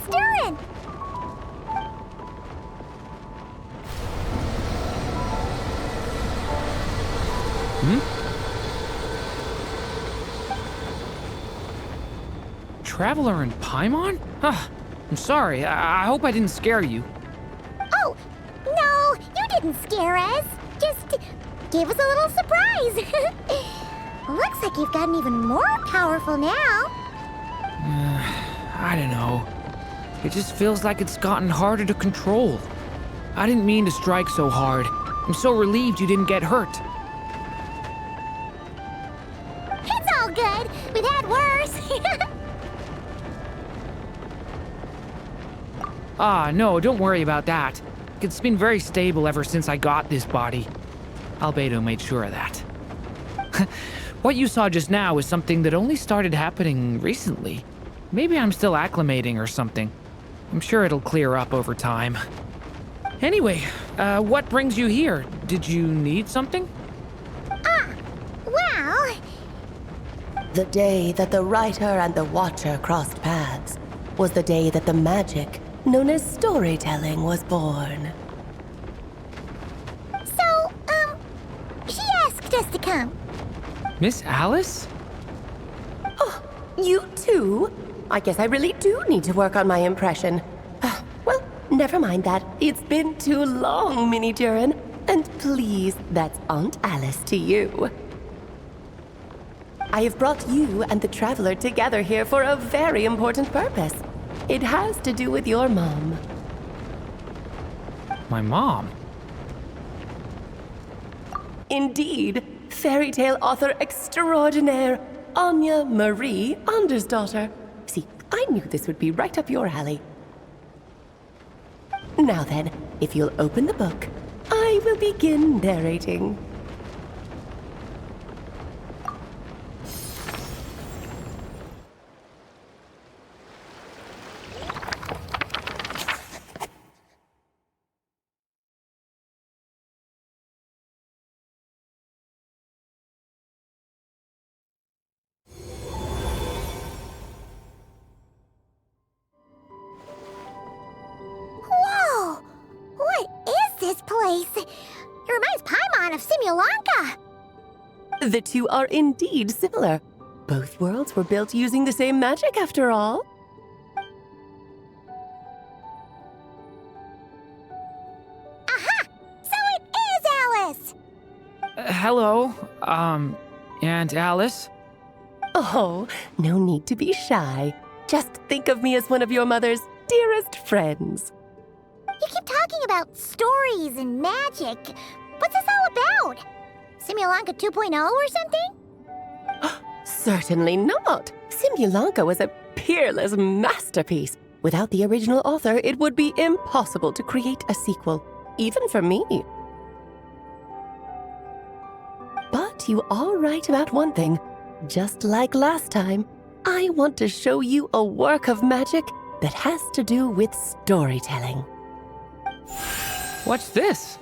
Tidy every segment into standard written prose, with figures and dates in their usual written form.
it's Durin! Traveler in Paimon? I'm sorry. I hope I didn't scare you. Oh, no, you didn't scare us. Just gave us a little surprise. Looks like you've gotten even more powerful now. I don't know. It just feels like it's gotten harder to control. I didn't mean to strike so hard. I'm so relieved you didn't get hurt. It's all good. We've had worse. No, don't worry about that. It's been very stable ever since I got this body. Albedo made sure of that. What you saw just now is something that only started happening recently. Maybe I'm still acclimating or something. I'm sure it'll clear up over time. Anyway, what brings you here? Did you need something? Well... The day that the writer and the watcher crossed paths was the day that the magic known as storytelling was born. So, she asked us to come. Miss Alice? Oh, you too? I guess I really do need to work on my impression. Well, never mind that. It's been too long, Mini Durin. And please, that's Aunt Alice to you. I have brought you and the Traveler together here for a very important purpose. It has to do with your mom. My mom? Indeed, fairy tale author extraordinaire, Anya Marie Andersdottir. See, I knew this would be right up your alley. Now then, if you'll open the book, I will begin narrating. Whoa! What is this place? It reminds Paimon of Simulanka. The two are indeed similar. Both worlds were built using the same magic, after all. Aha! So it is Alice! Hello, Aunt Alice? Oh, no need to be shy. Just think of me as one of your mother's dearest friends. You keep talking about stories and magic. What's this all about? Simulanka 2.0 or something? Certainly not. Simulanka was a peerless masterpiece. Without the original author, it would be impossible to create a sequel, even for me. But you are right about one thing. Just like last time, I want to show you a work of magic that has to do with storytelling. What's this?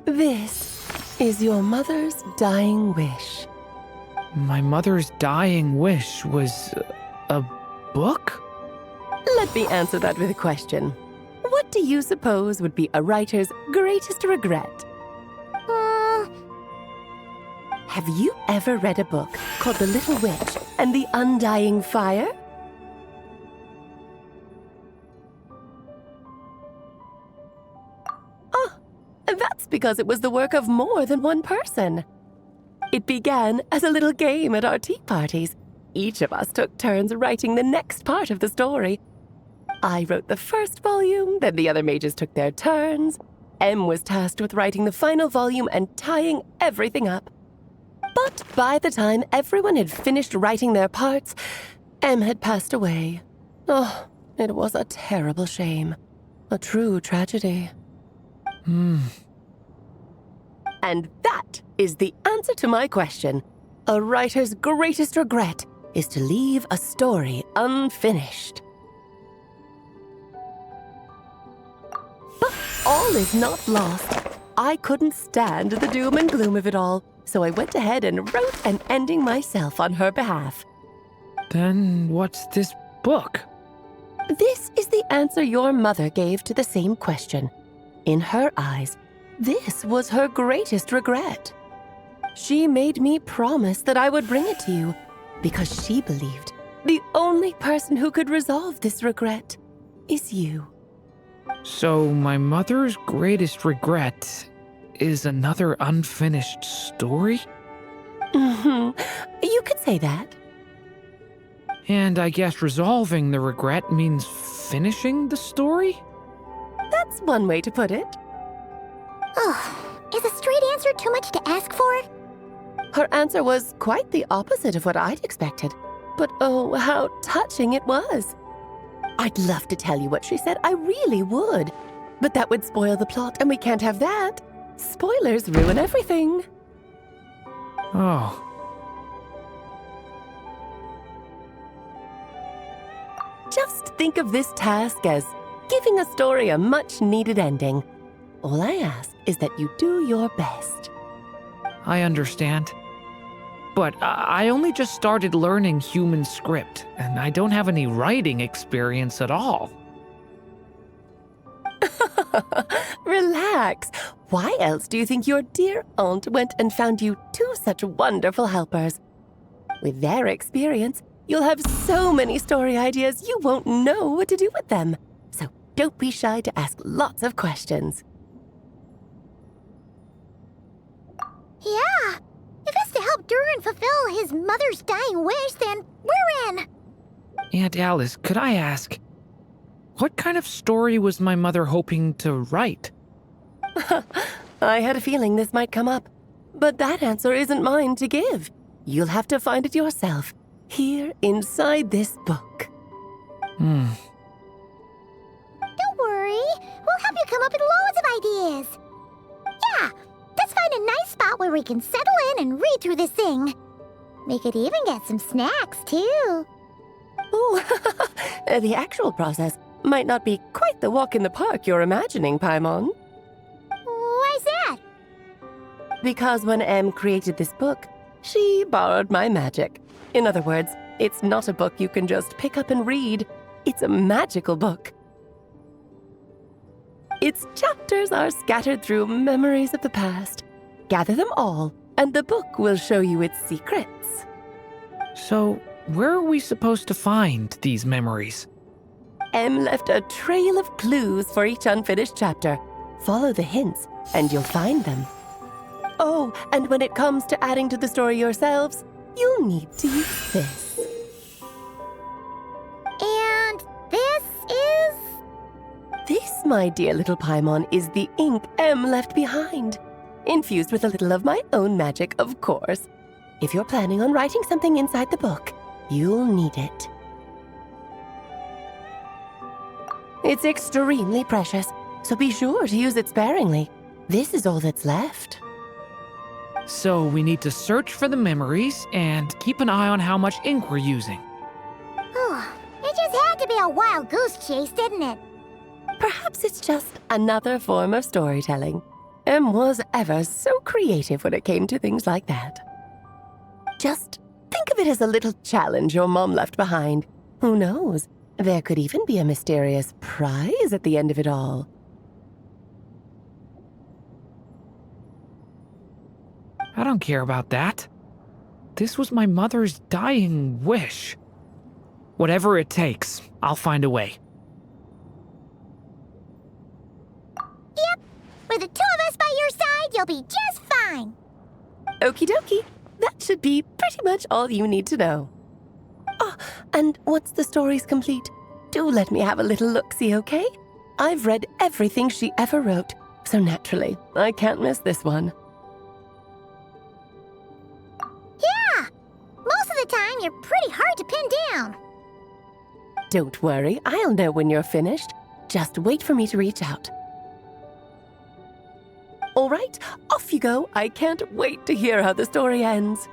This is your mother's dying wish. My mother's dying wish was a book? Let me answer that with a question. What do you suppose would be a writer's greatest regret? Have you ever read a book called The Little Witch and the Undying Fire? Oh, that's because it was the work of more than one person. It began as a little game at our tea parties. Each of us took turns writing the next part of the story. I wrote the first volume, then the other mages took their turns. Em was tasked with writing the final volume and tying everything up. But by the time everyone had finished writing their parts, Em had passed away. Oh, it was a terrible shame. A true tragedy. And that is the answer to my question. A writer's greatest regret is to leave a story unfinished. But all is not lost. I couldn't stand the doom and gloom of it all, so I went ahead and wrote an ending myself on her behalf. Then what's this book? This is the answer your mother gave to the same question. In her eyes, this was her greatest regret. She made me promise that I would bring it to you because she believed the only person who could resolve this regret is you. So my mother's greatest regret is another unfinished story? You could say that. And I guess resolving the regret means finishing the story? That's one way to put it. Oh, is a straight answer too much to ask for? Her answer was quite the opposite of what I'd expected. But oh, how touching it was. I'd love to tell you what she said, I really would. But that would spoil the plot, and we can't have that. Spoilers ruin everything. Oh. Just think of this task as giving a story a much-needed ending. All I ask is that you do your best. I understand. But I only just started learning human script, and I don't have any writing experience at all. Relax. Why else do you think your dear aunt went and found you two such wonderful helpers? With their experience, you'll have so many story ideas you won't know what to do with them. So don't be shy to ask lots of questions. Yeah. If it's to help Durin fulfill his mother's dying wish, then we're in. Aunt Alice, could I ask, what kind of story was my mother hoping to write? I had a feeling this might come up, but that answer isn't mine to give. You'll have to find it yourself, here inside this book. Don't worry. We'll help you come up with loads of ideas. Yeah, let's find a nice spot where we can settle in and read through this thing. We could even get some snacks, too. Oh, the actual process might not be quite the walk in the park you're imagining, Paimon. Why's that? Because when Em created this book, she borrowed my magic. In other words, it's not a book you can just pick up and read. It's a magical book. Its chapters are scattered through memories of the past. Gather them all, and the book will show you its secrets. So, where are we supposed to find these memories? Em left a trail of clues for each unfinished chapter. Follow the hints, and you'll find them. Oh, and when it comes to adding to the story yourselves, you'll need to use this. And this is... This, my dear little Paimon, is the ink Em left behind. Infused with a little of my own magic, of course. If you're planning on writing something inside the book, you'll need it. It's extremely precious, so be sure to use it sparingly. This is all that's left. So we need to search for the memories and keep an eye on how much ink we're using. Oh, it just had to be a wild goose chase, didn't it? Perhaps it's just another form of storytelling. Em was ever so creative when it came to things like that. Just think of it as a little challenge your mom left behind. Who knows? There could even be a mysterious prize at the end of it all. I don't care about that. This was my mother's dying wish. Whatever it takes, I'll find a way. Yep. With the two of us by your side, you'll be just fine. Okie dokie. That should be pretty much all you need to know. Oh, and once the story's complete, do let me have a little look-see, okay? I've read everything she ever wrote, so naturally, I can't miss this one. Yeah. Most of the time, you're pretty hard to pin down. Don't worry, I'll know when you're finished. Just wait for me to reach out. All right, off you go. I can't wait to hear how the story ends.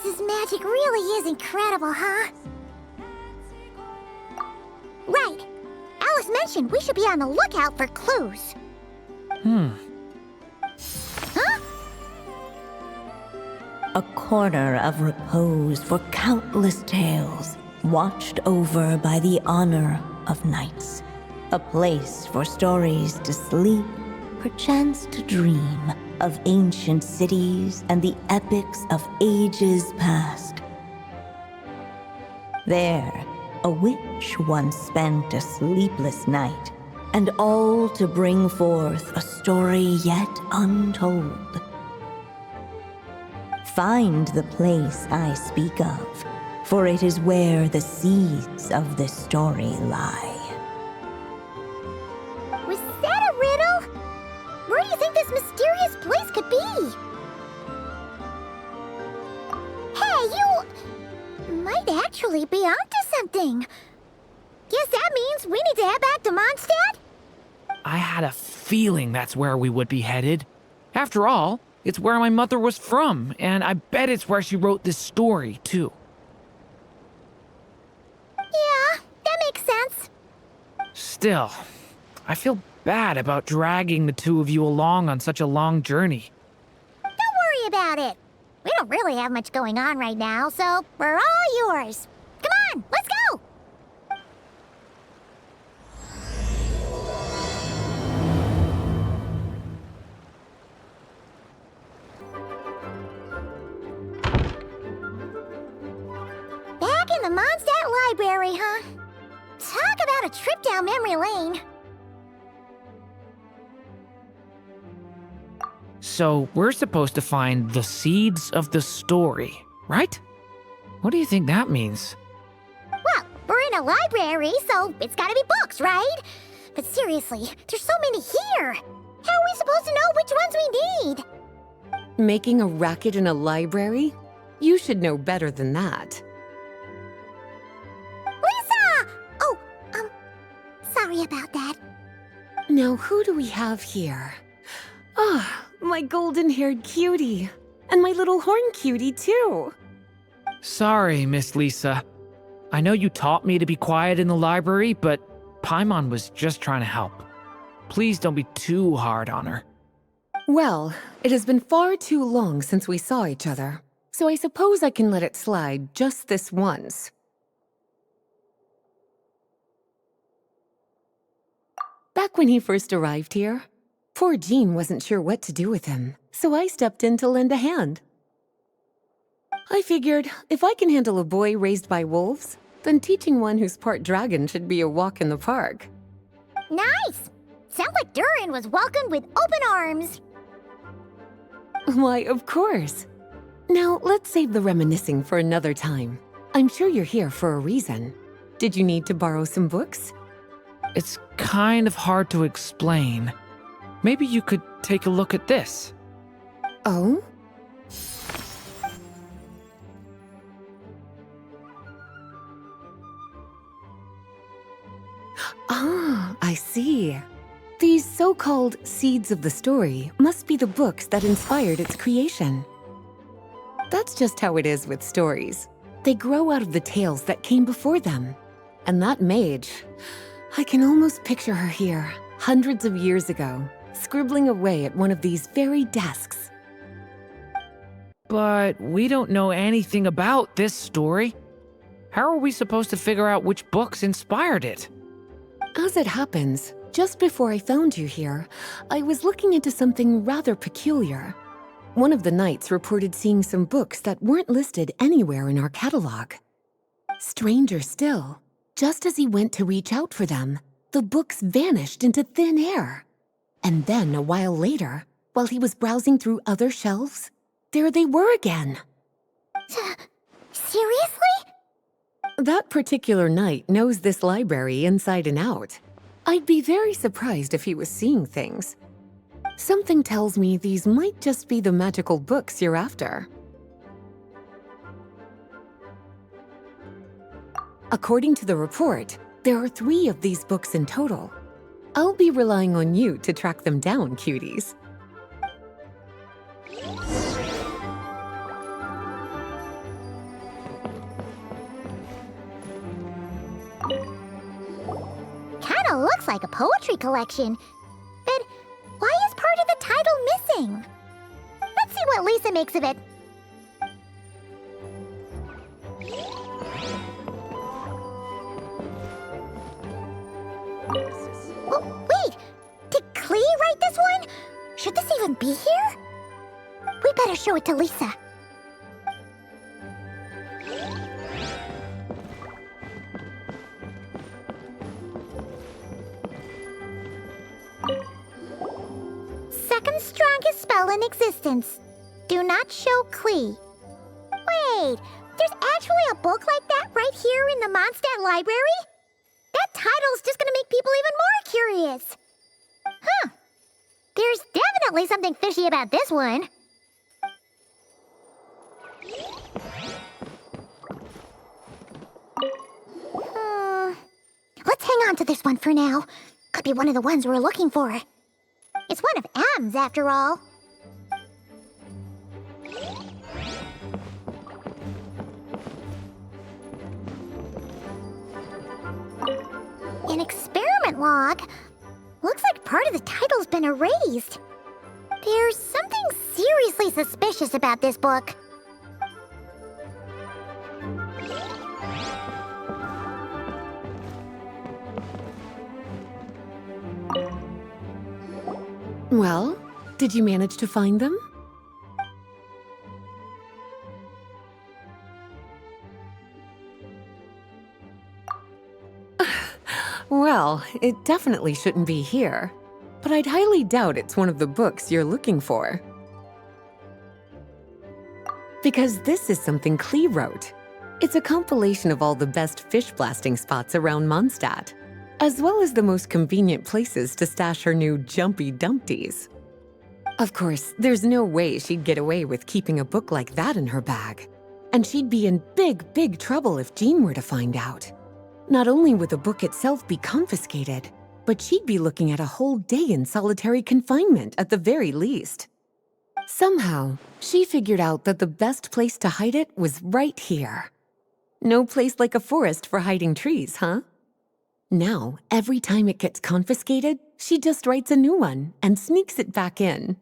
Alice's magic really is incredible, huh? Right. Alice mentioned we should be on the lookout for clues. Huh? A corner of repose for countless tales, watched over by the honor of knights. A place for stories to sleep, perchance to dream of ancient cities and the epics of ages past. There, a witch once spent a sleepless night, and all to bring forth a story yet untold. Find the place I speak of, for it is where the seeds of this story lie. Was that a riddle? Where do you think this mysterious place could be? Hey, you might actually be onto something. Guess that means we need to head back to Mondstadt? I had a feeling that's where we would be headed. After all, it's where my mother was from, and I bet it's where she wrote this story, too. Yeah, that makes sense. Still, I feel bad about dragging the two of you along on such a long journey. Don't worry about it. We don't really have much going on right now, so we're all yours. Come on, let's go! Back in the Mondstadt Library, huh? Talk about a trip down memory lane. So, we're supposed to find the seeds of the story, right? What do you think that means? Well, we're in a library, so it's gotta be books, right? But seriously, there's so many here. How are we supposed to know which ones we need? Making a racket in a library? You should know better than that. Lisa! Oh, sorry about that. Now, who do we have here? Ah, my golden-haired cutie. And my little horn cutie, too. Sorry, Miss Lisa. I know you taught me to be quiet in the library, but Paimon was just trying to help. Please don't be too hard on her. Well, it has been far too long since we saw each other, so I suppose I can let it slide just this once. Back when he first arrived here, poor Jean wasn't sure what to do with him, so I stepped in to lend a hand. I figured, if I can handle a boy raised by wolves, then teaching one who's part dragon should be a walk in the park. Nice! Sounds like Durin was welcomed with open arms. Why, of course. Now, let's save the reminiscing for another time. I'm sure you're here for a reason. Did you need to borrow some books? It's kind of hard to explain. Maybe you could take a look at this. Oh? Ah, I see. These so-called seeds of the story must be the books that inspired its creation. That's just how it is with stories. They grow out of the tales that came before them. And that mage, I can almost picture her here, hundreds of years ago, scribbling away at one of these very desks. But we don't know anything about this story. How are we supposed to figure out which books inspired it? As it happens, just before I found you here, I was looking into something rather peculiar. One of the knights reported seeing some books that weren't listed anywhere in our catalog. Stranger still, just as he went to reach out for them, the books vanished into thin air. And then, a while later, while he was browsing through other shelves, there they were again. Seriously? That particular knight knows this library inside and out. I'd be very surprised if he was seeing things. Something tells me these might just be the magical books you're after. According to the report, there are 3 of these books in total. I'll be relying on you to track them down, cuties. looks like a poetry collection. But why is part of the title missing? Let's see what Lisa makes of it. Oh, wait! Did Klee write this one? Should this even be here? We better show it to Lisa. Second strongest spell in existence. Do not show Klee. Wait, there's actually a book like that right here in the Mondstadt library? That title's just gonna make people even more curious. Huh. There's definitely something fishy about this one. Let's hang on to this one for now. Could be one of the ones we're looking for. It's one of M's, after all. An experiment log. Looks like part of the title's been erased. There's something seriously suspicious about this book. Well, did you manage to find them? Well, it definitely shouldn't be here, but I'd highly doubt it's one of the books you're looking for. Because this is something Klee wrote. It's a compilation of all the best fish blasting spots around Mondstadt, as well as the most convenient places to stash her new jumpy dumpties. Of course, there's no way she'd get away with keeping a book like that in her bag. And she'd be in big trouble if Jean were to find out. Not only would the book itself be confiscated, but she'd be looking at a whole day in solitary confinement at the very least. Somehow, she figured out that the best place to hide it was right here. No place like a forest for hiding trees, huh? Now, every time it gets confiscated, she just writes a new one and sneaks it back in.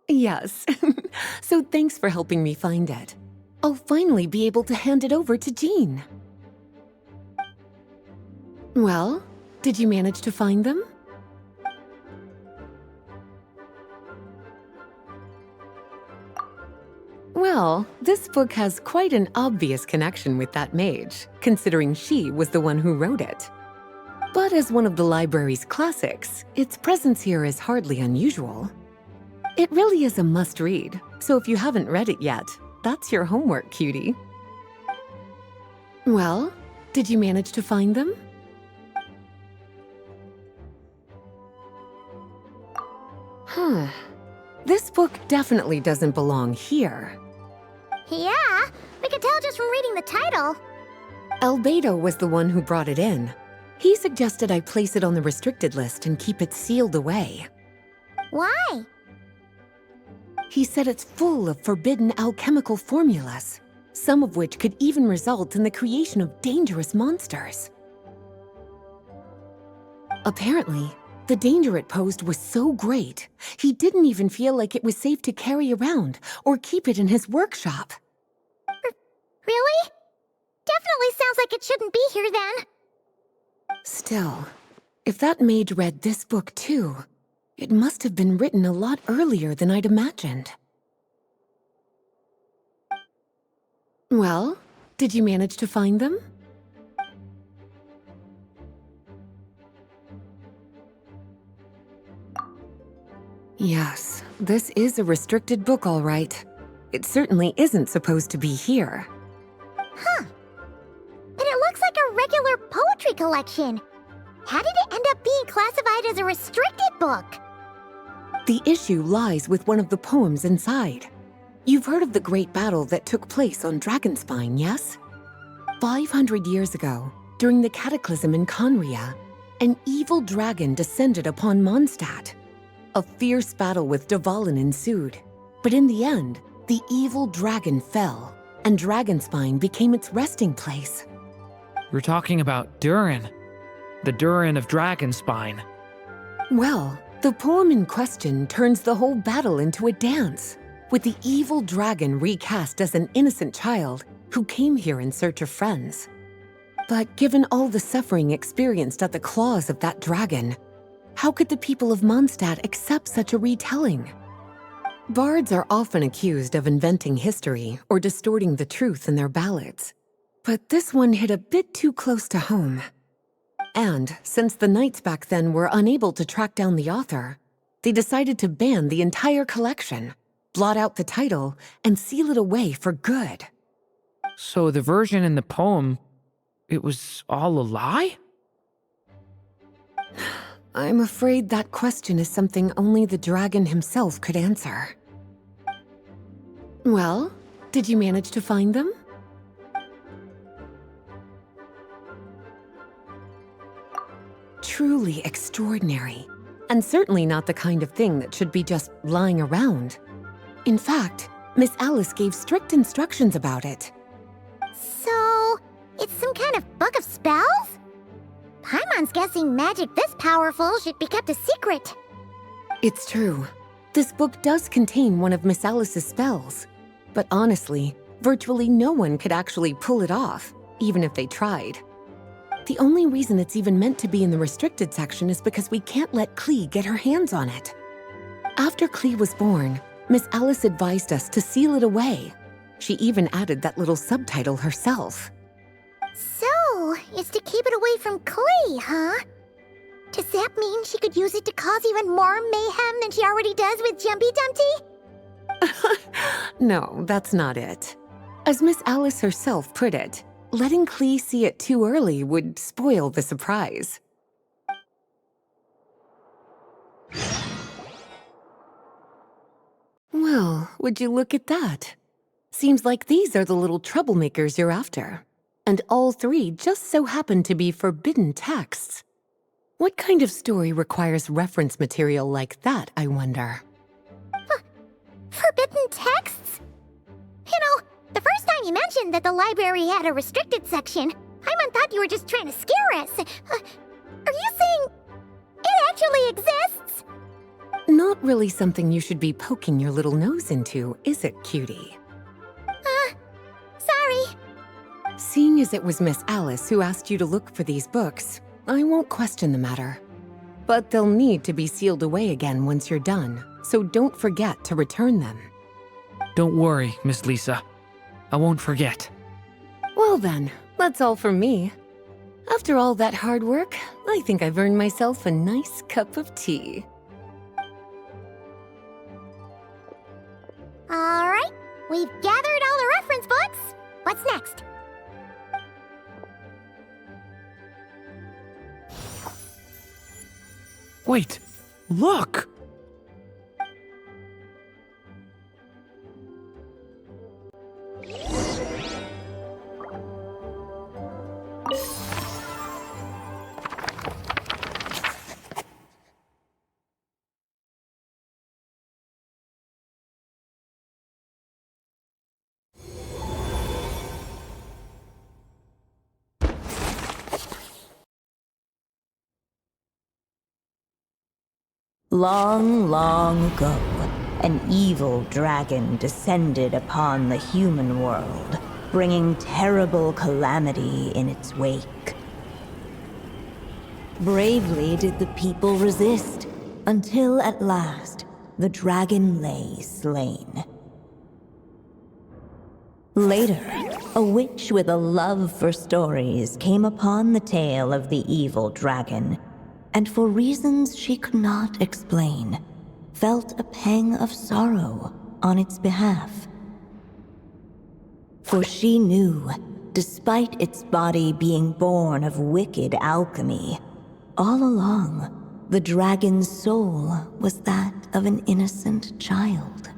Yes, so thanks for helping me find it. I'll finally be able to hand it over to Jean. Well, did you manage to find them? Well, this book has quite an obvious connection with that mage, considering she was the one who wrote it. But as one of the library's classics, its presence here is hardly unusual. It really is a must-read, so if you haven't read it yet, that's your homework, cutie. Well, did you manage to find them? Huh. This book definitely doesn't belong here. Yeah, we could tell just from reading the title. Albedo was the one who brought it in. He suggested I place it on the restricted list and keep it sealed away. Why? He said it's full of forbidden alchemical formulas, some of which could even result in the creation of dangerous monsters. Apparently, the danger it posed was so great, he didn't even feel like it was safe to carry around or keep it in his workshop. Really? Definitely sounds like it shouldn't be here then. Still, if that mage read this book too, it must have been written a lot earlier than I'd imagined. Well, did you manage to find them? Yes, this is a restricted book, all right. It certainly isn't supposed to be here. Huh. But it looks like a regular poetry collection. How did it end up being classified as a restricted book? The issue lies with one of the poems inside. You've heard of the great battle that took place on Dragonspine, yes? 500 years ago, during the cataclysm in Conria, an evil dragon descended upon Mondstadt. A fierce battle with Dvalin ensued, but in the end, the evil dragon fell, and Dragonspine became its resting place. We're talking about Durin. the Durin of Dragonspine. Well, the poem in question turns the whole battle into a dance, with the evil dragon recast as an innocent child who came here in search of friends. But given all the suffering experienced at the claws of that dragon, how could the people of Mondstadt accept such a retelling? Bards are often accused of inventing history or distorting the truth in their ballads, but this one hit a bit too close to home. And since the knights back then were unable to track down the author, they decided to ban the entire collection, blot out the title, and seal it away for good. So the version in the poem, it was all a lie? I'm afraid that question is something only the dragon himself could answer. Well, did you manage to find them? Truly extraordinary, and certainly not the kind of thing that should be just lying around. In fact, Miss Alice gave strict instructions about it. So, it's some kind of book of spells? Paimon's guessing magic this powerful should be kept a secret. It's true. This book does contain one of Miss Alice's spells. But honestly, virtually no one could actually pull it off, even if they tried. The only reason it's even meant to be in the restricted section is because we can't let Klee get her hands on it. After Klee was born, Miss Alice advised us to seal it away. She even added that little subtitle herself. So, it's to keep it away from Klee, huh? Does that mean she could use it to cause even more mayhem than she already does with Jumpy Dumpty? No, that's not it. As Miss Alice herself put it, letting Klee see it too early would spoil the surprise. Well, would you look at that? Seems like these are the little troublemakers you're after. And all three just so happen to be forbidden texts. What kind of story requires reference material like that, I wonder? Forbidden texts? You know, the first time you mentioned that the library had a restricted section, Paimon thought you were just trying to scare us. Are you saying it actually exists? Not really something you should be poking your little nose into, is it, cutie? Sorry. Seeing as it was Miss Alice who asked you to look for these books, I won't question the matter. But they'll need to be sealed away again once you're done, so don't forget to return them. Don't worry, Miss Lisa. I won't forget. Well then, that's all from me. After all that hard work, I think I've earned myself a nice cup of tea. All right, we've gathered all the reference books. What's next? Wait, look! Long, long ago, an evil dragon descended upon the human world, bringing terrible calamity in its wake. Bravely did the people resist, until at last, the dragon lay slain. Later, a witch with a love for stories came upon the tale of the evil dragon, and for reasons she could not explain, felt a pang of sorrow on its behalf. For she knew, despite its body being born of wicked alchemy, all along, the dragon's soul was that of an innocent child.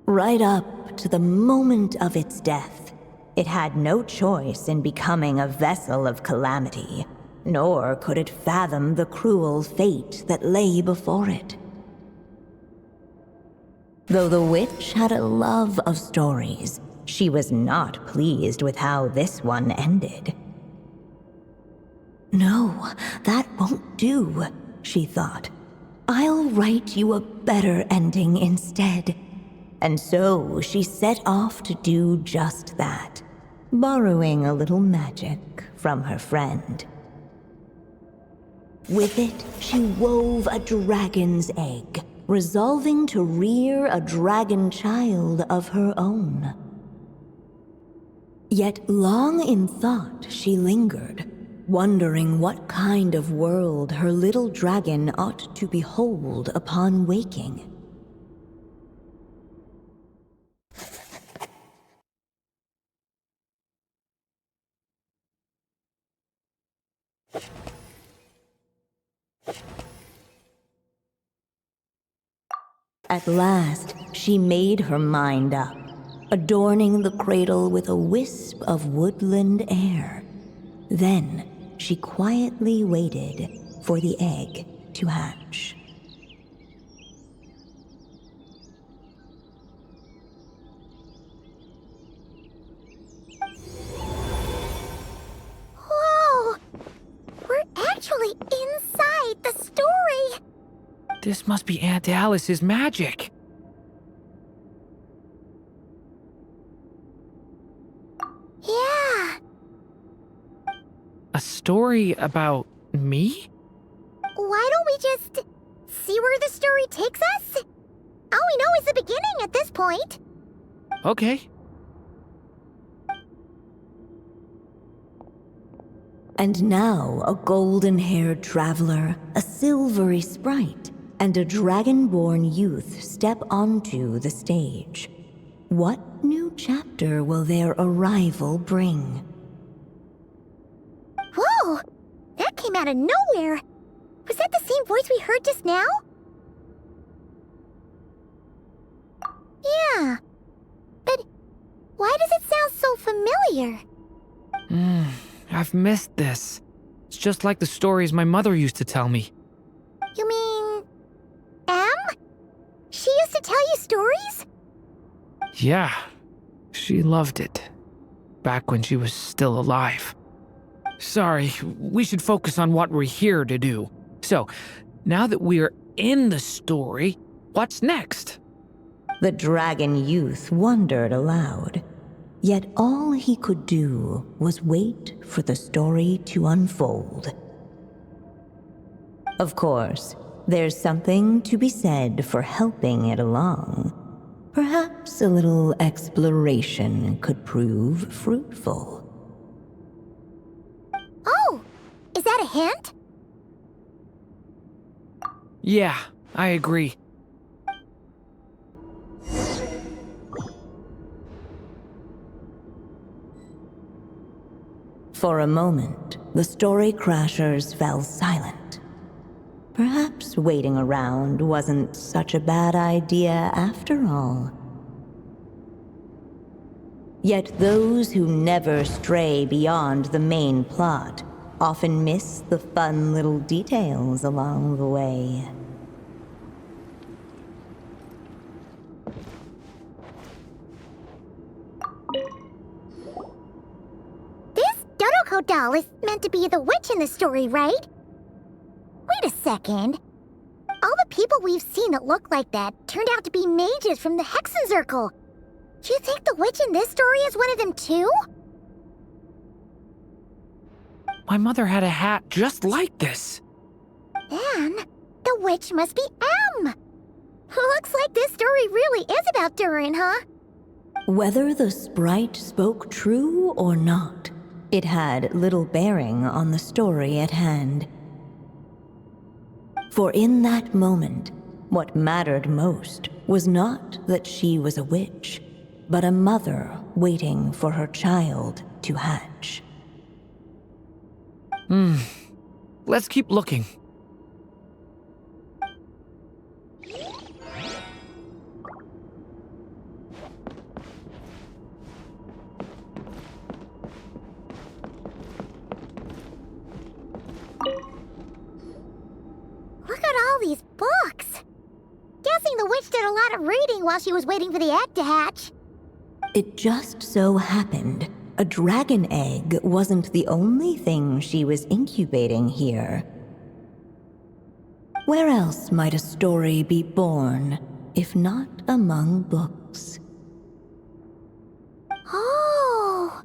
Right up to the moment of its death, it had no choice in becoming a vessel of calamity, nor could it fathom the cruel fate that lay before it. Though the witch had a love of stories, she was not pleased with how this one ended. No, that won't do, she thought. I'll write you a better ending instead. And so she set off to do just that, borrowing a little magic from her friend. With it, she wove a dragon's egg, resolving to rear a dragon child of her own. Yet long in thought she lingered, wondering what kind of world her little dragon ought to behold upon waking. At last, she made her mind up, adorning the cradle with a wisp of woodland air. Then, she quietly waited for the egg to hatch. Whoa! We're actually inside the story! This must be Aunt Alice's magic. Yeah. A story about me? Why don't we just see where the story takes us? All we know is the beginning at this point. Okay. And now a golden-haired traveler, a silvery sprite, and a dragon-born youth step onto the stage. What new chapter will their arrival bring? Whoa! That came out of nowhere! Was that the same voice we heard just now? Yeah. But why does it sound so familiar? I've missed this. It's just like the stories my mother used to tell me. You mean... Em? She used to tell you stories? Yeah, she loved it. Back when she was still alive. Sorry, we should focus on what we're here to do. So, now that we're in the story, what's next? The dragon youth wondered aloud. Yet all he could do was wait for the story to unfold. Of course, there's something to be said for helping it along. Perhaps a little exploration could prove fruitful. Oh! Is that a hint? Yeah, I agree. For a moment, the story crashers fell silent. Perhaps waiting around wasn't such a bad idea after all. Yet those who never stray beyond the main plot often miss the fun little details along the way. Doll is meant to be the witch in the story, right? Wait a second. All the people we've seen that look like that turned out to be mages from the Hexen Circle. Do you think the witch in this story is one of them too? My mother had a hat just like this. Then, the witch must be Em. Looks like this story really is about Durin, huh? Whether the sprite spoke true or not, it had little bearing on the story at hand. For in that moment, what mattered most was not that she was a witch, but a mother waiting for her child to hatch. Let's keep looking. Look at all these books. Guessing the witch did a lot of reading while she was waiting for the egg to hatch. It just so happened a dragon egg wasn't the only thing she was incubating here. Where else might a story be born, if not among books? Oh!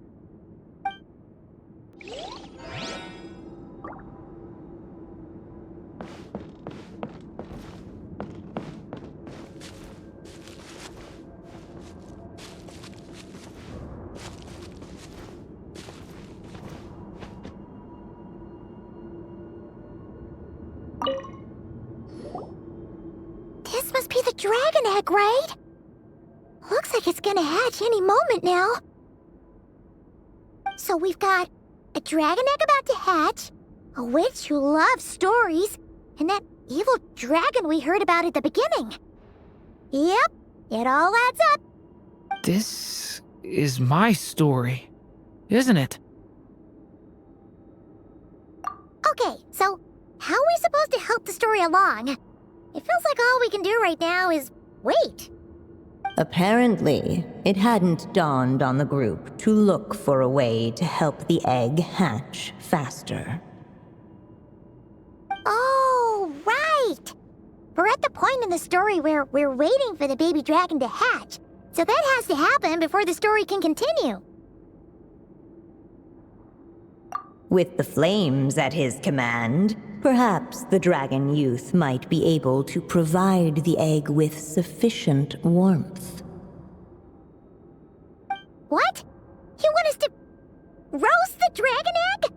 This must be the dragon egg, right? Looks like it's gonna hatch any moment now. So we've got a dragon egg about to hatch, a witch who loves stories, and that evil dragon we heard about at the beginning. Yep, it all adds up. This is my story, isn't it? Okay, so how are we supposed to help the story along? It feels like all we can do right now is wait. Apparently, it hadn't dawned on the group to look for a way to help the egg hatch faster. Oh, right! We're at the point in the story where we're waiting for the baby dragon to hatch, so that has to happen before the story can continue. With the flames at his command, perhaps the dragon youth might be able to provide the egg with sufficient warmth. What? You want us to roast the dragon egg?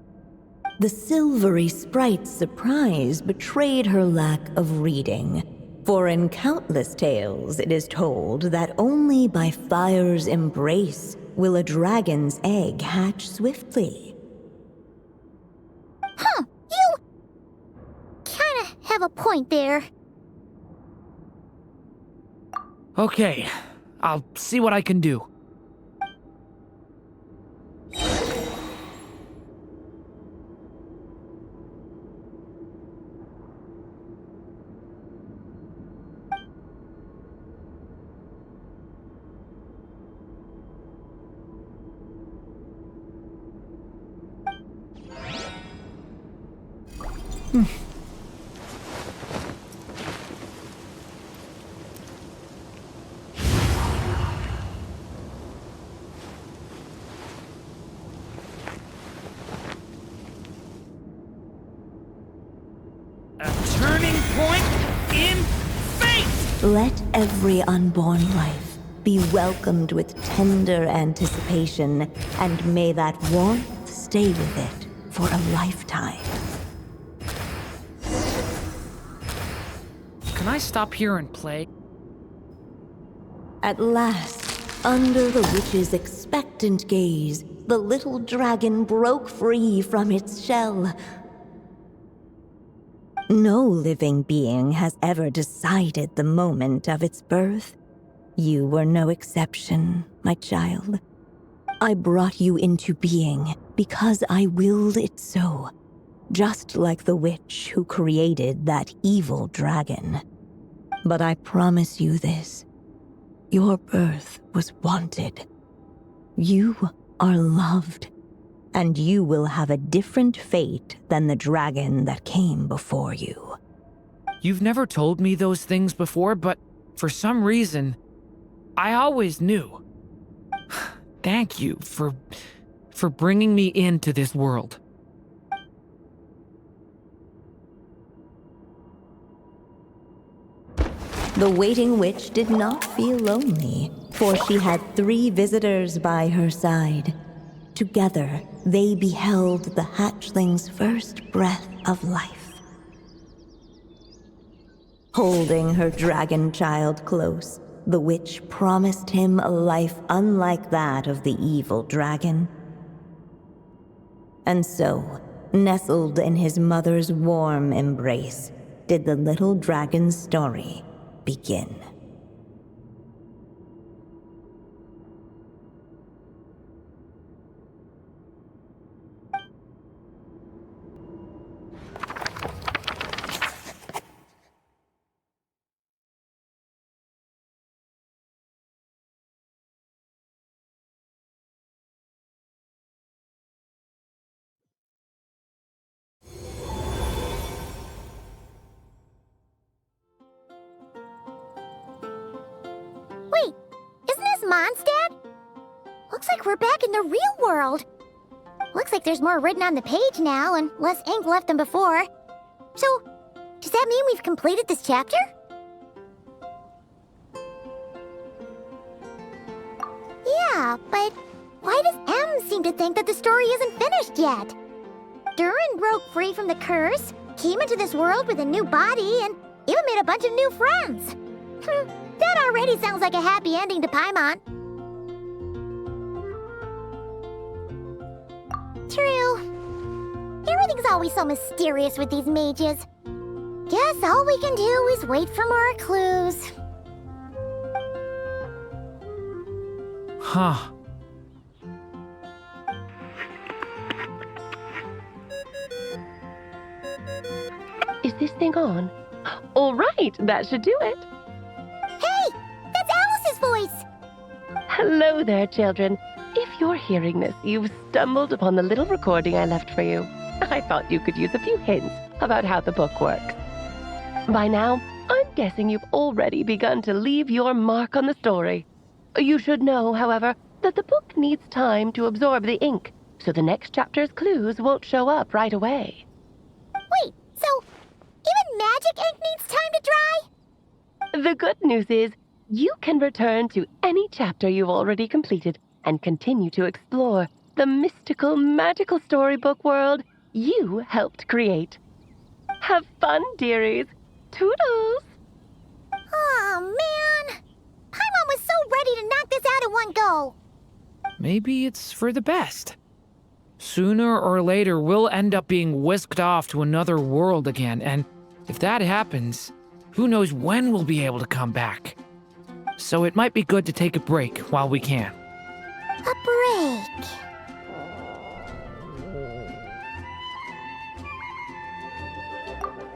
The silvery sprite's surprise betrayed her lack of reading, for in countless tales it is told that only by fire's embrace will a dragon's egg hatch swiftly. Huh, you kinda have a point there. Okay, I'll see what I can do. A turning point in fate! Let every unborn life be welcomed with tender anticipation, and may that warmth stay with it for a lifetime. Can I stop here and play? At last, under the witch's expectant gaze, the little dragon broke free from its shell. No living being has ever decided the moment of its birth. You were no exception, my child. I brought you into being because I willed it so, just like the witch who created that evil dragon. But I promise you this, your birth was wanted. You are loved, and you will have a different fate than the dragon that came before you. You've never told me those things before, but for some reason, I always knew. Thank you for bringing me into this world. The waiting witch did not feel lonely, for she had 3 visitors by her side. Together, they beheld the hatchling's first breath of life. Holding her dragon child close, the witch promised him a life unlike that of the evil dragon. And so, nestled in his mother's warm embrace, did the little dragon's story begin. Mondstadt? Looks like we're back in the real world. Looks like there's more written on the page now and less ink left than before. So, does that mean we've completed this chapter? Yeah, but why does M seem to think that the story isn't finished yet? Durin broke free from the curse, came into this world with a new body, and even made a bunch of new friends. That already sounds like a happy ending to Paimon. True. Everything's always so mysterious with these mages. Guess all we can do is wait for more clues. Huh. Is this thing on? All right, that should do it. Hey! That's Alice's voice! Hello there, children. If you're hearing this, you've stumbled upon the little recording I left for you. I thought you could use a few hints about how the book works. By now, I'm guessing you've already begun to leave your mark on the story. You should know, however, that the book needs time to absorb the ink, so the next chapter's clues won't show up right away. Wait, so even magic ink needs time to dry? The good news is, you can return to any chapter you've already completed and continue to explore the mystical, magical storybook world you helped create. Have fun, dearies. Toodles! Oh, man! Paimon was so ready to knock this out in one go. Maybe it's for the best. Sooner or later, we'll end up being whisked off to another world again, and if that happens, who knows when we'll be able to come back. So it might be good to take a break while we can. A break.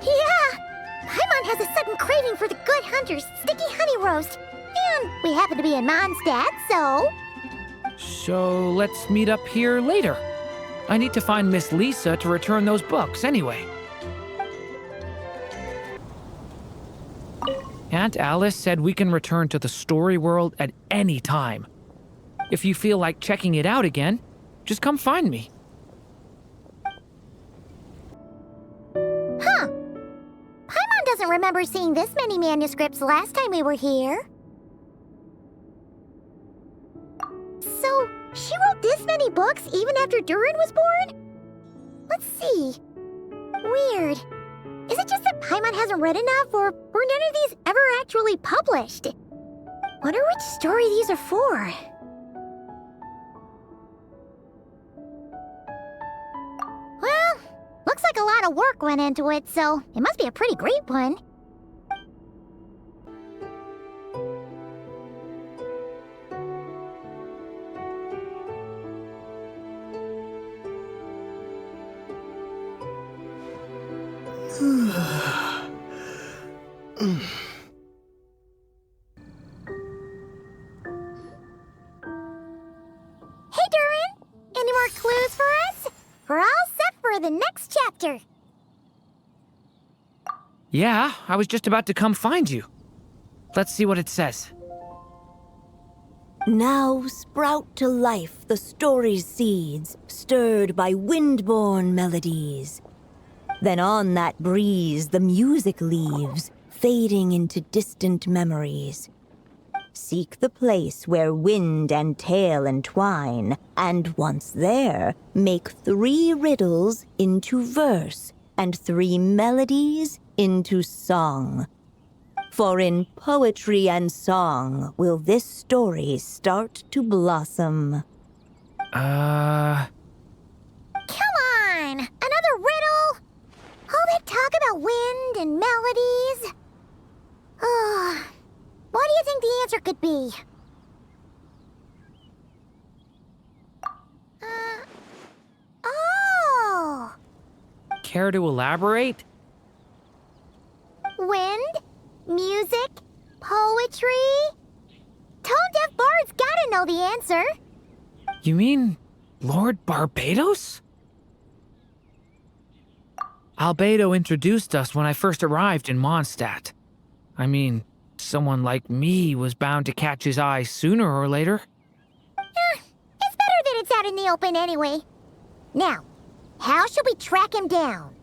Yeah! Paimon has a sudden craving for the Good Hunter's sticky honey roast. And we happen to be in Mondstadt, so... So let's meet up here later. I need to find Miss Lisa to return those books anyway. Aunt Alice said we can return to the story world at any time. If you feel like checking it out again, just come find me. Huh. Paimon doesn't remember seeing this many manuscripts last time we were here. So, she wrote this many books even after Durin was born? Let's see. Weird. Is it just that Paimon hasn't read enough, or were none of these ever actually published? Wonder which story these are for. Well, looks like a lot of work went into it, so it must be a pretty great one. Hey, Durin! Any more clues for us? We're all set for the next chapter. Yeah, I was just about to come find you. Let's see what it says. Now sprout to life the story's seeds, stirred by wind-born melodies. Then on that breeze the music leaves, fading into distant memories. Seek the place where wind and tale entwine, and once there, make 3 riddles into verse, and 3 melodies into song. For in poetry and song will this story start to blossom. Come on! Another riddle? All that talk about wind and melodies? What do you think the answer could be? Oh! Care to elaborate? Wind, music, poetry? Tone-deaf bards gotta know the answer. You mean Lord Barbados? Albedo introduced us when I first arrived in Mondstadt. I mean, Someone like me was bound to catch his eye sooner or later. It's better that it's out in the open anyway. Now, how should we track him down?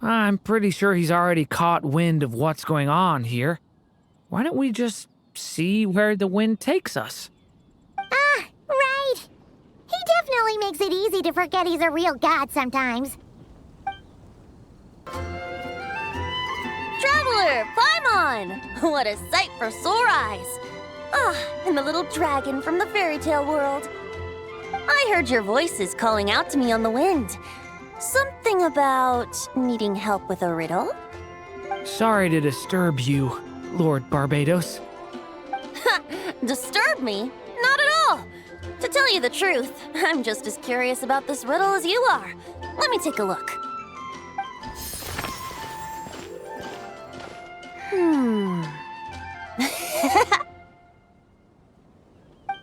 I'm pretty sure he's already caught wind of what's going on here. Why don't we just see where the wind takes us? Ah, right. He definitely makes it easy to forget he's a real god sometimes. Traveler, Paimon! What a sight for sore eyes! Ah, and the little dragon from the fairy tale world. I heard your voices calling out to me on the wind. Something about needing help with a riddle? Sorry to disturb you, Lord Barbados. Disturb me? Not at all! To tell you the truth, I'm just as curious about this riddle as you are. Let me take a look.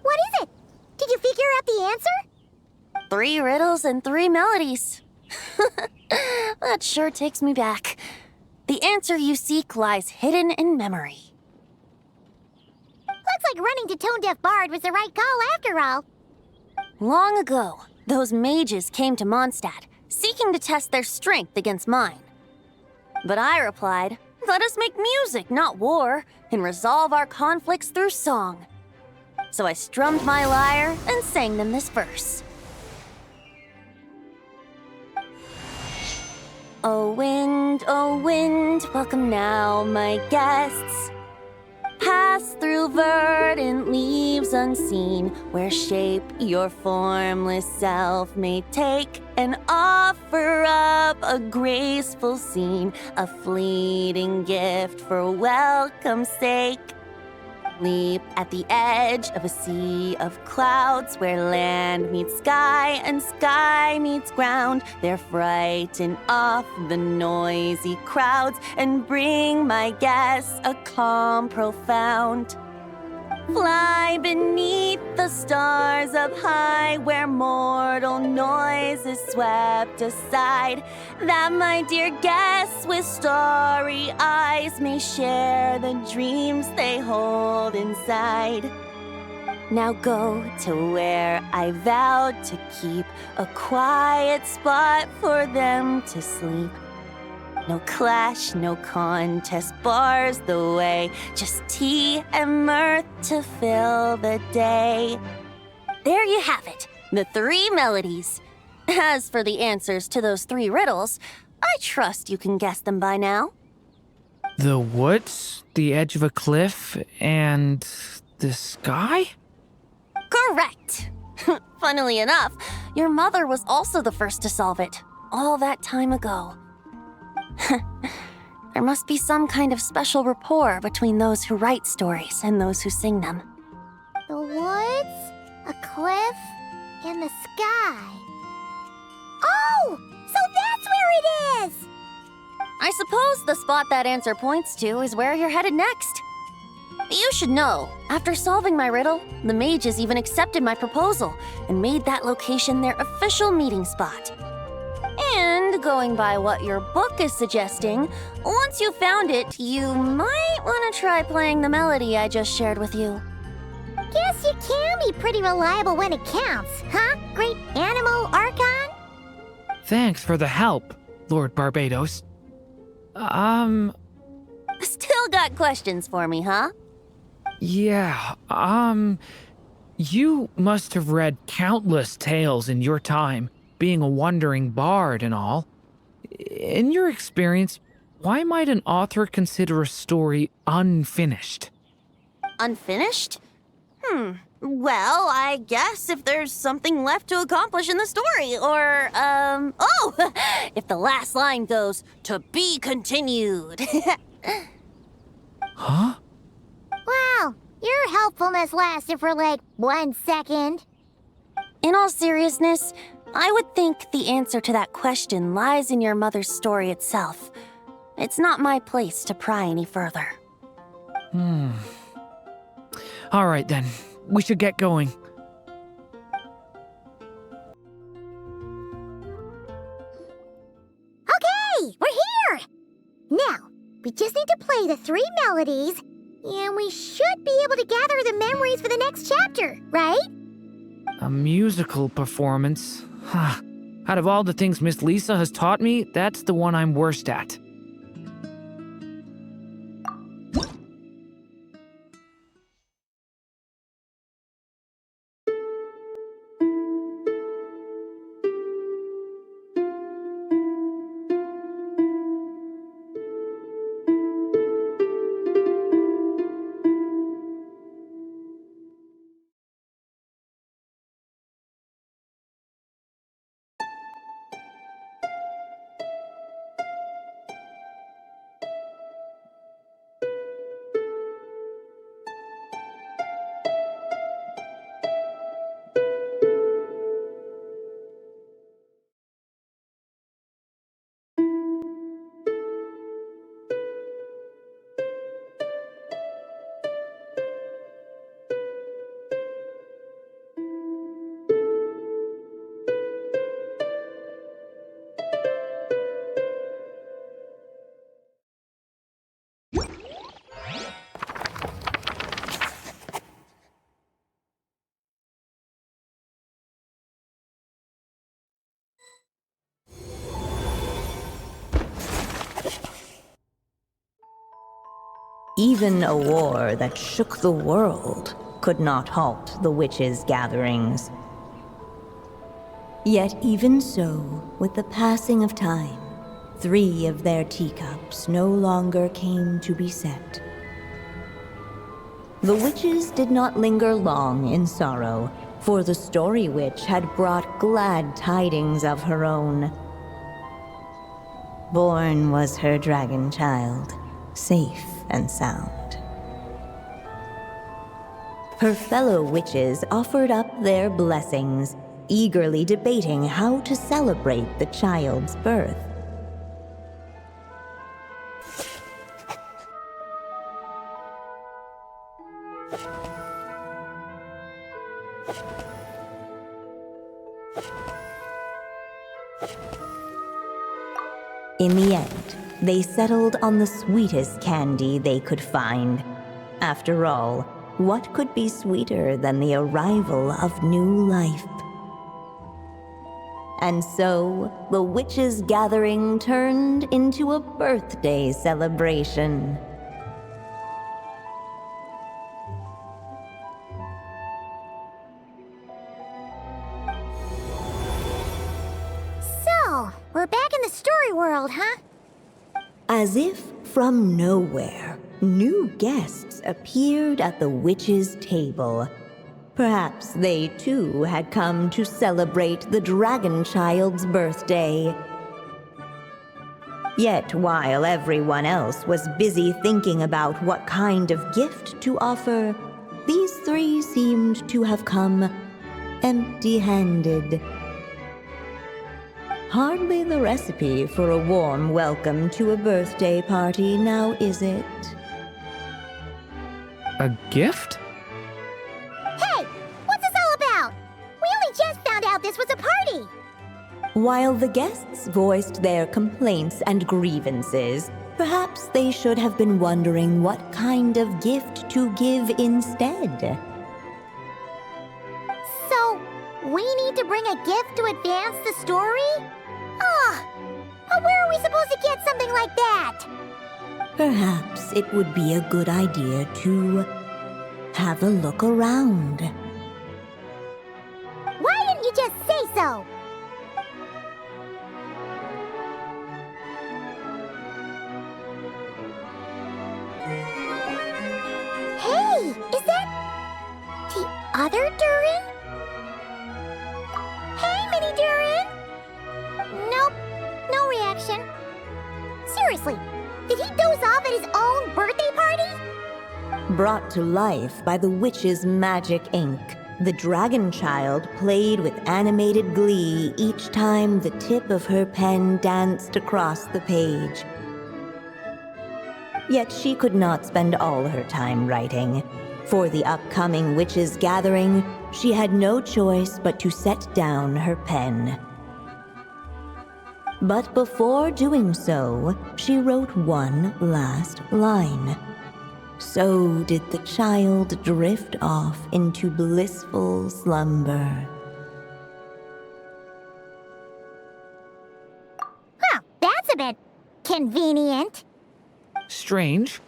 What is it? Did you figure out the answer? 3 riddles and 3 melodies. That sure takes me back. The answer you seek lies hidden in memory. Looks like running to Tone Deaf Bard was the right call after all. Long ago, those mages came to Mondstadt, seeking to test their strength against mine. But I replied, let us make music, not war, and resolve our conflicts through song. So I strummed my lyre and sang them this verse. O wind, welcome now, my guests. Pass through verdant leaves unseen, where shape your formless self may take, and offer up a graceful scene, a fleeting gift for welcome's sake. Leap at the edge of a sea of clouds, where land meets sky and sky meets ground. There frighten off the noisy crowds and bring my guests a calm profound. Fly beneath the stars up high, where mortal noise is swept aside, that my dear guests with starry eyes may share the dreams they hold inside. Now go to where I vowed to keep a quiet spot for them to sleep. No clash, no contest bars the way, just tea and mirth to fill the day. There you have it, the 3 melodies. As for the answers to those 3 riddles, I trust you can guess them by now. The woods, the edge of a cliff, and the sky? Correct! Funnily enough, your mother was also the first to solve it, all that time ago. There must be some kind of special rapport between those who write stories and those who sing them. The woods, a cliff, and the sky. Oh! So that's where it is! I suppose the spot that answer points to is where you're headed next. You should know, after solving my riddle, the mages even accepted my proposal and made that location their official meeting spot. And going by what your book is suggesting, once you found it, you might want to try playing the melody I just shared with you. Guess you can be pretty reliable when it counts, huh, great animal Archon? Thanks for the help, Lord Barbados. Still got questions for me, huh? Yeah, you must have read countless tales in your time, being a wandering bard and all. In your experience, why might an author consider a story unfinished? Unfinished? Well, I guess if there's something left to accomplish in the story, or, if the last line goes, to be continued. Huh? Wow, your helpfulness lasted for like 1 second. In all seriousness, I would think the answer to that question lies in your mother's story itself. It's not my place to pry any further. All right then, we should get going. Okay, 3 melodies, and we should be able to gather the memories for the next chapter, right? A musical performance. Out of all the things Miss Lisa has taught me, that's the one I'm worst at. Even a war that shook the world could not halt the witches' gatherings. Yet even so, with the passing of time, 3 of their teacups no longer came to be set. The witches did not linger long in sorrow, for the Story Witch had brought glad tidings of her own. Born was her dragon child, safe and sound. Her fellow witches offered up their blessings, eagerly debating how to celebrate the child's birth. In the end, they settled on the sweetest candy they could find. After all, what could be sweeter than the arrival of new life? And so, the witches' gathering turned into a birthday celebration. So, we're back in the story world, huh? As if from nowhere, new guests appeared at the witches' table. Perhaps they too had come to celebrate the dragon child's birthday. Yet while everyone else was busy thinking about what kind of gift to offer, these 3 seemed to have come empty-handed. Hardly the recipe for a warm welcome to a birthday party, now is it? A gift? Hey, what's this all about? We only just found out this was a party! While the guests voiced their complaints and grievances, perhaps they should have been wondering what kind of gift to give instead. So, we need to bring a gift to advance the story? But where are we supposed to get something like that? Perhaps it would be a good idea to have a look around. Why didn't you just say so? Hey, is that the other Durin? Hey, Mini Durin! Nope, no reaction. Seriously, did he doze off at his own birthday party? Brought to life by the witch's magic ink, the dragon child played with animated glee each time the tip of her pen danced across the page. Yet she could not spend all her time writing. For the upcoming witches' gathering, she had no choice but to set down her pen. But before doing so, she wrote one last line. So did the child drift off into blissful slumber. Well, that's a bit convenient. Strange.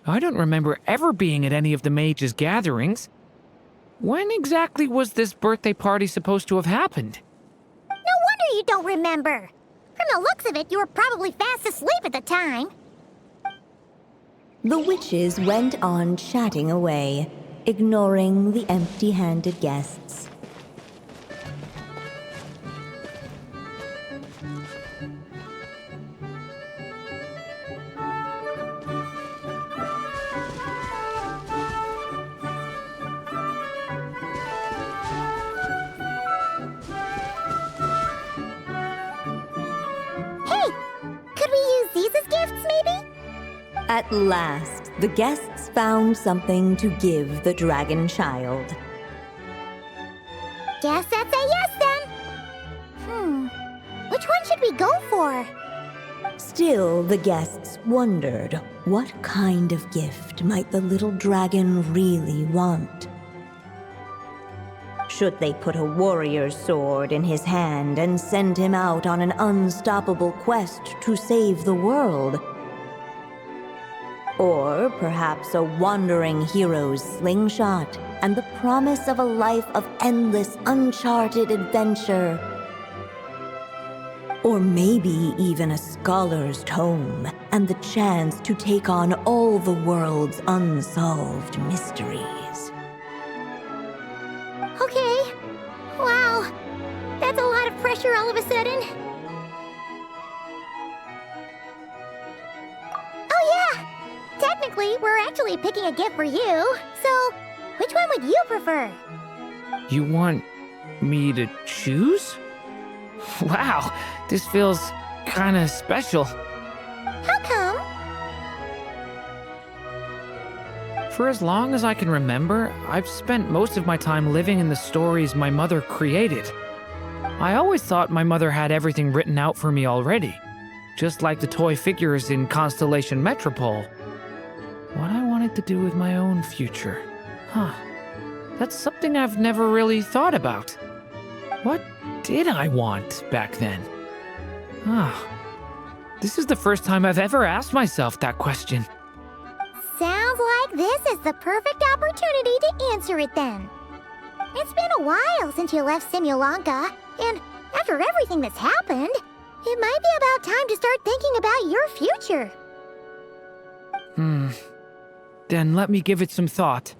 I don't remember ever being at any of the mages' gatherings. When exactly was this birthday party supposed to have happened? No wonder you don't remember. From the looks of it, you were probably fast asleep at the time. The witches went on chatting away, ignoring the empty-handed guests. Hey, could we use these as gifts, maybe? At last, the guests found something to give the dragon child. Guess that's a yes then. Which one should we go for? Still, the guests wondered, what kind of gift might the little dragon really want? Should they put a warrior's sword in his hand and send him out on an unstoppable quest to save the world? Or perhaps a wandering hero's slingshot and the promise of a life of endless, uncharted adventure. Or maybe even a scholar's tome and the chance to take on all the world's unsolved mysteries. Okay. Wow. That's a lot of pressure all of a sudden. Oh yeah! Technically, we're actually picking a gift for you. So, which one would you prefer? You want me to choose? Wow, this feels kinda special. How come? For as long as I can remember, I've spent most of my time living in the stories my mother created. I always thought my mother had everything written out for me already, just like the toy figures in Constellation Metropole. What I wanted to do with my own future. That's something I've never really thought about. What did I want back then? This is the first time I've ever asked myself that question. Sounds like this is the perfect opportunity to answer it then. It's been a while since you left Simulanka, and after everything that's happened, it might be about time to start thinking about your future. Then let me give it some thought.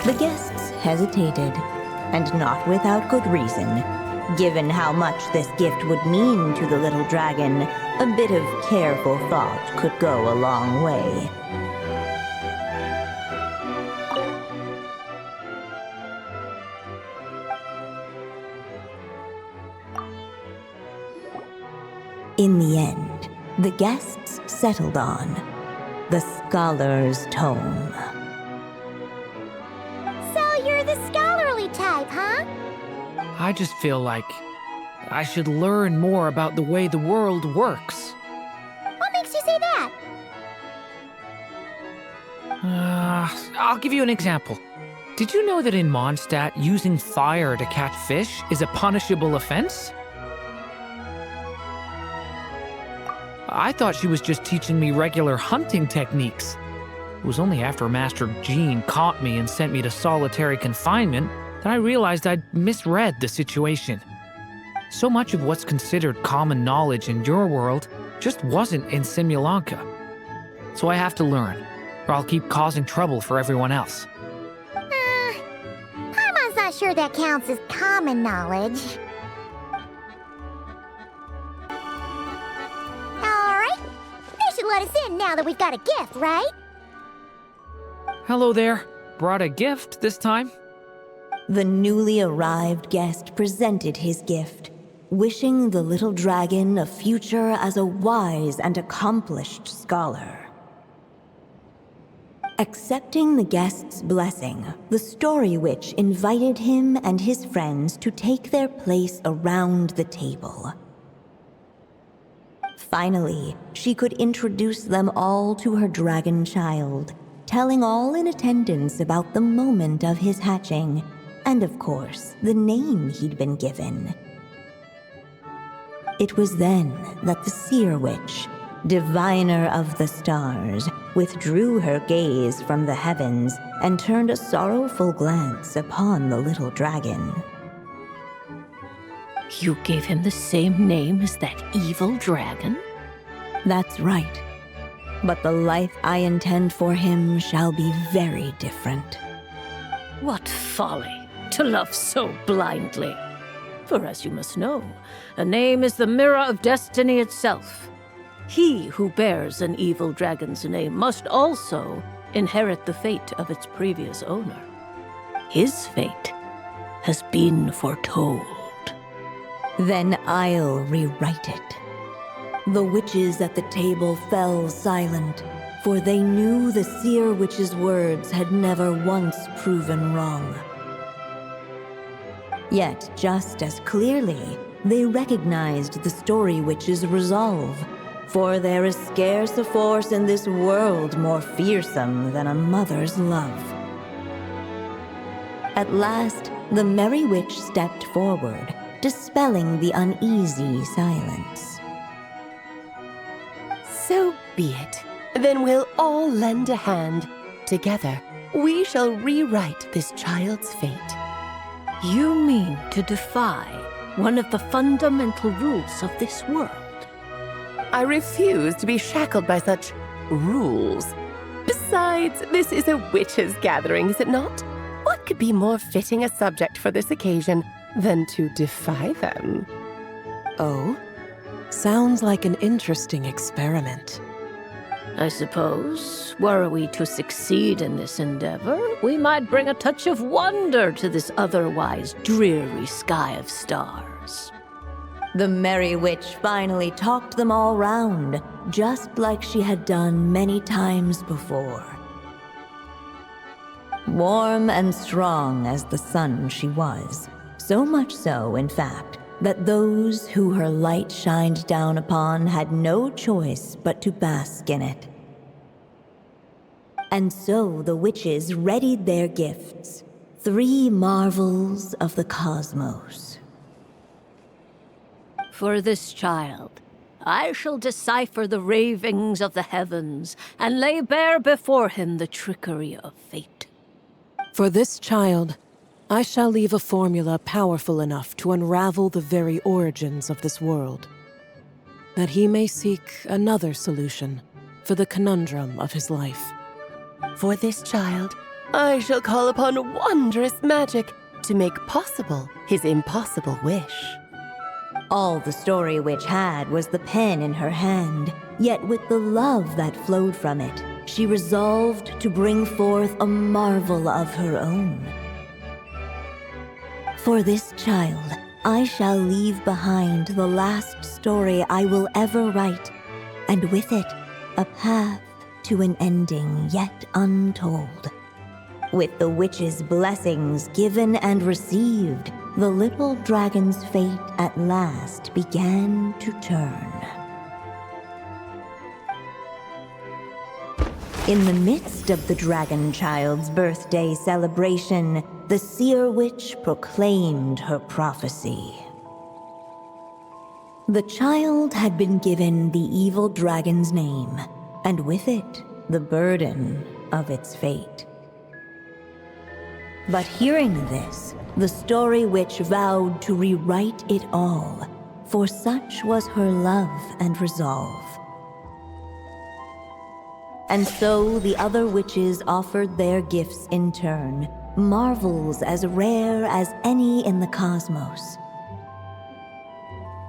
The guests hesitated, and not without good reason. Given how much this gift would mean to the little dragon, a bit of careful thought could go a long way. In the end, the guests settled on the Scholar's Tome. So you're the scholarly type, huh? I just feel like I should learn more about the way the world works. What makes you say that? I'll give you an example. Did you know that in Mondstadt, using fire to catch fish is a punishable offense? I thought she was just teaching me regular hunting techniques. It was only after Master Jean caught me and sent me to solitary confinement that I realized I'd misread the situation. So much of what's considered common knowledge in your world just wasn't in Simulanka. So I have to learn, or I'll keep causing trouble for everyone else. Paimon's not sure that counts as common knowledge. Alright, they should let us in now that we've got a gift, right? Hello there. Brought a gift this time. The newly arrived guest presented his gift, wishing the little dragon a future as a wise and accomplished scholar. Accepting the guest's blessing, the Story Witch invited him and his friends to take their place around the table. Finally, she could introduce them all to her dragon child, telling all in attendance about the moment of his hatching, and of course, the name he'd been given. It was then that the Seer Witch, diviner of the stars, withdrew her gaze from the heavens and turned a sorrowful glance upon the little dragon. You gave him the same name as that evil dragon? That's right. But the life I intend for him shall be very different. What folly to love so blindly. For as you must know, a name is the mirror of destiny itself. He who bears an evil dragon's name must also inherit the fate of its previous owner. His fate has been foretold. Then I'll rewrite it. The witches at the table fell silent, for they knew the Seer Witch's words had never once proven wrong. Yet, just as clearly, they recognized the Story Witch's resolve, for there is scarce a force in this world more fearsome than a mother's love. At last, the Merry Witch stepped forward, dispelling the uneasy silence. So be it. Then we'll all lend a hand. Together, we shall rewrite this child's fate. You mean to defy one of the fundamental rules of this world? I refuse to be shackled by such rules. Besides, this is a witches' gathering, is it not? What could be more fitting a subject for this occasion than to defy them? Oh? Sounds like an interesting experiment. I suppose, were we to succeed in this endeavor, we might bring a touch of wonder to this otherwise dreary sky of stars. The Merry Witch finally talked them all round, just like she had done many times before. Warm and strong as the sun she was, so much so, in fact, that those who her light shined down upon had no choice but to bask in it. And so the witches readied their gifts, 3 marvels of the cosmos. For this child, I shall decipher the ravings of the heavens and lay bare before him the trickery of fate. For this child, I shall leave a formula powerful enough to unravel the very origins of this world, that he may seek another solution for the conundrum of his life. For this child, I shall call upon wondrous magic to make possible his impossible wish. All the Story Witch had was the pen in her hand, yet with the love that flowed from it, she resolved to bring forth a marvel of her own. For this child, I shall leave behind the last story I will ever write, and with it, a path to an ending yet untold. With the witch's blessings given and received, the little dragon's fate at last began to turn. In the midst of the dragon child's birthday celebration, the seer witch proclaimed her prophecy. The child had been given the evil dragon's name, and with it, the burden of its fate. But hearing this, the story witch vowed to rewrite it all, for such was her love and resolve. And so the other witches offered their gifts in turn, marvels as rare as any in the cosmos.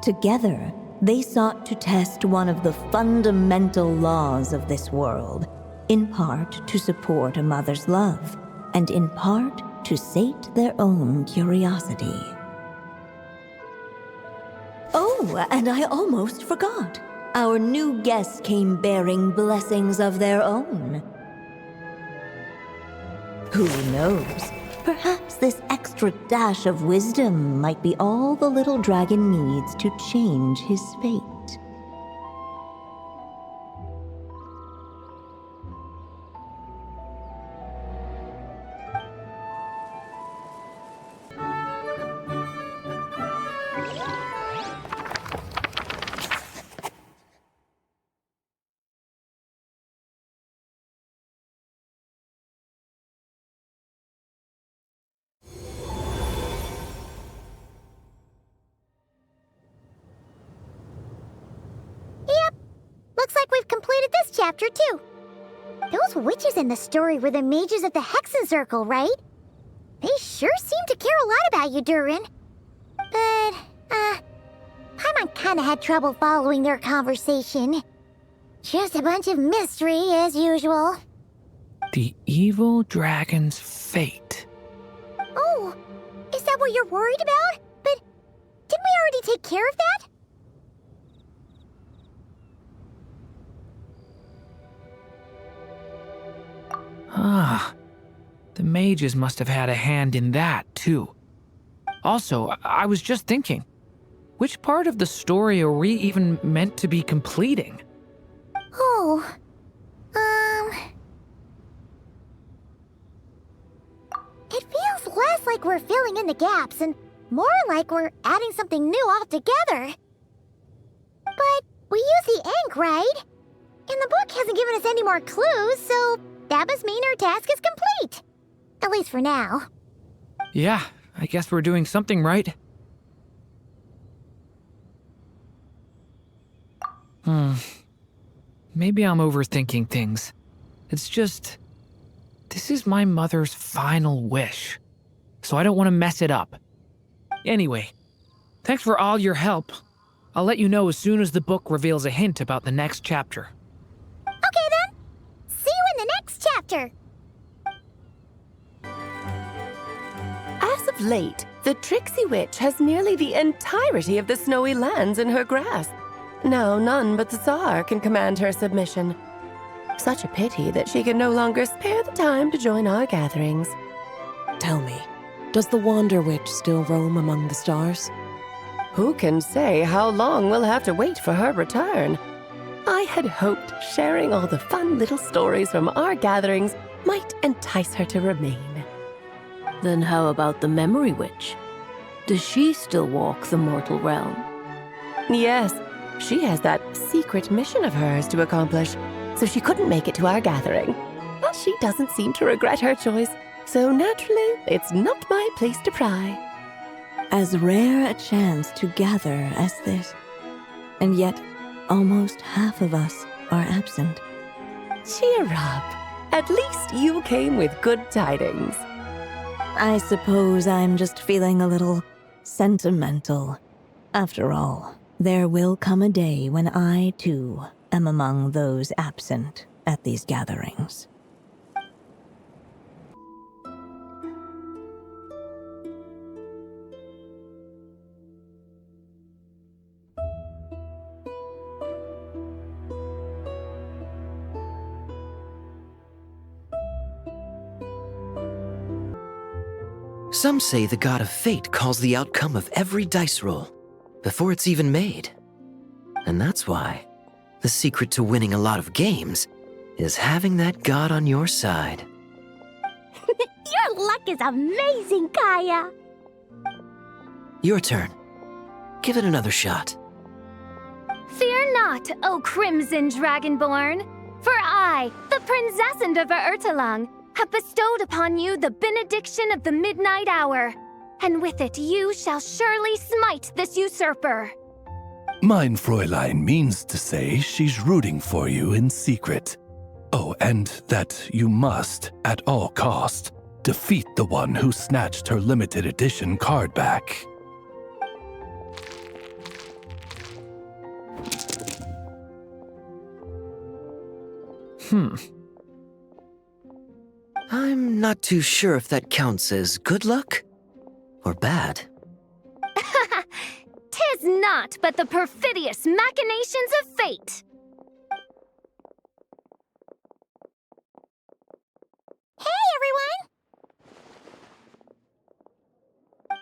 Together, they sought to test one of the fundamental laws of this world, in part to support a mother's love, and in part to sate their own curiosity. Oh, and I almost forgot. Our new guests came bearing blessings of their own. Who knows? Perhaps this extra dash of wisdom might be all the little dragon needs to change his fate. Looks like we've completed this chapter, too. Those witches in the story were the mages of the Hexen Circle, right? They sure seem to care a lot about you, Durin. But, Paimon kinda had trouble following their conversation. Just a bunch of mystery, as usual. The evil dragon's fate. Oh, is that what you're worried about? But didn't we already take care of that? Ah, the mages must have had a hand in that, too. Also, I was just thinking, which part of the story are we even meant to be completing? Oh, it feels less like we're filling in the gaps and more like we're adding something new altogether. But we use the ink, right? And the book hasn't given us any more clues, so that must mean our task is complete. At least for now. Yeah, I guess we're doing something right. Maybe I'm overthinking things. It's just, this is my mother's final wish, so I don't want to mess it up. Anyway, thanks for all your help. I'll let you know as soon as the book reveals a hint about the next chapter. Okay then. See you in the next chapter. As of late, the Tricksy Witch has nearly the entirety of the snowy lands in her grasp. Now none but the Tsar can command her submission. Such a pity that she can no longer spare the time to join our gatherings. Tell me, does the Wander Witch still roam among the stars? Who can say how long we'll have to wait for her return? I had hoped sharing all the fun little stories from our gatherings might entice her to remain. Then how about the Memory Witch? Does she still walk the mortal realm? Yes, she has that secret mission of hers to accomplish, so she couldn't make it to our gathering. But she doesn't seem to regret her choice, so naturally, it's not my place to pry. As rare a chance to gather as this, and yet almost half of us are absent. Cheer up. At least you came with good tidings. I suppose I'm just feeling a little sentimental. After all, there will come a day when I, too, am among those absent at these gatherings. Some say the god of fate calls the outcome of every dice roll before it's even made. And that's why the secret to winning a lot of games is having that god on your side. Your luck is amazing, Kaya. Your turn. Give it another shot. Fear not, O Crimson Dragonborn, for I, the Princess of Ertalang, have bestowed upon you the benediction of the midnight hour, and with it you shall surely smite this usurper. Mein Fräulein means to say she's rooting for you in secret. Oh, and that you must, at all cost, defeat the one who snatched her limited edition card back. I'm not too sure if that counts as good luck or bad. Tis not but the perfidious machinations of fate. Hey, everyone!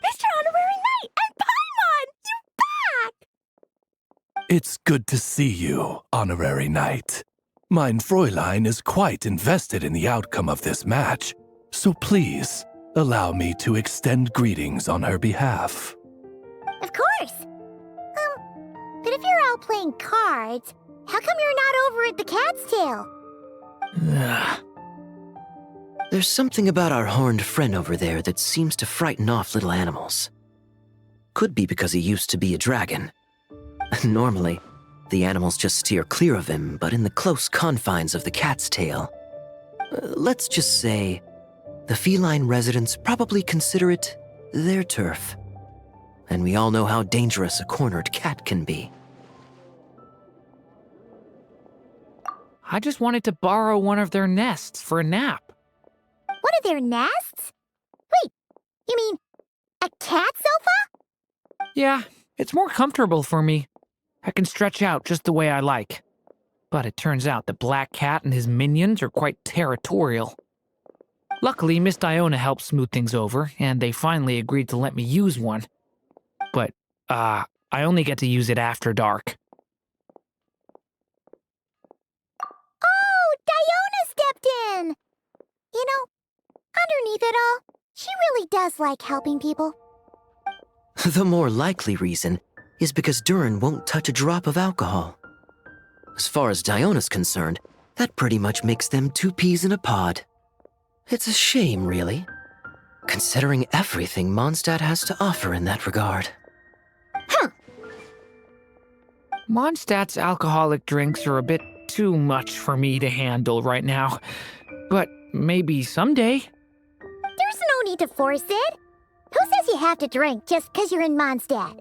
Mr. Honorary Knight and Paimon! You're back! It's good to see you, Honorary Knight. Mein Fräulein is quite invested in the outcome of this match, so please, allow me to extend greetings on her behalf. Of course. But if you're out playing cards, how come you're not over at the Cat's Tail? There's something about our horned friend over there that seems to frighten off little animals. Could be because he used to be a dragon. Normally, the animals just steer clear of him, but in the close confines of the Cat's Tail, let's just say, the feline residents probably consider it their turf. And we all know how dangerous a cornered cat can be. I just wanted to borrow one of their nests for a nap. One of their nests? Wait, you mean a cat sofa? Yeah, it's more comfortable for me. I can stretch out just the way I like. But it turns out the Black Cat and his minions are quite territorial. Luckily, Miss Diona helped smooth things over, and they finally agreed to let me use one. But, I only get to use it after dark. Oh, Diona stepped in! You know, underneath it all, she really does like helping people. The more likely reason is because Durin won't touch a drop of alcohol. As far as Diona's concerned, that pretty much makes them two peas in a pod. It's a shame, really, considering everything Mondstadt has to offer in that regard. Mondstadt's alcoholic drinks are a bit too much for me to handle right now. But maybe someday. There's no need to force it. Who says you have to drink just because you're in Mondstadt?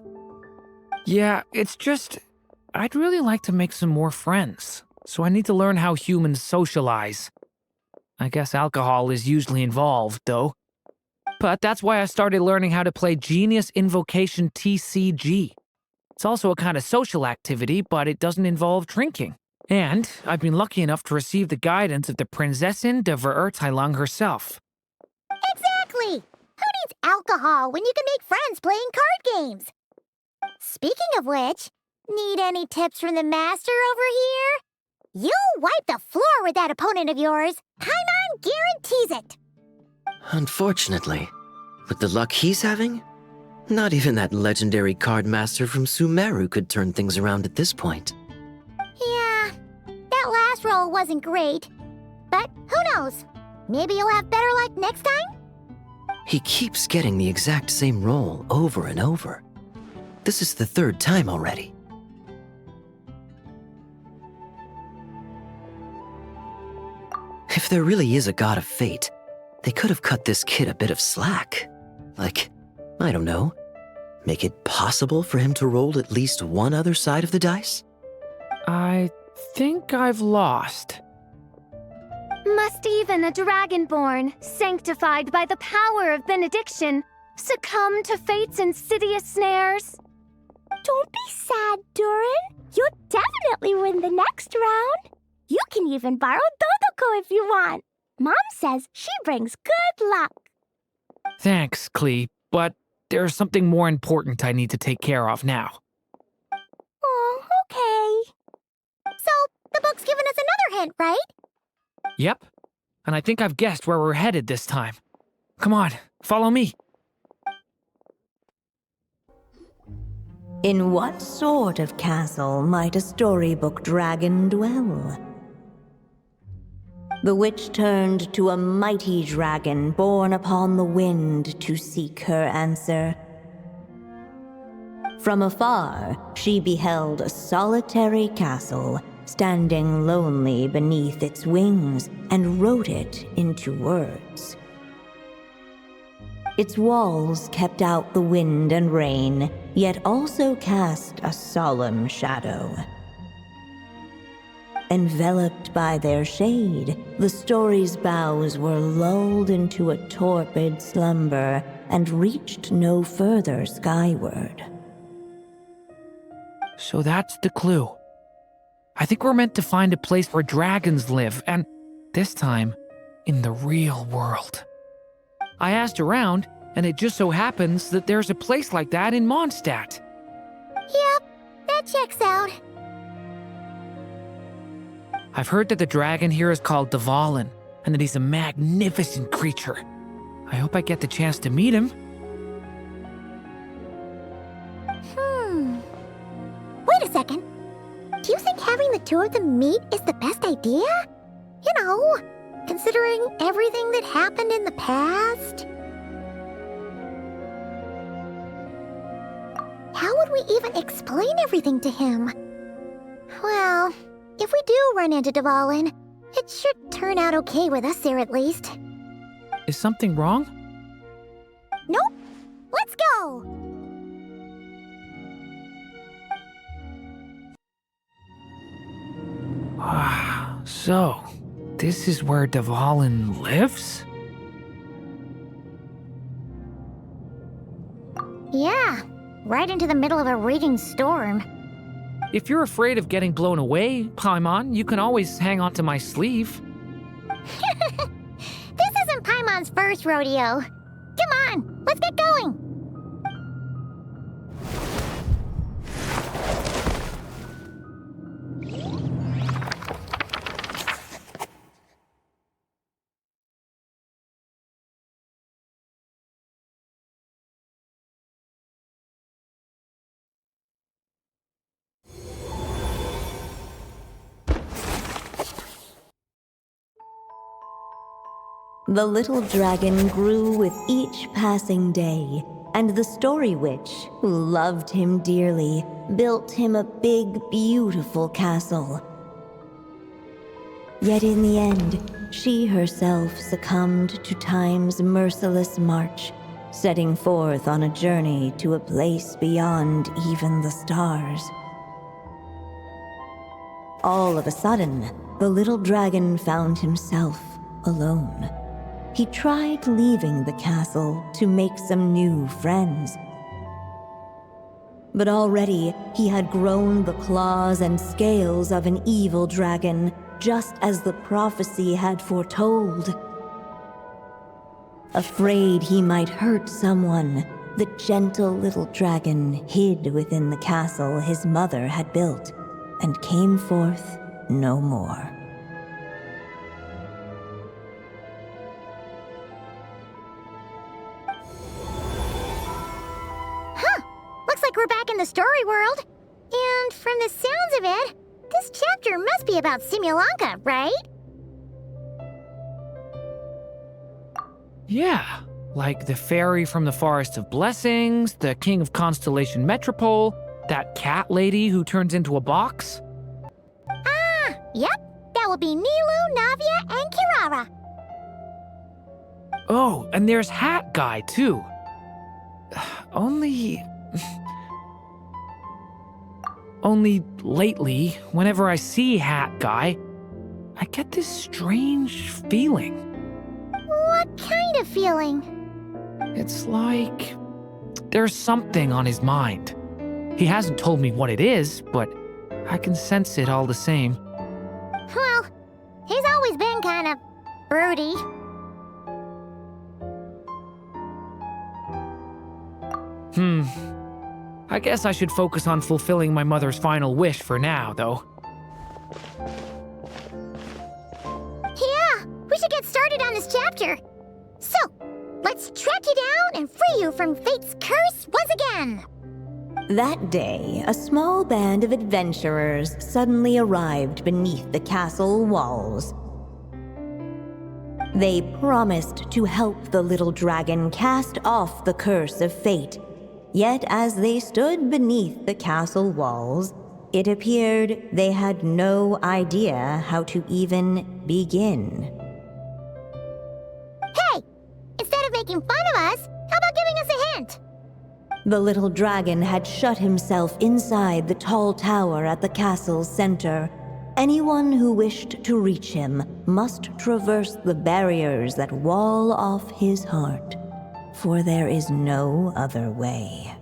Yeah, it's just, I'd really like to make some more friends, so I need to learn how humans socialize. I guess alcohol is usually involved, though. But that's why I started learning how to play Genius Invocation TCG. It's also a kind of social activity, but it doesn't involve drinking. And I've been lucky enough to receive the guidance of the Prinzessin de Verurteilung herself. Exactly! Who needs alcohol when you can make friends playing card games? Speaking of which, need any tips from the master over here? You'll wipe the floor with that opponent of yours. Paimon guarantees it. Unfortunately, with the luck he's having, not even that legendary card master from Sumeru could turn things around at this point. Yeah, that last roll wasn't great. But who knows? Maybe you'll have better luck next time? He keeps getting the exact same roll over and over. This is the third time already. If there really is a god of fate, they could have cut this kid a bit of slack. Like, I don't know, make it possible for him to roll at least one other side of the dice? I think I've lost. Must even a dragonborn, sanctified by the power of benediction, succumb to fate's insidious snares? Don't be sad, Durin. You'll definitely win the next round. You can even borrow Dodoko if you want. Mom says she brings good luck. Thanks, Klee, but there's something more important I need to take care of now. Oh, okay. So, the book's given us another hint, right? Yep, and I think I've guessed where we're headed this time. Come on, follow me. In what sort of castle might a storybook dragon dwell? The witch turned to a mighty dragon born upon the wind to seek her answer. From afar, she beheld a solitary castle, standing lonely beneath its wings, and wrote it into words. Its walls kept out the wind and rain, yet also cast a solemn shadow. Enveloped by their shade, the story's boughs were lulled into a torpid slumber and reached no further skyward. So that's the clue. I think we're meant to find a place where dragons live, and this time, in the real world. I asked around, and it just so happens that there's a place like that in Mondstadt. Yep, that checks out. I've heard that the dragon here is called Dvalin, and that he's a magnificent creature. I hope I get the chance to meet him. Wait a second. Do you think having the two of them meet is the best idea? You know, considering everything that happened in the past? How would we even explain everything to him? Well, if we do run into Dvalin, it should turn out okay with us there at least. Is something wrong? Nope. Let's go! So, this is where Dvalin lives? Yeah, right into the middle of a raging storm. If you're afraid of getting blown away, Paimon, you can always hang onto my sleeve. This isn't Paimon's first rodeo. Come on, let's get going! The little dragon grew with each passing day, and the story witch, who loved him dearly, built him a big, beautiful castle. Yet in the end, she herself succumbed to time's merciless march, setting forth on a journey to a place beyond even the stars. All of a sudden, the little dragon found himself alone. He tried leaving the castle to make some new friends. But already he had grown the claws and scales of an evil dragon, just as the prophecy had foretold. Afraid he might hurt someone, the gentle little dragon hid within the castle his mother had built, and came forth no more. Looks like we're back in the story world. And from the sounds of it, this chapter must be about Simulanka, right? Yeah, like the fairy from the Forest of Blessings, the king of Constellation Metropole, that cat lady who turns into a box. Ah, yep. That will be Nilu, Navia, and Kirara. Oh, and there's Hat Guy, too. Only lately, whenever I see Hat Guy, I get this strange feeling. What kind of feeling? It's like there's something on his mind. He hasn't told me what it is, but I can sense it all the same. Well, he's always been kind of broody. I guess I should focus on fulfilling my mother's final wish for now, though. Yeah, chapter. So, let's track you down and free you from fate's curse once again. That day, a small band of adventurers suddenly arrived beneath the castle walls. They promised to help the little dragon cast off the curse of fate. Yet as they stood beneath the castle walls, it appeared they had no idea how to even begin. Hey! Instead of making fun of us, how about giving us a hint? The little dragon had shut himself inside the tall tower at the castle's center. Anyone who wished to reach him must traverse the barriers that wall off his heart, for there is no other way.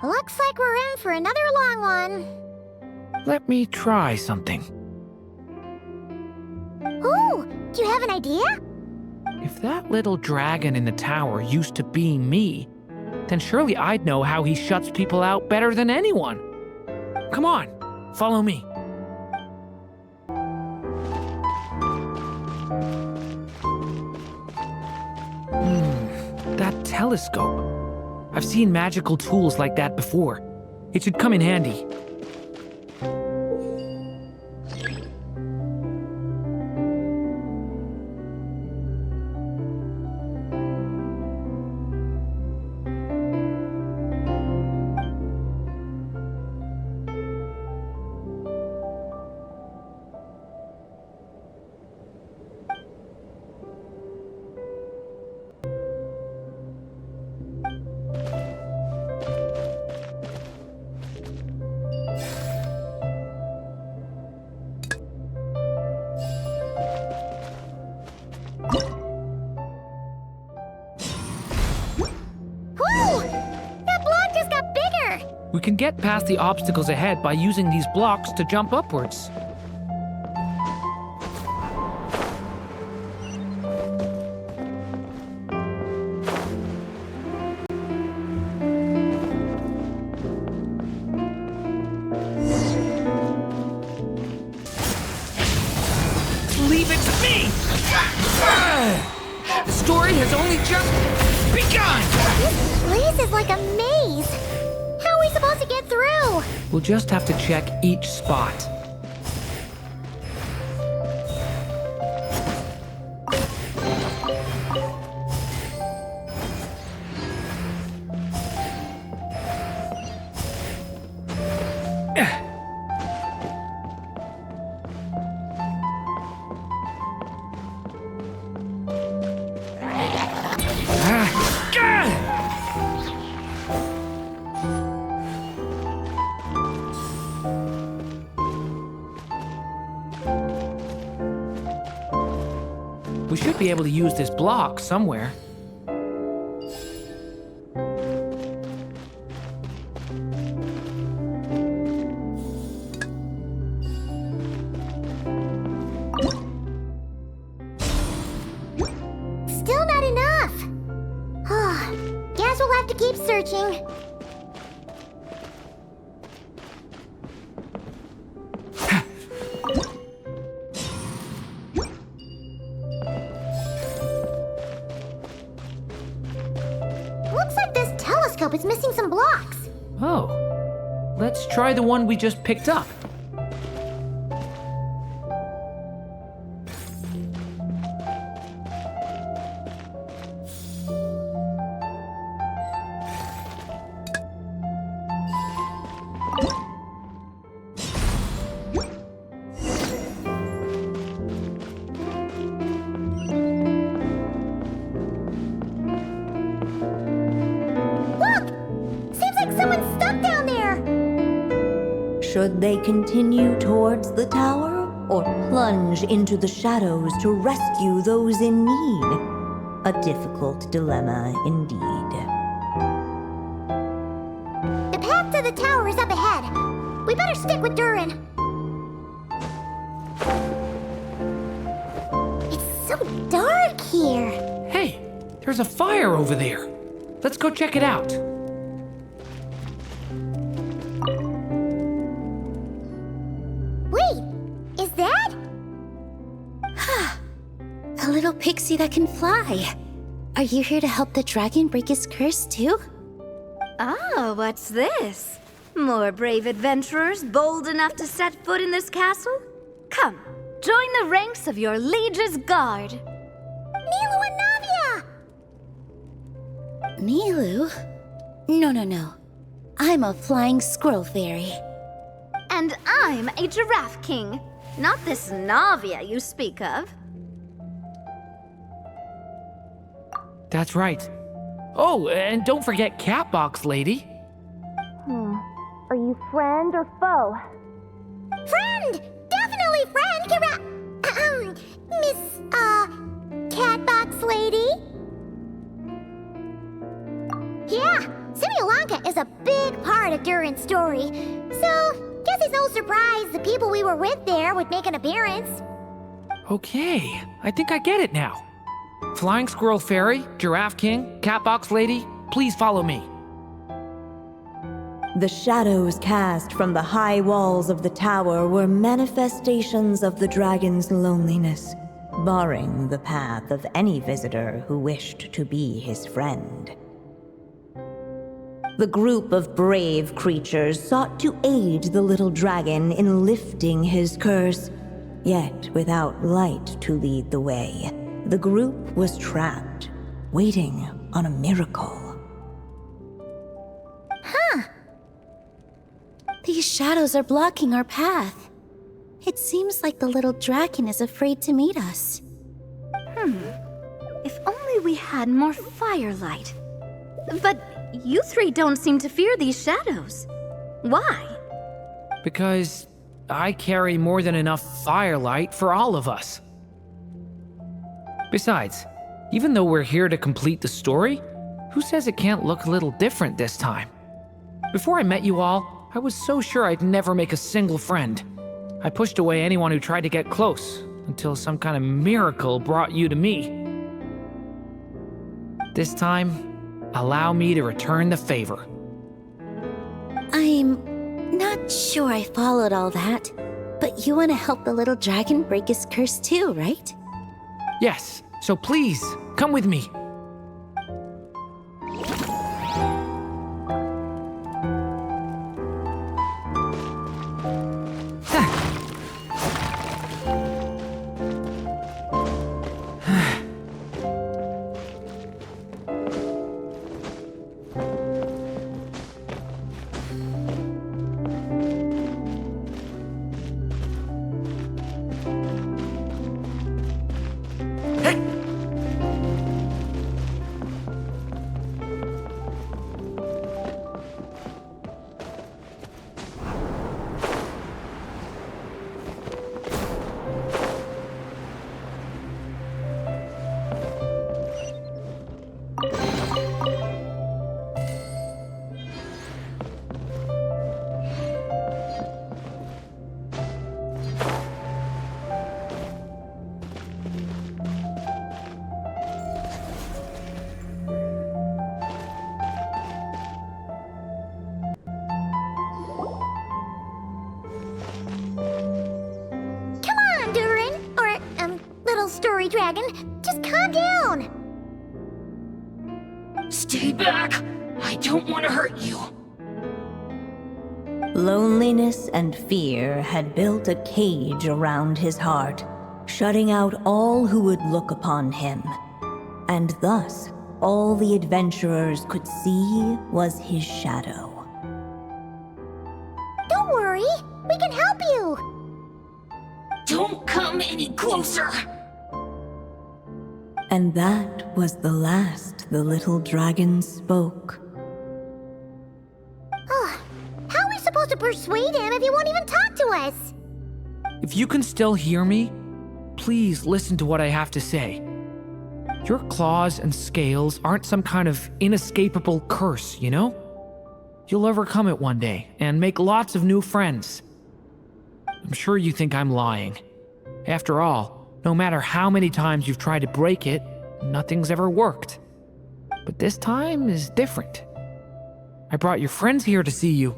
Looks like we're in for another long one. Let me try something. Ooh, do you have an idea? If that little dragon in the tower used to be me, then surely I'd know how he shuts people out better than anyone. Come on, follow me. That telescope. I've seen magical tools like that before. It should come in handy. We can get past the obstacles ahead by using these blocks to jump upwards. Leave it to me! The story has only just begun! This place is like a maze. How are we supposed to get through? We'll just have to check each spot. We should be able to use this block somewhere. Still not enough. Guess we'll have to keep searching. It's missing some blocks. Oh, let's try the one we just picked up. Should they continue towards the tower, or plunge into the shadows to rescue those in need? A difficult dilemma indeed. The path to the tower is up ahead. We better stick with Durin. It's so dark here. Hey, there's a fire over there. Let's go check it out. little pixie that can fly. Are you here to help the dragon break his curse too? Oh, what's this? More brave adventurers bold enough to set foot in this castle? Come, join the ranks of your liege's guard. Nilu and Navia! Nilu? No. I'm a flying squirrel fairy. And I'm a giraffe king. Not this Navia you speak of. That's right. Oh, and don't forget Catbox Lady. Are you friend or foe? Friend! Definitely friend, Miss, Catbox Lady? Yeah, Simulonka is a big part of Durin's story, so guess it's no surprise the people we were with there would make an appearance. Okay, I think I get it now. Flying Squirrel Fairy, Giraffe King, Catbox Lady, please follow me. The shadows cast from the high walls of the tower were manifestations of the dragon's loneliness, barring the path of any visitor who wished to be his friend. The group of brave creatures sought to aid the little dragon in lifting his curse, yet without light to lead the way. The group was trapped, waiting on a miracle. These shadows are blocking our path. It seems like the little dragon is afraid to meet us. If only we had more firelight. But you three don't seem to fear these shadows. Why? Because I carry more than enough firelight for all of us. Besides, even though we're here to complete the story, who says it can't look a little different this time? Before I met you all, I was so sure I'd never make a single friend. I pushed away anyone who tried to get close, until some kind of miracle brought you to me. This time, allow me to return the favor. I'm not sure I followed all that, but you want to help the little dragon break his curse too, right? Yes, so please, come with me. Story Dragon, just calm down! Stay back! I don't want to hurt you! Loneliness and fear had built a cage around his heart, shutting out all who would look upon him. And thus, all the adventurers could see was his shadow. Don't worry, we can help you! Don't come any closer! And that was the last the little dragon spoke. How are we supposed to persuade him if he won't even talk to us? If you can still hear me, please listen to what I have to say. Your claws and scales aren't some kind of inescapable curse, you know? You'll overcome it one day and make lots of new friends. I'm sure you think I'm lying. After all, no matter how many times you've tried to break it, nothing's ever worked. But this time is different. I brought your friends here to see you.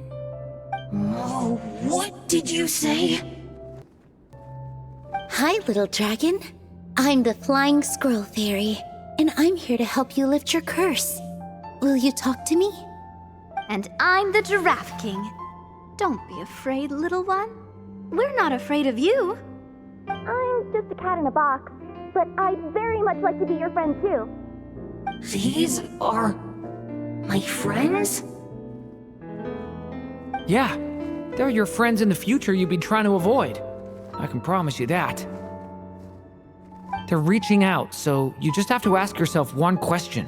Oh, what did you say? Hi, little dragon. I'm the Flying Squirrel Fairy, and I'm here to help you lift your curse. Will you talk to me? And I'm the Giraffe King. Don't be afraid, little one. We're not afraid of you. I'm just a cat in a box, but I'd very much like to be your friend too. These are my friends? Yeah, they're your friends in the future you've been trying to avoid. I can promise you that. They're reaching out, so you just have to ask yourself one question.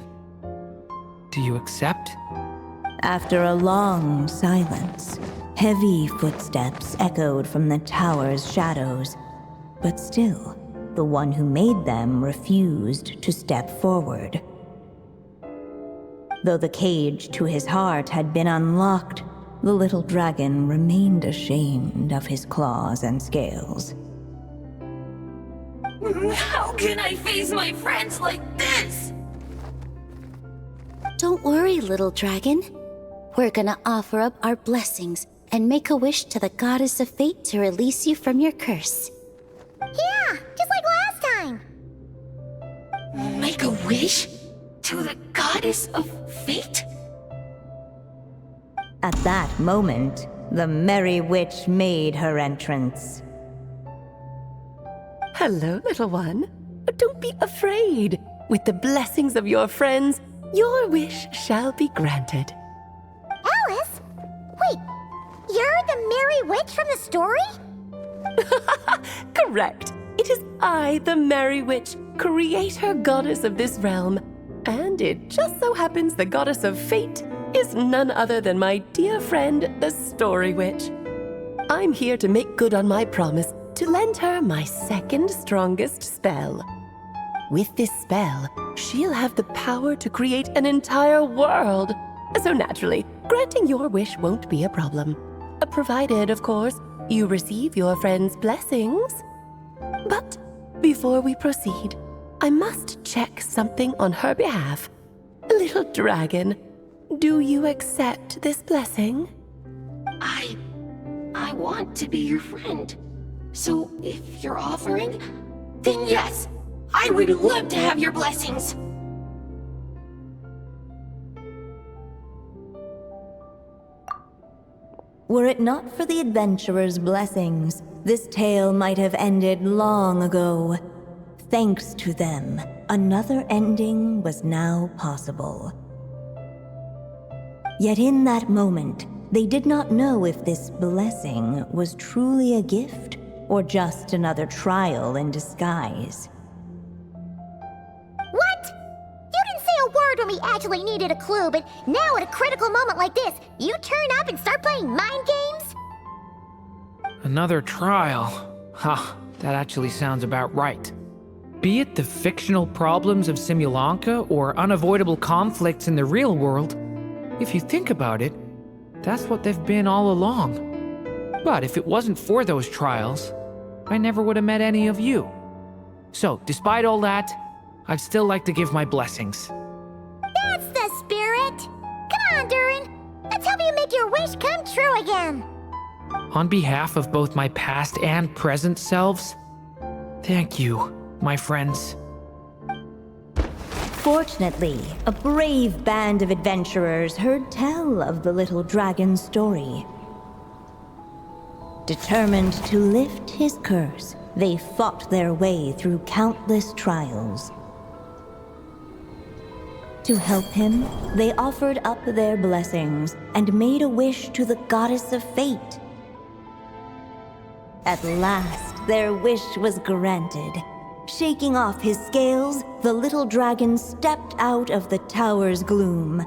Do you accept? After a long silence, heavy footsteps echoed from the tower's shadows, but still, the one who made them refused to step forward. Though the cage to his heart had been unlocked, the little dragon remained ashamed of his claws and scales. How can I face my friends like this? Don't worry, little dragon. We're gonna offer up our blessings and make a wish to the goddess of fate to release you from your curse. Yeah, just like last time. Make a wish? To the goddess of fate? At that moment, the merry witch made her entrance. Hello, little one. Don't be afraid. With the blessings of your friends, your wish shall be granted. Alice? Wait, you're the Merry Witch from the story? Correct. It is I, the Merry Witch, creator goddess of this realm. And it just so happens the goddess of fate is none other than my dear friend, the Story Witch. I'm here to make good on my promise to lend her my second strongest spell. With this spell, she'll have the power to create an entire world. So naturally, granting your wish won't be a problem. Provided, of course, you receive your friend's blessings. But before we proceed, I must check something on her behalf. Little dragon, do you accept this blessing? I want to be your friend. So if you're offering, then yes, I would love to have your blessings. Were it not for the adventurer's blessings, this tale might have ended long ago. Thanks to them, another ending was now possible. Yet in that moment, they did not know if this blessing was truly a gift or just another trial in disguise. What? You didn't say a word when we actually needed a clue, but now at a critical moment like this, you turn up and start playing mind games? Another trial. Huh, that actually sounds about right. Be it the fictional problems of Simulanka or unavoidable conflicts in the real world, if you think about it, that's what they've been all along. But if it wasn't for those trials, I never would have met any of you. So, despite all that, I'd still like to give my blessings. That's the spirit! Come on, Durin! Let's help you make your wish come true again! On behalf of both my past and present selves, thank you, my friends. Fortunately, a brave band of adventurers heard tell of the little dragon's story. Determined to lift his curse, they fought their way through countless trials. To help him, they offered up their blessings and made a wish to the goddess of fate. At last, their wish was granted. Shaking off his scales, the little dragon stepped out of the tower's gloom.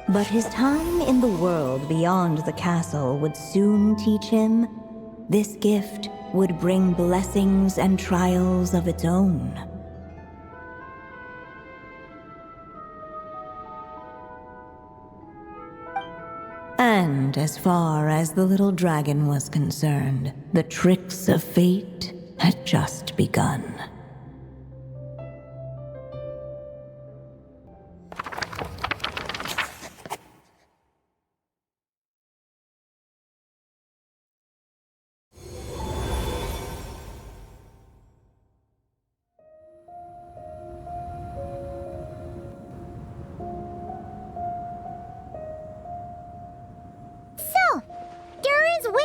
But his time in the world beyond the castle would soon teach him this gift would bring blessings and trials of its own. And as far as the little dragon was concerned, the tricks of fate had just begun.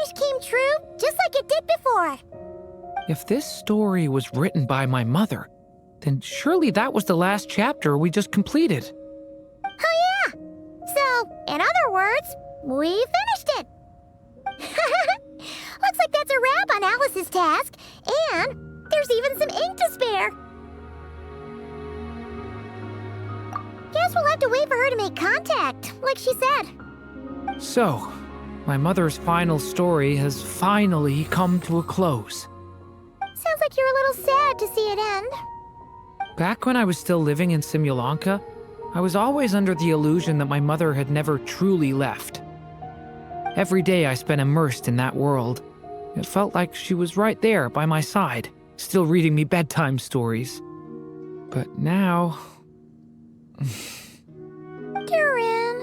wish came true, just like it did before. If this story was written by my mother, then surely that was the last chapter we just completed. Oh yeah! So, in other words, we finished it! Looks like that's a wrap on Alice's task, and there's even some ink to spare. Guess we'll have to wait for her to make contact, like she said. So, my mother's final story has finally come to a close. Sounds like you're a little sad to see it end. Back when I was still living in Simulanka, I was always under the illusion that my mother had never truly left. Every day I spent immersed in that world. It felt like she was right there by my side, still reading me bedtime stories. But now... Durin.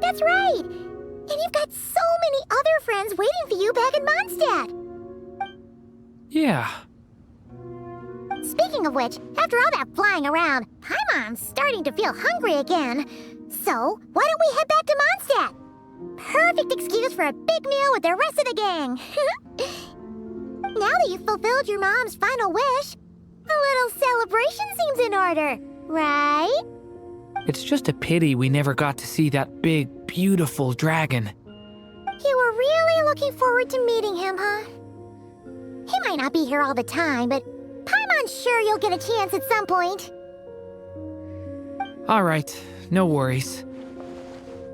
That's right! And you've got so many other friends waiting for you back in Mondstadt! Yeah. Speaking of which, after all that flying around, Paimon's starting to feel hungry again. So, why don't we head back to Mondstadt? Perfect excuse for a big meal with the rest of the gang. Now that you've fulfilled your mom's final wish, a little celebration seems in order, right? It's just a pity we never got to see that big, beautiful dragon. You were really looking forward to meeting him, huh? He might not be here all the time, but Paimon's sure you'll get a chance at some point. All right, no worries.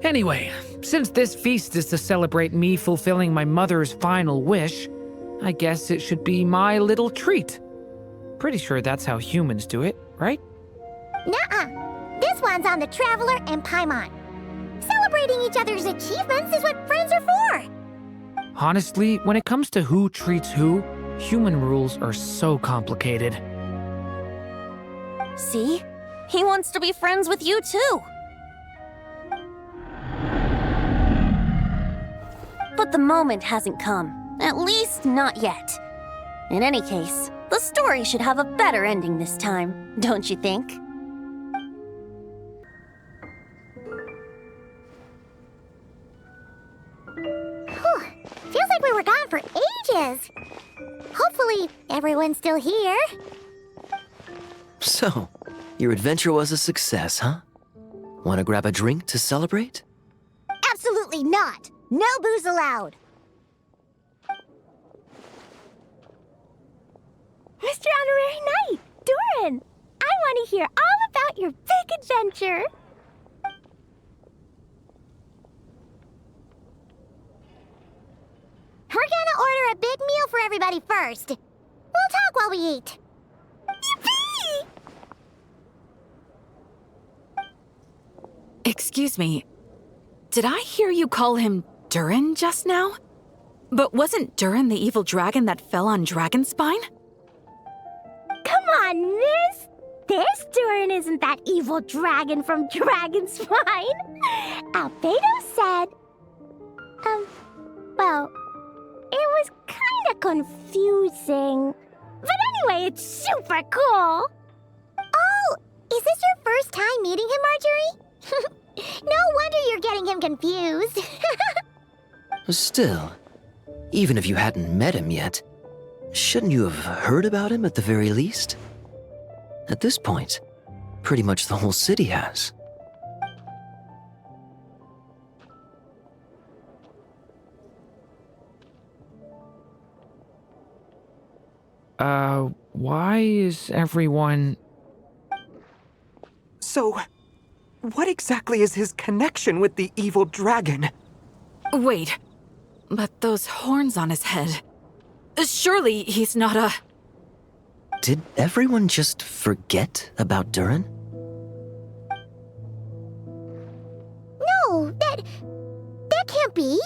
Anyway, since this feast is to celebrate me fulfilling my mother's final wish, I guess it should be my little treat. Pretty sure that's how humans do it, right? Nuh-uh. This one's on the Traveler and Paimon. Celebrating each other's achievements is what friends are for. Honestly, when it comes to who treats who, human rules are so complicated. See? He wants to be friends with you, too. But the moment hasn't come. At least, not yet. In any case, the story should have a better ending this time, don't you think? Whew. Feels like we were gone for ages. Hopefully, everyone's still here. So, your adventure was a success, huh? Want to grab a drink to celebrate? Absolutely not. No booze allowed. Mr. Honorary Knight, Durin, I want to hear all about your big adventure. We're gonna order a big meal for everybody first. We'll talk while we eat. Yippee! Excuse me. Did I hear you call him Durin just now? But wasn't Durin the evil dragon that fell on Dragonspine? Come on, miss! This Durin isn't that evil dragon from Dragonspine. Albedo said... well, it was kinda confusing. But anyway, it's super cool. Oh, is this your first time meeting him, Marjorie? No wonder you're getting him confused. Still, even if you hadn't met him yet, shouldn't you have heard about him at the very least? At this point, pretty much the whole city has. Why is everyone... So, what exactly is his connection with the evil dragon? Wait, but those horns on his head... Surely he's not a... Did everyone just forget about Durin? No, that can't be.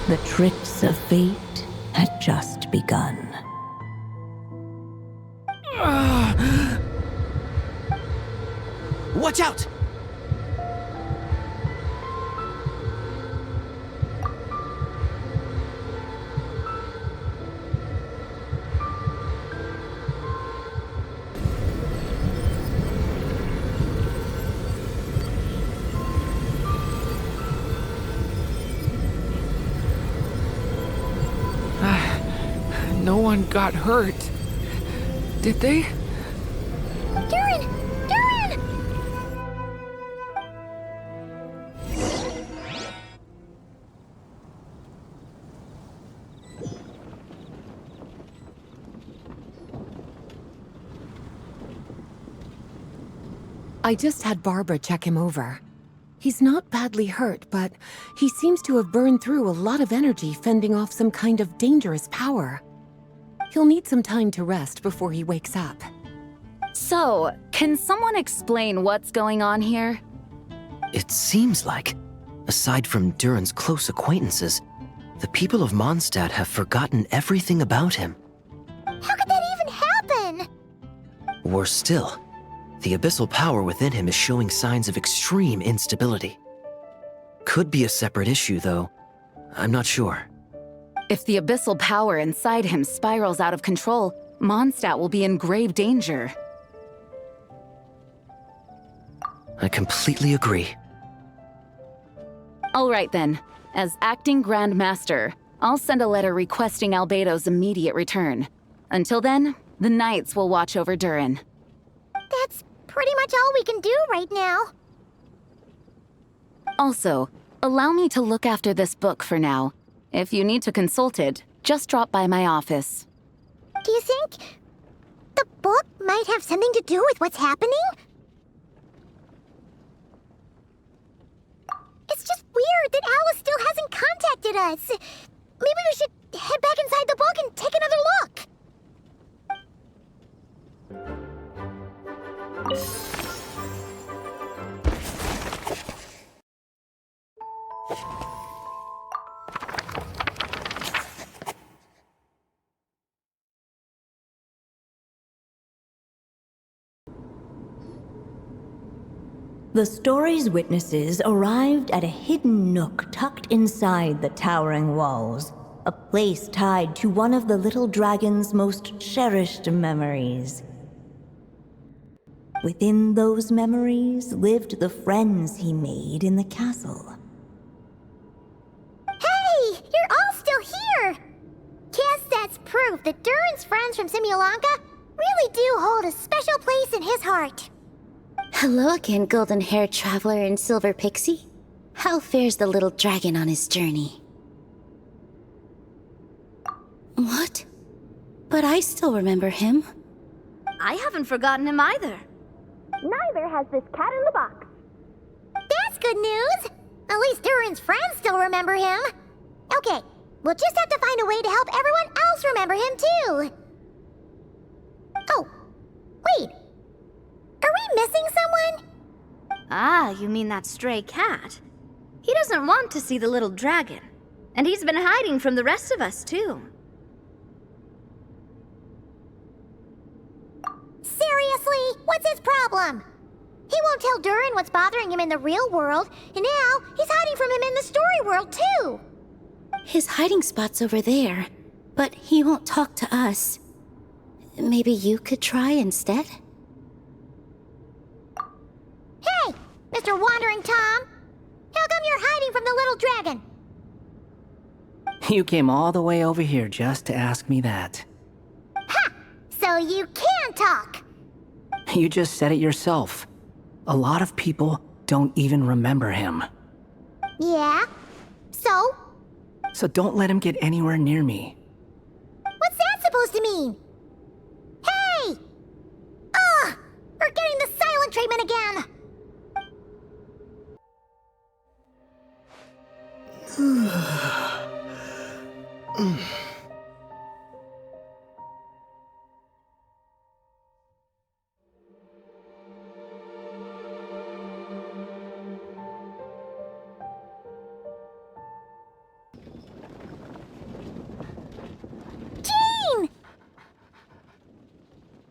The tricks of fate had just begun. Watch out! no one got hurt. Did they? Durin! Durin! I just had Barbara check him over. He's not badly hurt, but he seems to have burned through a lot of energy fending off some kind of dangerous power. He'll need some time to rest before he wakes up. So, can someone explain what's going on here? It seems like, aside from Durin's close acquaintances, the people of Mondstadt have forgotten everything about him. How could that even happen? Worse still, the abyssal power within him is showing signs of extreme instability. Could be a separate issue, though. I'm not sure. If the abyssal power inside him spirals out of control, Mondstadt will be in grave danger. I completely agree. All right then. As acting Grand Master, I'll send a letter requesting Albedo's immediate return. Until then, the Knights will watch over Durin. That's pretty much all we can do right now. Also, allow me to look after this book for now. If you need to consult it, just drop by my office. Do you think the book might have something to do with what's happening? It's just weird that Alice still hasn't contacted us. Maybe we should head back inside the book and take another look. The story's witnesses arrived at a hidden nook tucked inside the towering walls, a place tied to one of the little dragon's most cherished memories. Within those memories lived the friends he made in the castle. Hey! You're all still here! Guess that's proof that Durin's friends from Simulanka really do hold a special place in his heart. Hello again, golden-haired traveler and silver pixie. How fares the little dragon on his journey? What? But I still remember him. I haven't forgotten him either. Neither has this cat in the box. That's good news! At least Durin's friends still remember him. Okay, we'll just have to find a way to help everyone else remember him too. Oh, wait. Are we missing someone? Ah, you mean that stray cat. He doesn't want to see the little dragon. And he's been hiding from the rest of us too. Seriously? What's his problem? He won't tell Durin what's bothering him in the real world, and now he's hiding from him in the story world too. His hiding spot's over there, but he won't talk to us. Maybe you could try instead? Hey, Mr. Wandering Tom! How come you're hiding from the little dragon? You came all the way over here just to ask me that. Ha! So you can talk! You just said it yourself. A lot of people don't even remember him. Yeah? So? So don't let him get anywhere near me. What's that supposed to mean? Hey! Ugh! We're getting the silent treatment again! Jean!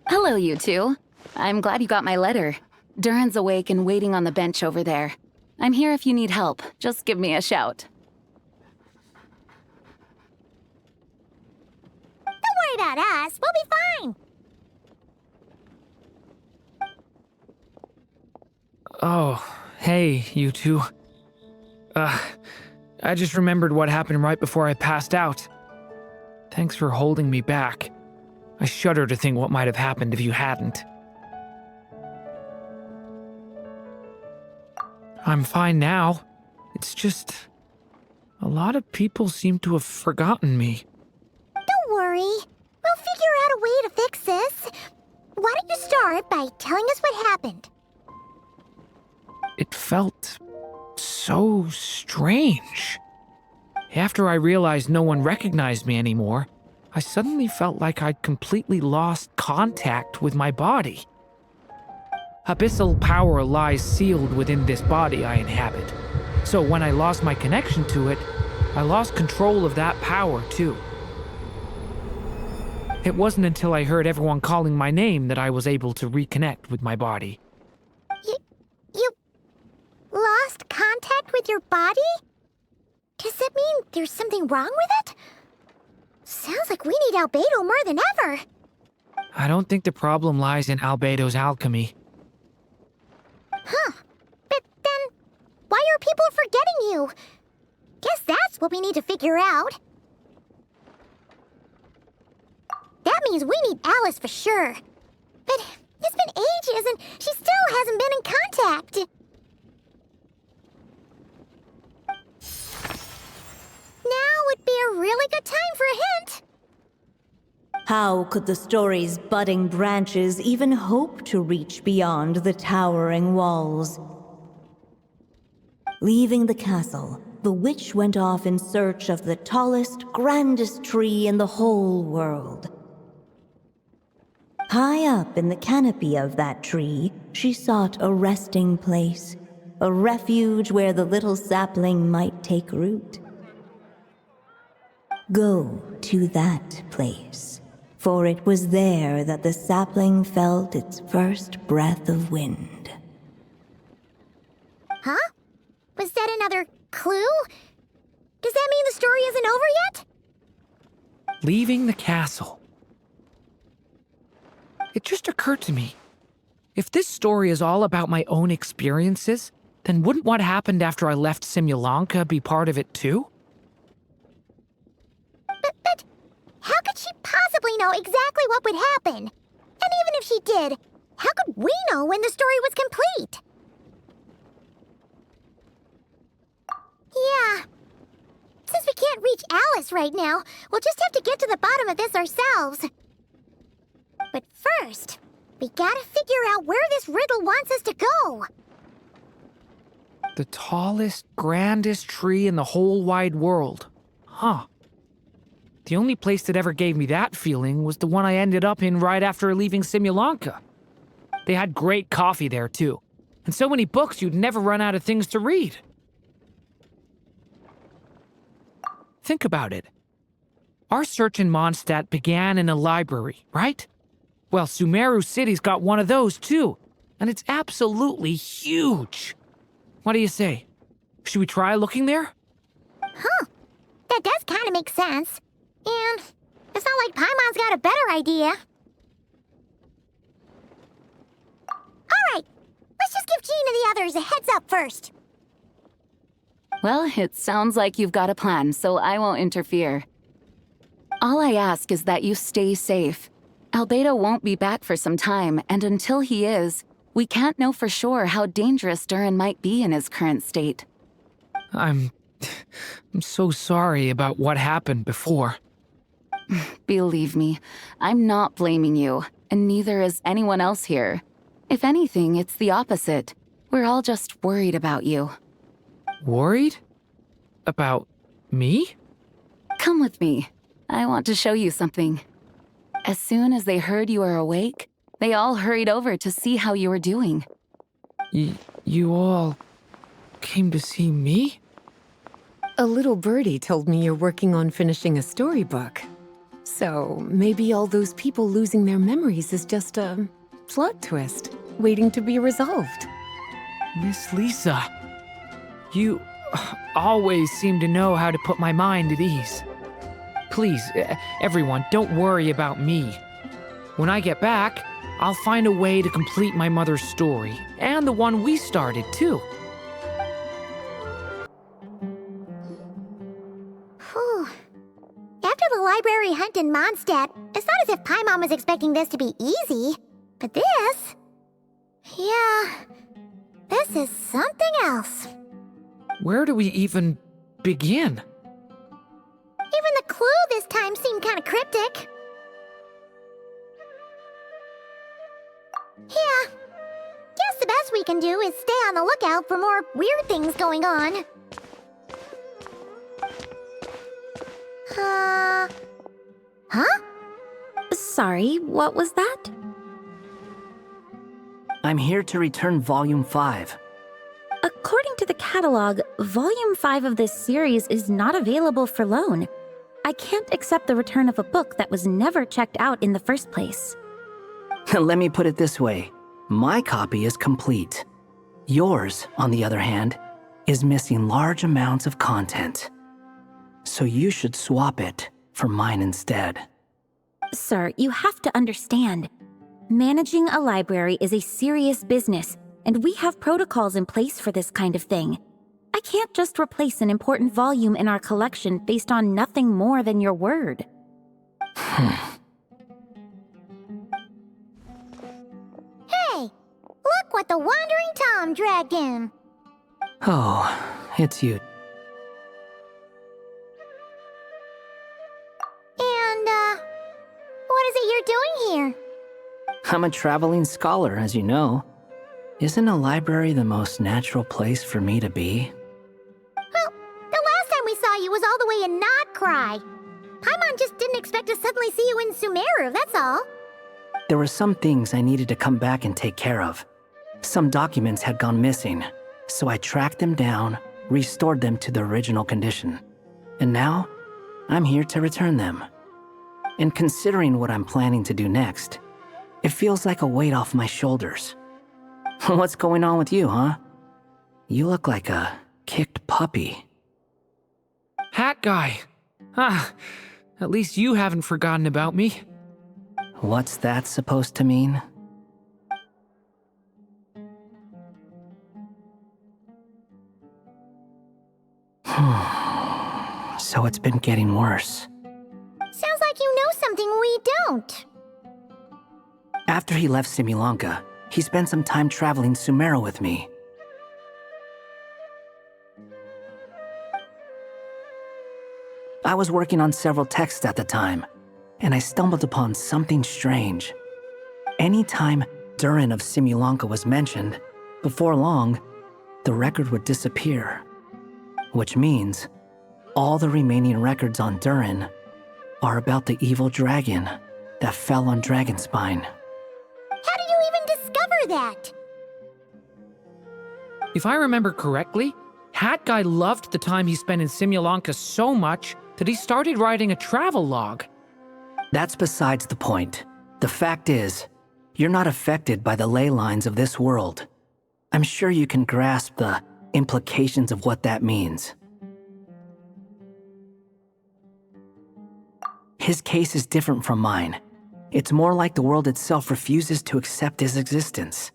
Hello, you two. I'm glad you got my letter. Durin's awake and waiting on the bench over there. I'm here if you need help. Just give me a shout. Don't worry about us. We'll be fine. Oh, hey, you two. I just remembered what happened right before I passed out. Thanks for holding me back. I shudder to think what might have happened if you hadn't. I'm fine now. It's just... a lot of people seem to have forgotten me. Don't worry. We'll figure out a way to fix this. Why don't you start by telling us what happened? It felt so strange. After I realized no one recognized me anymore, I suddenly felt like I'd completely lost contact with my body. Abyssal power lies sealed within this body I inhabit. So when I lost my connection to it, I lost control of that power too. It wasn't until I heard everyone calling my name that I was able to reconnect with my body. You lost contact with your body? Does that mean there's something wrong with it? Sounds like we need Albedo more than ever. I don't think the problem lies in Albedo's alchemy. Huh. But then, why are people forgetting you? Guess that's what we need to figure out. That means we need Alice for sure. But it's been ages and she still hasn't been in contact. Now would be a really good time for a hint. How could the story's budding branches even hope to reach beyond the towering walls? Leaving the castle, the witch went off in search of the tallest, grandest tree in the whole world. High up in the canopy of that tree, she sought a resting place, a refuge where the little sapling might take root. Go to that place, for it was there that the sapling felt its first breath of wind. Huh? Was that another clue? Does that mean the story isn't over yet? Leaving the castle. It just occurred to me. If this story is all about my own experiences, then wouldn't what happened after I left Simulanka be part of it too? But how could she possibly know exactly what would happen? And even if she did, how could we know when the story was complete? Yeah. Since we can't reach Alice right now, we'll just have to get to the bottom of this ourselves. But first, we gotta figure out where this riddle wants us to go. The tallest, grandest tree in the whole wide world. Huh. The only place that ever gave me that feeling was the one I ended up in right after leaving Simulanka. They had great coffee there, too. And so many books you'd never run out of things to read. Think about it. Our search in Mondstadt began in a library, right? Well, Sumeru City's got one of those, too. And it's absolutely huge. What do you say? Should we try looking there? Huh. That does kind of make sense. And it's not like Paimon's got a better idea. Alright, let's just give Jean and the others a heads up first. Well, it sounds like you've got a plan, so I won't interfere. All I ask is that you stay safe. Albedo won't be back for some time, and until he is, we can't know for sure how dangerous Durin might be in his current state. I'm so sorry about what happened before. Believe me, I'm not blaming you, and neither is anyone else here. If anything, it's the opposite. We're all just worried about you. Worried? About me? Come with me. I want to show you something. As soon as they heard you were awake, they all hurried over to see how you were doing. You all came to see me? A little birdie told me you're working on finishing a storybook. So maybe all those people losing their memories is just a plot twist waiting to be resolved. Miss Lisa, you always seem to know how to put my mind at ease. Please, everyone, don't worry about me. When I get back, I'll find a way to complete my mother's story, and the one we started, too. Whew. After of the library hunt in Mondstadt, it's not as if Paimon was expecting this to be easy. But this... yeah... this is something else. Where do we even begin? Even the clue this time seemed kind of cryptic. Yeah. Guess the best we can do is stay on the lookout for more weird things going on. Huh? Sorry, what was that? I'm here to return Volume 5. According to the catalog, Volume 5 of this series is not available for loan. I can't accept the return of a book that was never checked out in the first place. Let me put it this way. My copy is complete. Yours, on the other hand, is missing large amounts of content. So you should swap it for mine instead. Sir, you have to understand. Managing a library is a serious business, and we have protocols in place for this kind of thing. I can't just replace an important volume in our collection based on nothing more than your word. Hey! Look what the Wandering Tom dragged in! Oh, it's you. And, what is it you're doing here? I'm a traveling scholar, as you know. Isn't a library the most natural place for me to be? Well, the last time we saw you was all the way in Notcry. Paimon just didn't expect to suddenly see you in Sumeru, that's all. There were some things I needed to come back and take care of. Some documents had gone missing, so I tracked them down, restored them to the original condition. And now, I'm here to return them. And considering what I'm planning to do next, it feels like a weight off my shoulders. What's going on with you, huh? You look like a kicked puppy. Hat guy. At least you haven't forgotten about me. What's that supposed to mean? So it's been getting worse. Sounds like you know something we don't. After he left Simulanka, he spent some time traveling Sumeru with me. I was working on several texts at the time, and I stumbled upon something strange. Anytime Durin of Simulanka was mentioned, before long, the record would disappear. Which means, all the remaining records on Durin are about the evil dragon that fell on Dragonspine. How did you even discover that? If I remember correctly, Hat Guy loved the time he spent in Simulanka so much that he started writing a travel log. That's besides the point. The fact is, you're not affected by the ley lines of this world. I'm sure you can grasp the implications of what that means. His case is different from mine. It's more like the world itself refuses to accept his existence.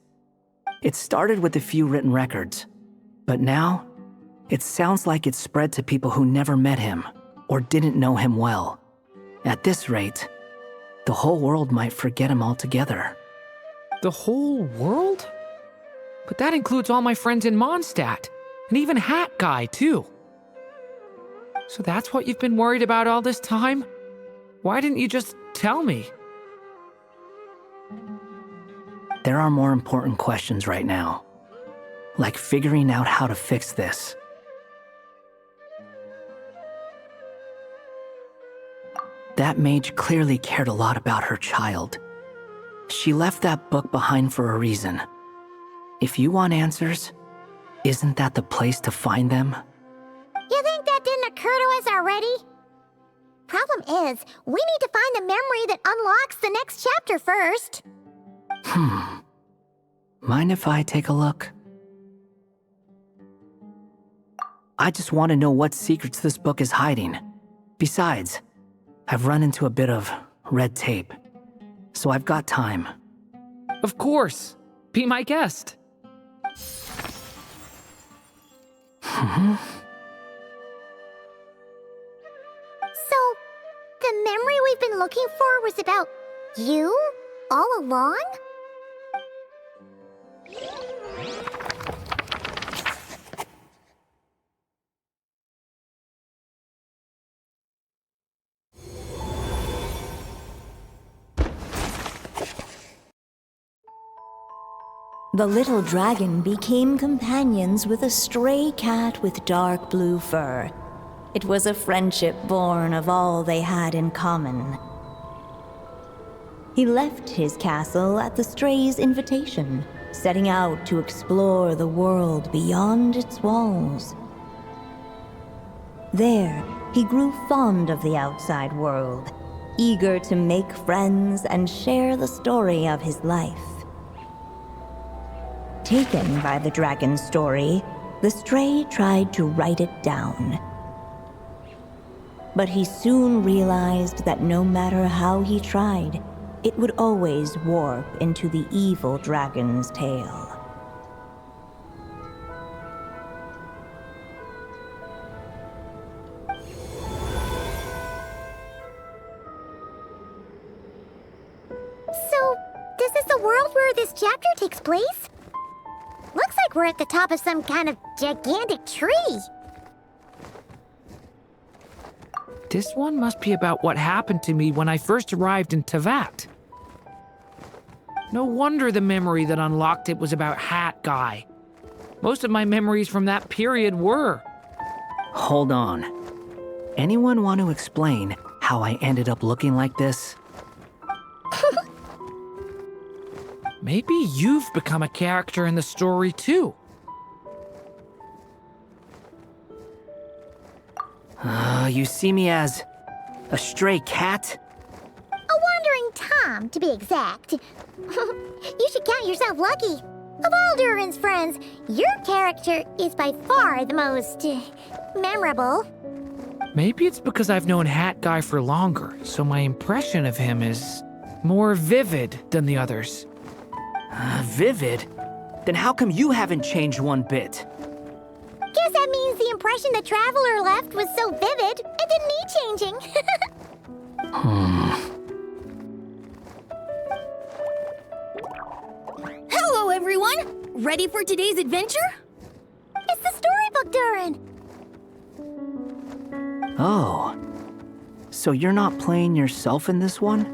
It started with a few written records, but now, it sounds like it's spread to people who never met him or didn't know him well. At this rate, the whole world might forget him altogether. The whole world? But that includes all my friends in Mondstadt, and even Hat Guy, too. So that's what you've been worried about all this time? Why didn't you just tell me? There are more important questions right now, like figuring out how to fix this. That mage clearly cared a lot about her child. She left that book behind for a reason. If you want answers, isn't that the place to find them? You think that didn't occur to us already? Problem is, we need to find the memory that unlocks the next chapter first. Mind if I take a look? I just want to know what secrets this book is hiding. Besides, I've run into a bit of red tape, so I've got time. Of course. Be my guest. So, the we've been looking for was about you all along? The little dragon became companions with a stray cat with dark blue fur. It was a friendship born of all they had in common. He left his castle at the stray's invitation, setting out to explore the world beyond its walls. There, he grew fond of the outside world, eager to make friends and share the story of his life. Taken by the dragon's story, the stray tried to write it down. But he soon realized that no matter how he tried, it would always warp into the evil dragon's tale. So, this is the world where this chapter takes place? Looks like we're at the top of some kind of gigantic tree. This one must be about what happened to me when I first arrived in Tevat. No wonder the memory that unlocked it was about Hat Guy. Most of my memories from that period were. Hold on. Anyone want to explain how I ended up looking like this? Maybe you've become a character in the story too. You see me as a stray cat? A wandering Tom, to be exact. You should count yourself lucky. Of all Durin's friends, your character is by far the most memorable. Maybe it's because I've known Hat Guy for longer, so my impression of him is more vivid than the others. Vivid? Then how come you haven't changed one bit? Guess that means the impression the Traveler left was so vivid, it didn't need changing. Hello, everyone! Ready for today's adventure? It's the storybook, Durin! Oh. So you're not playing yourself in this one?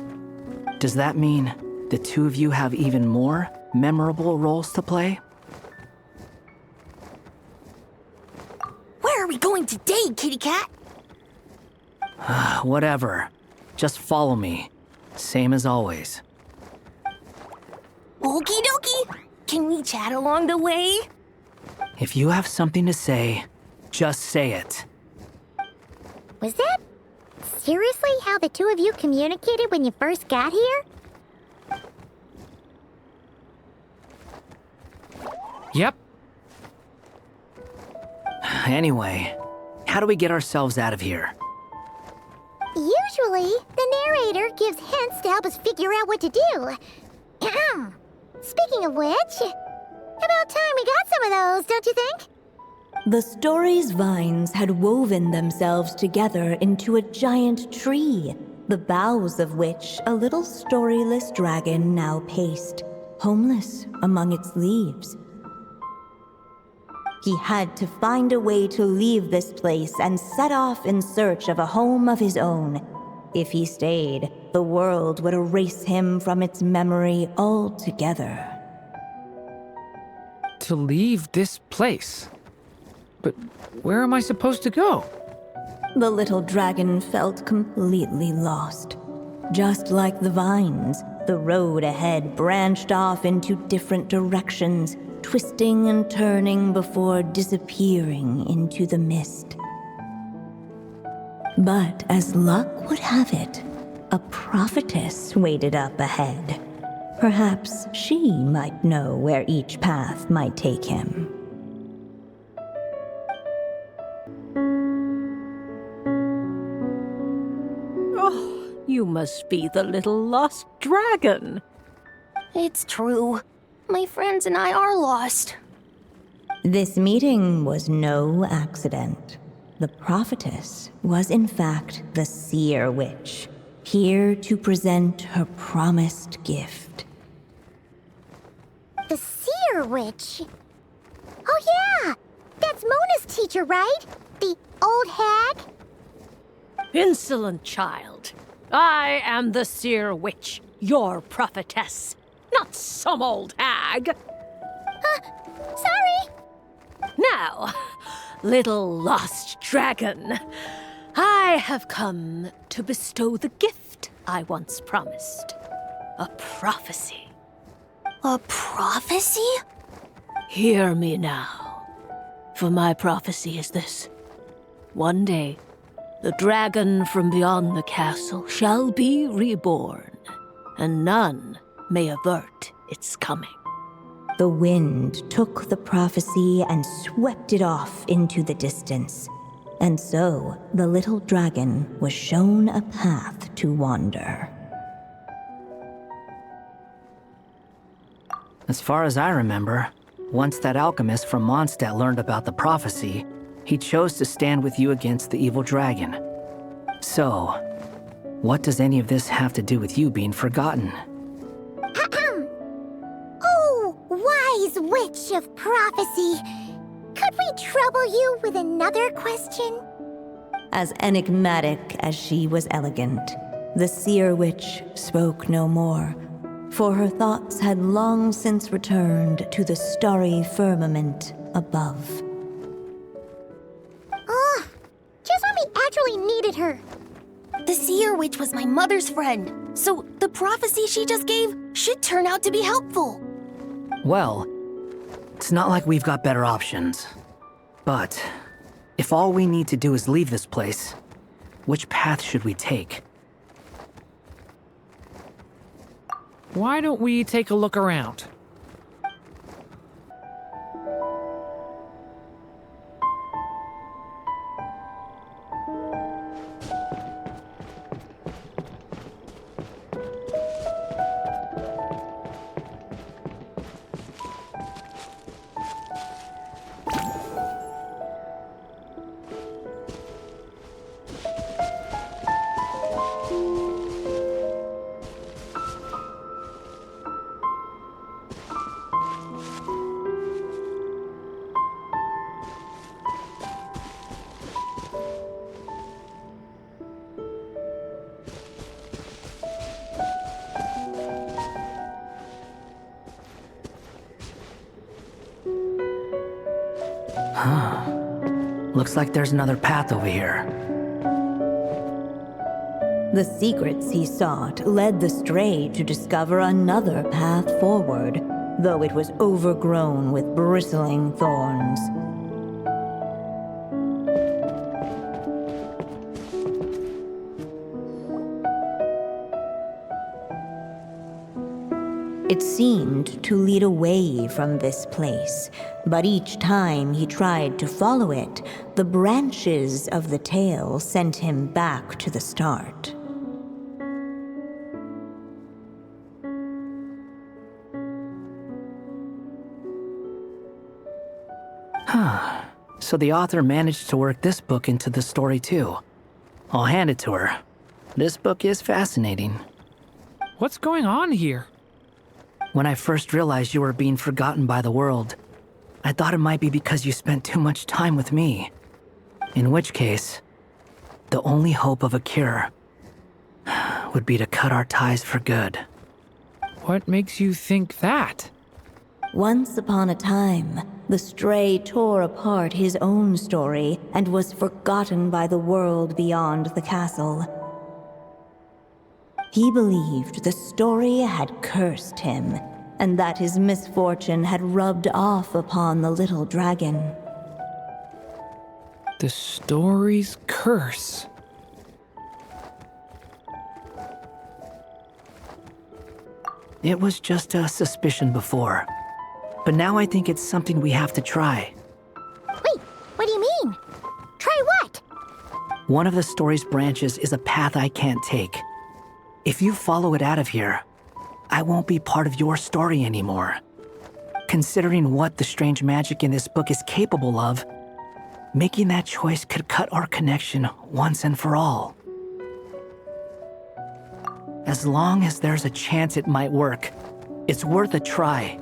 Does that mean the two of you have even more memorable roles to play? Where are we going today, kitty cat? Whatever. Just follow me. Same as always. Okie dokie! Can we chat along the way? If you have something to say, just say it. Was that seriously how the two of you communicated when you first got here? Yep. Anyway, how do we get ourselves out of here? Usually, the narrator gives hints to help us figure out what to do. Speaking of which, about time we got some of those, don't you think? The story's vines had woven themselves together into a giant tree, the boughs of which a little storyless dragon now paced, homeless among its leaves. He had to find a way to leave this place and set off in search of a home of his own. If he stayed, the world would erase him from its memory altogether. To leave this place? But where am I supposed to go? The little dragon felt completely lost. Just like the vines, the road ahead branched off into different directions, twisting and turning before disappearing into the mist. But as luck would have it, a prophetess waited up ahead. Perhaps she might know where each path might take him. Oh, you must be the little lost dragon. It's true. My friends and I are lost. This meeting was no accident. The prophetess was in fact the seer witch. here to present her promised gift. The Seer Witch. Oh yeah! That's Mona's teacher, right? The old hag? Insolent child. I am the Seer Witch, your prophetess, not some old hag. Sorry! Now, little lost dragon, I have come to bestow the gift I once promised. A prophecy. A prophecy? Hear me now, for my prophecy is this. One day, the dragon from beyond the castle shall be reborn, and none may avert its coming. The wind took the prophecy and swept it off into the distance. And so, the little dragon was shown a path to wander. As far as I remember, once that alchemist from Mondstadt learned about the prophecy, he chose to stand with you against the evil dragon. So, what does any of this have to do with you being forgotten? Oh, wise witch of prophecy. Could we trouble you with another question? As enigmatic as she was elegant, the Seer Witch spoke no more, for her thoughts had long since returned to the starry firmament above. Just when we actually needed her. The Seer Witch was my mother's friend, so the prophecy she just gave should turn out to be helpful. Well, it's not like we've got better options. But if all we need to do is leave this place, which path should we take? Why don't we take a look around? Looks like there's another path over here. The secrets he sought led the stray to discover another path forward, though it was overgrown with bristling thorns. It seemed to lead away from this place, but each time he tried to follow it, the branches of the tail sent him back to the start. Huh. So the author managed to work this book into the story too. I'll hand it to her. This book is fascinating. What's going on here? When I first realized you were being forgotten by the world, I thought it might be because you spent too much time with me. In which case, the only hope of a cure would be to cut our ties for good. What makes you think that? Once upon a time, the stray tore apart his own story and was forgotten by the world beyond the castle. He believed the story had cursed him, and that his misfortune had rubbed off upon the little dragon. The story's curse. It was just a suspicion before, but now I think it's something we have to try. Wait, what do you mean? Try what? One of the story's branches is a path I can't take. If you follow it out of here, I won't be part of your story anymore. Considering what the strange magic in this book is capable of, making that choice could cut our connection once and for all. As long as there's a chance it might work, it's worth a try.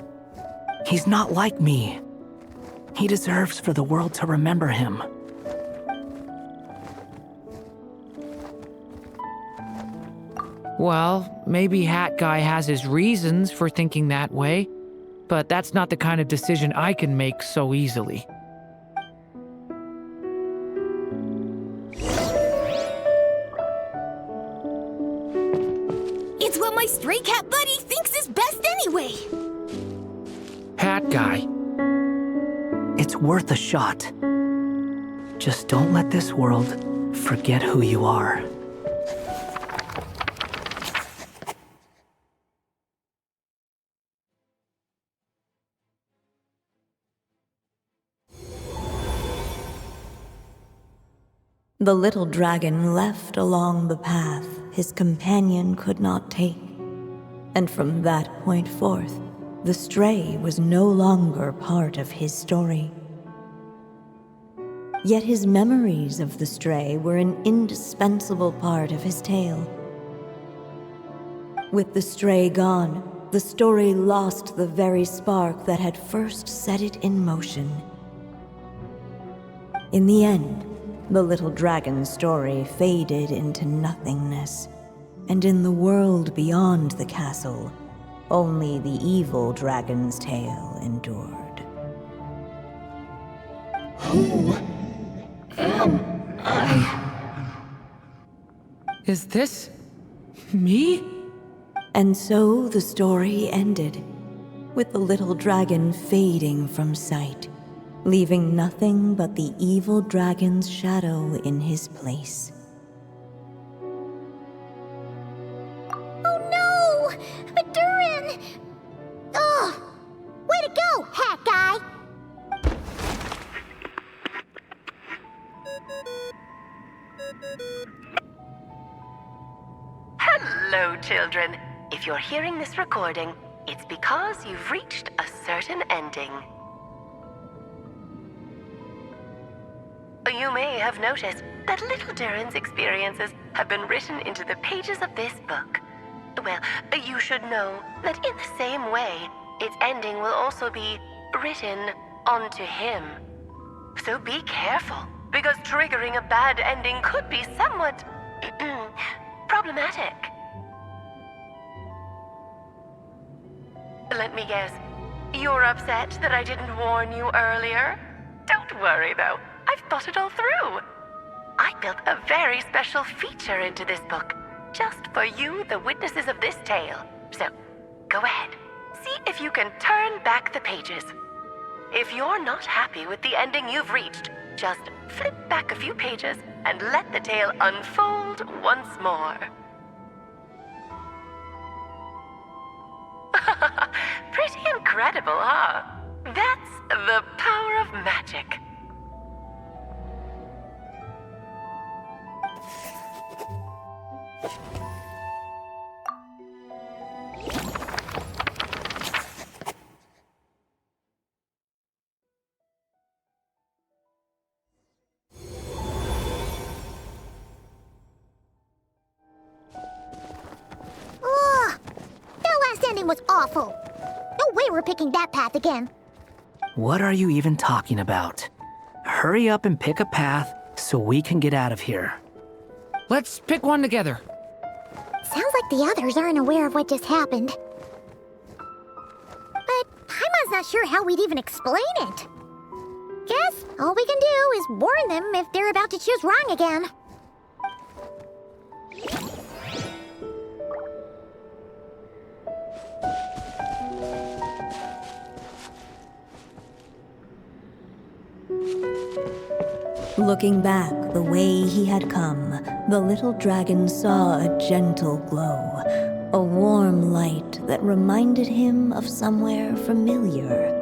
He's not like me. He deserves for the world to remember him. Well, maybe Hat Guy has his reasons for thinking that way, but that's not the kind of decision I can make so easily. It's what my stray cat buddy thinks is best anyway. Hat Guy. It's worth a shot. Just don't let this world forget who you are. The little dragon left along the path his companion could not take, and from that point forth, the stray was no longer part of his story. Yet his memories of the stray were an indispensable part of his tale. With the stray gone, the story lost the very spark that had first set it in motion. In the end, the little dragon's story faded into nothingness, and in the world beyond the castle, only the evil dragon's tale endured. Who am I? Is this me? And so the story ended, with the little dragon fading from sight, leaving nothing but the evil dragon's shadow in his place. Oh no! But Durin! Ugh! Way to go, Hat Guy! Hello, children. If you're hearing this recording, it's because you've reached a certain ending. You may have noticed that little Durin's experiences have been written into the pages of this book. Well, you should know that in the same way, its ending will also be written onto him. So be careful, because triggering a bad ending could be somewhat problematic. Let me guess, you're upset that I didn't warn you earlier? Don't worry, though. I've thought it all through. I built a very special feature into this book, just for you, the witnesses of this tale. So, go ahead. See if you can turn back the pages. If you're not happy with the ending you've reached, just flip back a few pages and let the tale unfold once more. Pretty incredible, huh? That's the power of magic. Was awful. No way we're picking that path again. What are you even talking about? Hurry up and pick a path so we can get out of here. Let's pick one together. Sounds like the others aren't aware of what just happened. But Paimon's not sure how we'd even explain it. Guess all we can do is warn them if they're about to choose wrong again. Looking back the way he had come, the little dragon saw a gentle glow, a warm light that reminded him of somewhere familiar.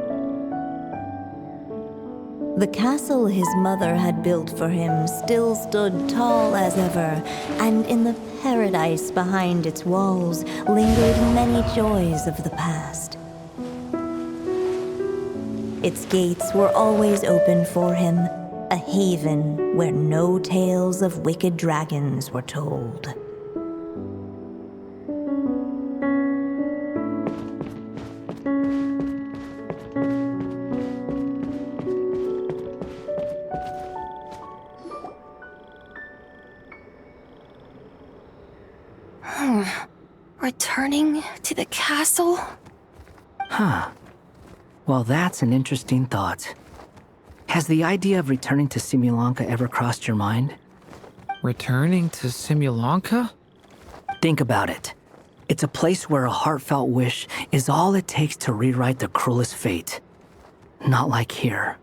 The castle his mother had built for him still stood tall as ever, and in the paradise behind its walls lingered many joys of the past. Its gates were always open for him, a haven where no tales of wicked dragons were told. Returning to the castle? Huh. Well, that's an interesting thought. Has the idea of returning to Simulanka ever crossed your mind? Returning to Simulanka? Think about it. It's a place where a heartfelt wish is all it takes to rewrite the cruelest fate. Not like here,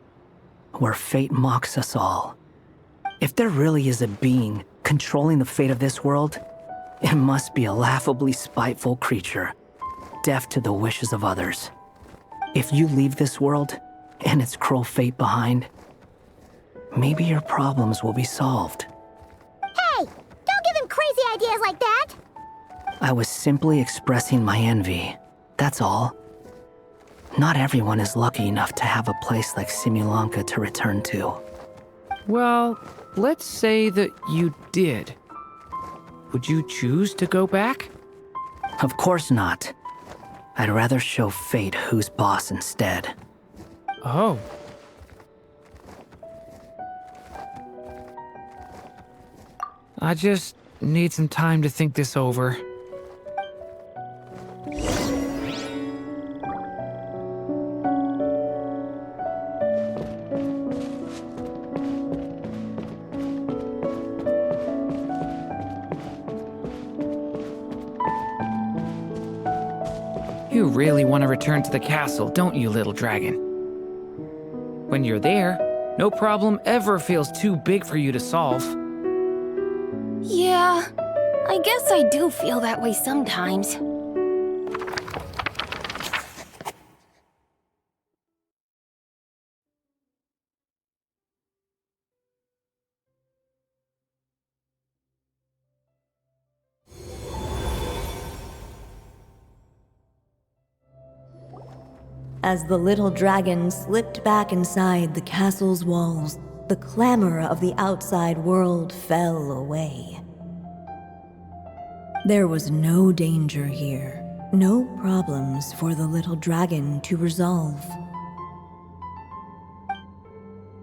where fate mocks us all. If there really is a being controlling the fate of this world, it must be a laughably spiteful creature, deaf to the wishes of others. If you leave this world and its cruel fate behind, maybe your problems will be solved. Hey! Don't give him crazy ideas like that! I was simply expressing my envy, that's all. Not everyone is lucky enough to have a place like Simulanka to return to. Well, let's say that you did. Would you choose to go back? Of course not. I'd rather show fate who's boss instead. Oh. I just need some time to think this over. You really want to return to the castle, don't you, little dragon? When you're there, no problem ever feels too big for you to solve. Yeah, I guess I do feel that way sometimes. As the little dragon slipped back inside the castle's walls, the clamor of the outside world fell away. There was no danger here, no problems for the little dragon to resolve.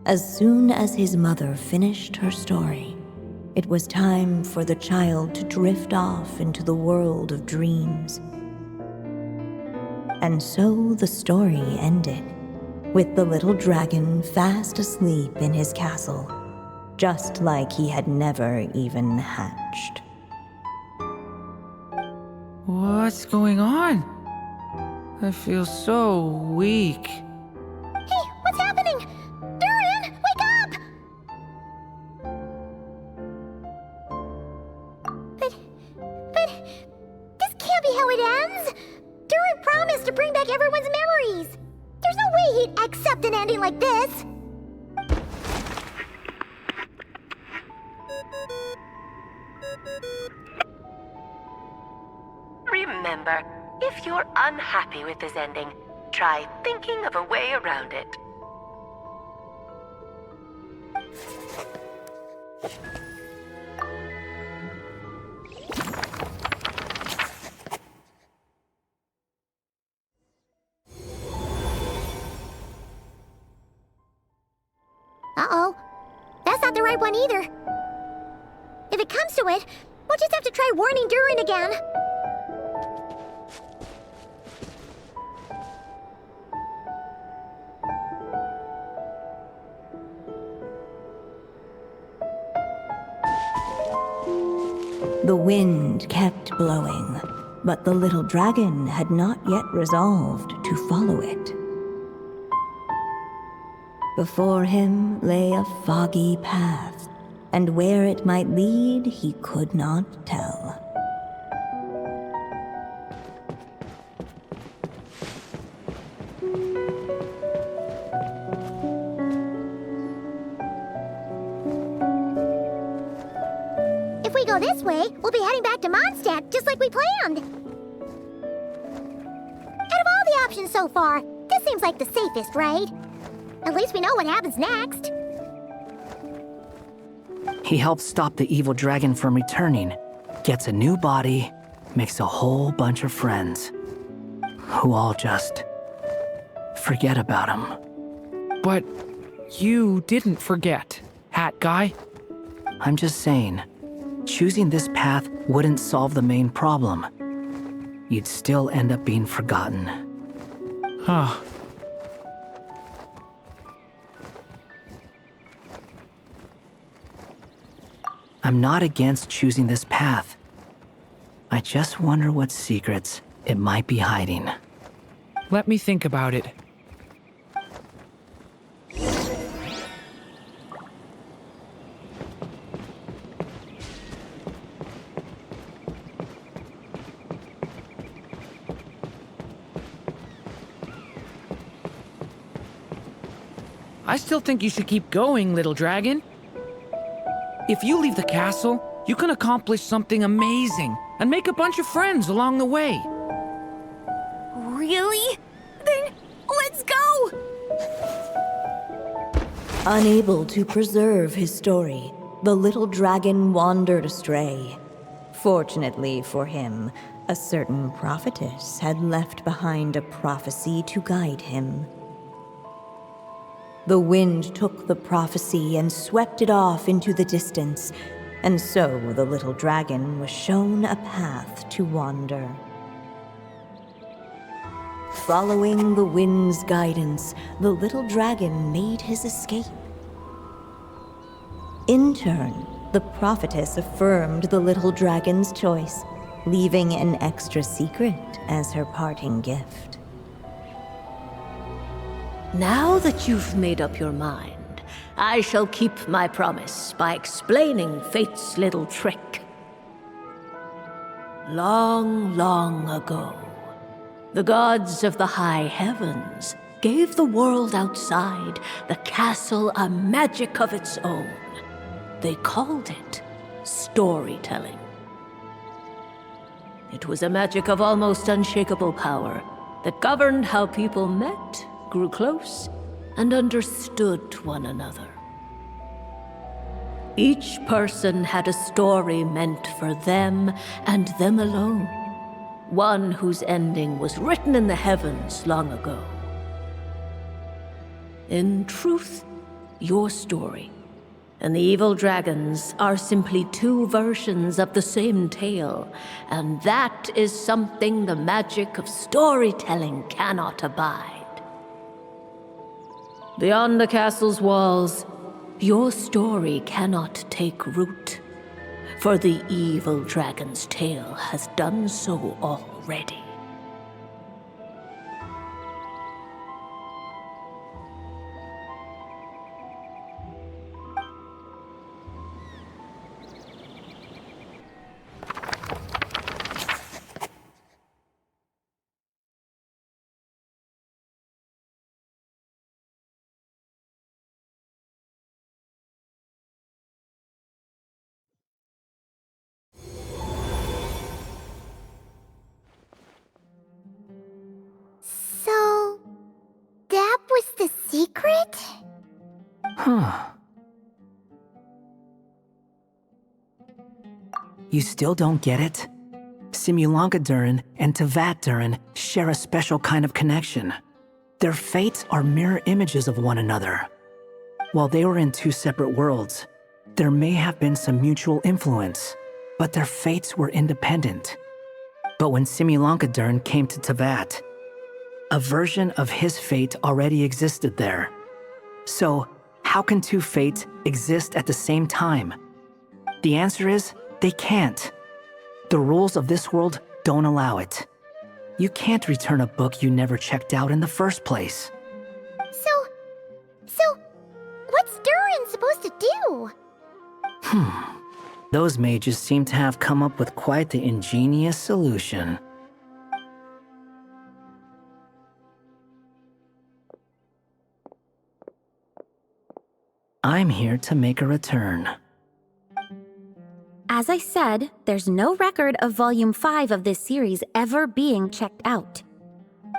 As soon as his mother finished her story, it was time for the child to drift off into the world of dreams. And so the story ended, with the little dragon fast asleep in his castle, just like he had never even hatched. What's going on? I feel so weak. Hey, what's happening? Durin, wake up! But, this can't be how it ends! Durin promised to bring back everyone's memories! There's no way he'd accept an ending like this! Remember, if you're unhappy with this ending, try thinking of a way around it. Uh-oh. That's not the right one either. If it comes to it, we'll just have to try warning Durin again. The wind kept blowing, but the little dragon had not yet resolved to follow it. Before him lay a foggy path, and where it might lead he could not tell. If we go this way, we'll be heading back to Mondstadt, just like we planned. Out of all the options so far, this seems like the safest, right? At least we know what happens next. He helps stop the evil dragon from returning, gets a new body, makes a whole bunch of friends, who all just forget about him. But you didn't forget, Hat Guy. I'm just saying, choosing this path wouldn't solve the main problem. You'd still end up being forgotten. Huh. I'm not against choosing this path. I just wonder what secrets it might be hiding. Let me think about it. I still think you should keep going, little dragon. If you leave the castle, you can accomplish something amazing and make a bunch of friends along the way. Really? Then let's go! Unable to preserve his story, the little dragon wandered astray. Fortunately for him, a certain prophetess had left behind a prophecy to guide him. The wind took the prophecy and swept it off into the distance, and so the little dragon was shown a path to wander. Following the wind's guidance, the little dragon made his escape. In turn, the prophetess affirmed the little dragon's choice, leaving an extra secret as her parting gift. Now that you've made up your mind, I shall keep my promise by explaining Fate's little trick. Long, long ago, the gods of the high heavens gave the world outside the castle a magic of its own. They called it storytelling. It was a magic of almost unshakable power that governed how people met, grew close, and understood one another. Each person had a story meant for them and them alone, one whose ending was written in the heavens long ago. In truth, your story and the evil dragons are simply two versions of the same tale, and that is something the magic of storytelling cannot abide. Beyond the castle's walls, your story cannot take root, for the evil dragon's tale has done so already. So, that was the secret? Huh. You still don't get it? Simulanka Durin and Tevat Durin share a special kind of connection. Their fates are mirror images of one another. While they were in two separate worlds, there may have been some mutual influence, but their fates were independent. But when Simulanka Durin came to Tevat, a version of his fate already existed there. So, how can two fates exist at the same time? The answer is, they can't. The rules of this world don't allow it. You can't return a book you never checked out in the first place. So, what's Durin supposed to do? Those mages seem to have come up with quite the ingenious solution. I'm here to make a return. As I said, there's no record of Volume 5 of this series ever being checked out.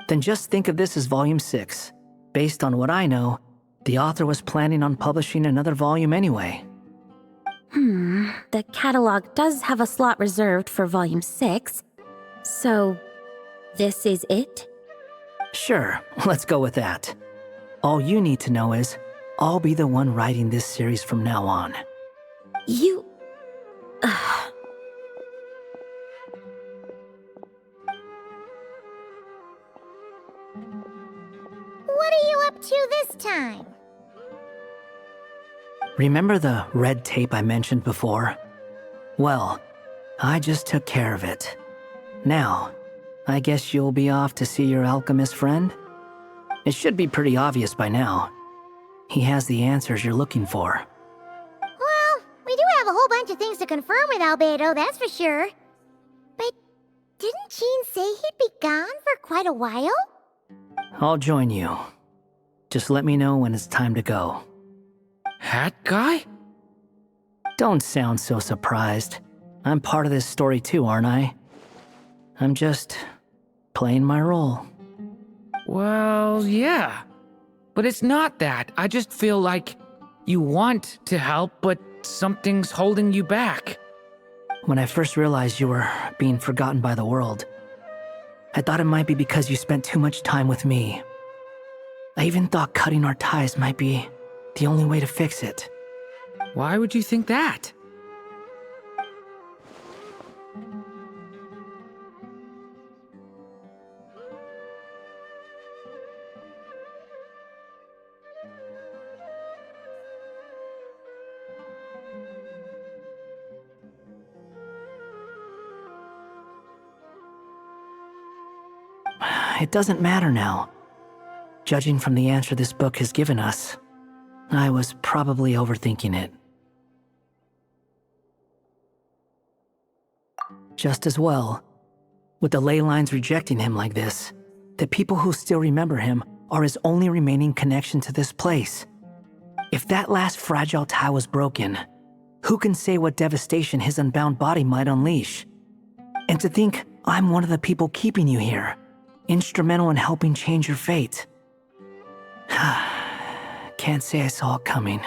Then just think of this as Volume 6. Based on what I know, the author was planning on publishing another volume anyway. The catalog does have a slot reserved for Volume 6. So, this is it? Sure, let's go with that. All you need to know is, I'll be the one writing this series from now on. You... this time? Remember the red tape I mentioned before? Well, I just took care of it. Now, I guess you'll be off to see your alchemist friend? It should be pretty obvious by now. He has the answers you're looking for. Well, we do have a whole bunch of things to confirm with Albedo, that's for sure. But didn't Jean say he'd be gone for quite a while? I'll join you. Just let me know when it's time to go. Hat guy? Don't sound so surprised. I'm part of this story too, aren't I? I'm just playing my role. Well, yeah. But it's not that. I just feel like you want to help, but something's holding you back. When I first realized you were being forgotten by the world, I thought it might be because you spent too much time with me. I even thought cutting our ties might be the only way to fix it. Why would you think that? It doesn't matter now. Judging from the answer this book has given us, I was probably overthinking it. Just as well. With the ley lines rejecting him like this, the people who still remember him are his only remaining connection to this place. If that last fragile tie was broken, who can say what devastation his unbound body might unleash? And to think I'm one of the people keeping you here, instrumental in helping change your fate. Can't say I saw it coming.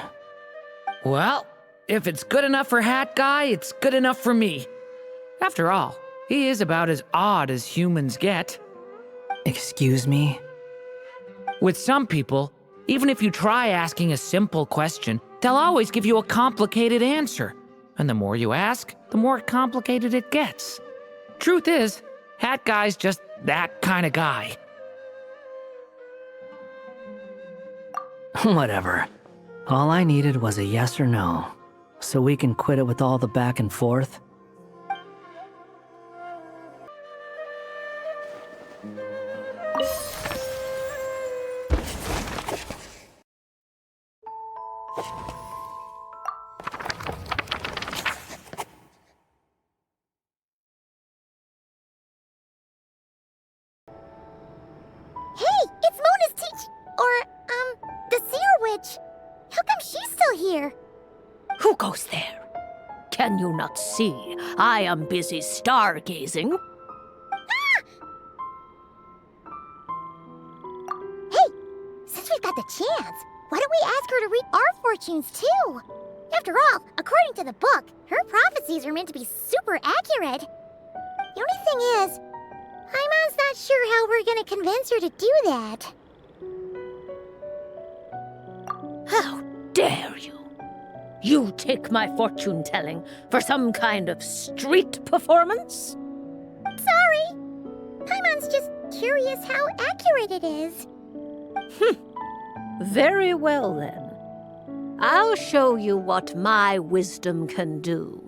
Well, if it's good enough for Hat Guy, it's good enough for me. After all, he is about as odd as humans get. Excuse me? With some people, even if you try asking a simple question, they'll always give you a complicated answer. And the more you ask, the more complicated it gets. Truth is, Hat Guy's just that kind of guy. Whatever. All I needed was a yes or no, so we can quit it with all the back and forth. Who goes there? Can you not see? I am busy stargazing. Hey, since we've got the chance, why don't we ask her to read our fortunes too? After all, according to the book, her prophecies are meant to be super accurate. The only thing is, Paimon's not sure how we're gonna convince her to do that. How dare you? You take my fortune-telling for some kind of street performance? Sorry. Paimon's just curious how accurate it is. Very well, then. I'll show you what my wisdom can do.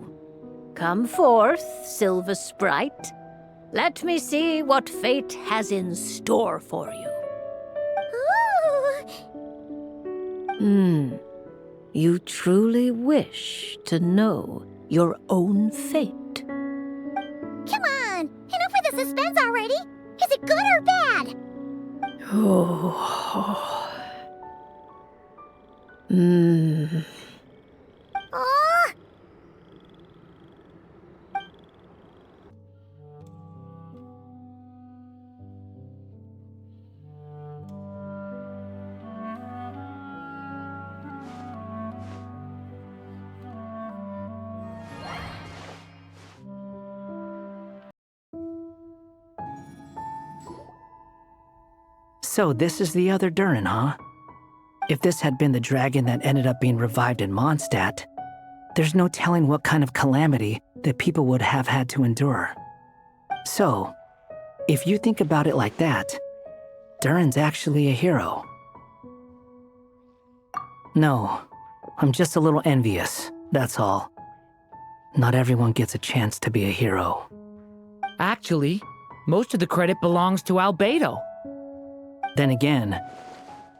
Come forth, Silver Sprite. Let me see what fate has in store for you. Ooh. You truly wish to know your own fate. Come on! Enough with the suspense already! Is it good or bad? Oh. Oh. So this is the other Durin, huh? If this had been the dragon that ended up being revived in Mondstadt, there's no telling what kind of calamity that people would have had to endure. So, if you think about it like that, Durin's actually a hero. No, I'm just a little envious, that's all. Not everyone gets a chance to be a hero. Actually, most of the credit belongs to Albedo. Then again,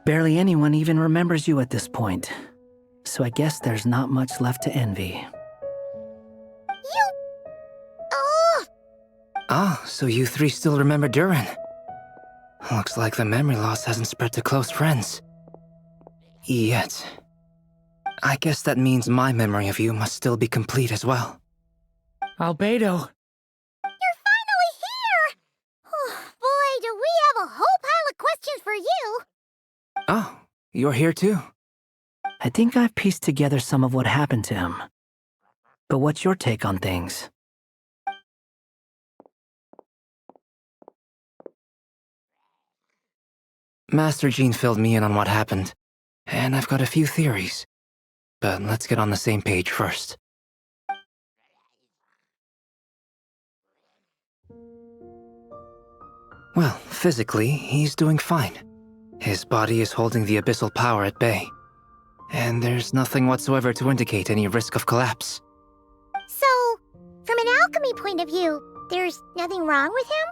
barely anyone even remembers you at this point. So I guess there's not much left to envy. Ah, so you three still remember Durin. Looks like the memory loss hasn't spread to close friends. Yet. I guess that means my memory of you must still be complete as well. Albedo. You're finally here! Oh, boy, do we have a whole pile of questions for you! Oh, you're here too? I think I've pieced together some of what happened to him. But what's your take on things? Master Jean filled me in on what happened, and I've got a few theories. But let's get on the same page first. Well, physically, he's doing fine. His body is holding the abyssal power at bay. And there's nothing whatsoever to indicate any risk of collapse. So, from an alchemy point of view, there's nothing wrong with him?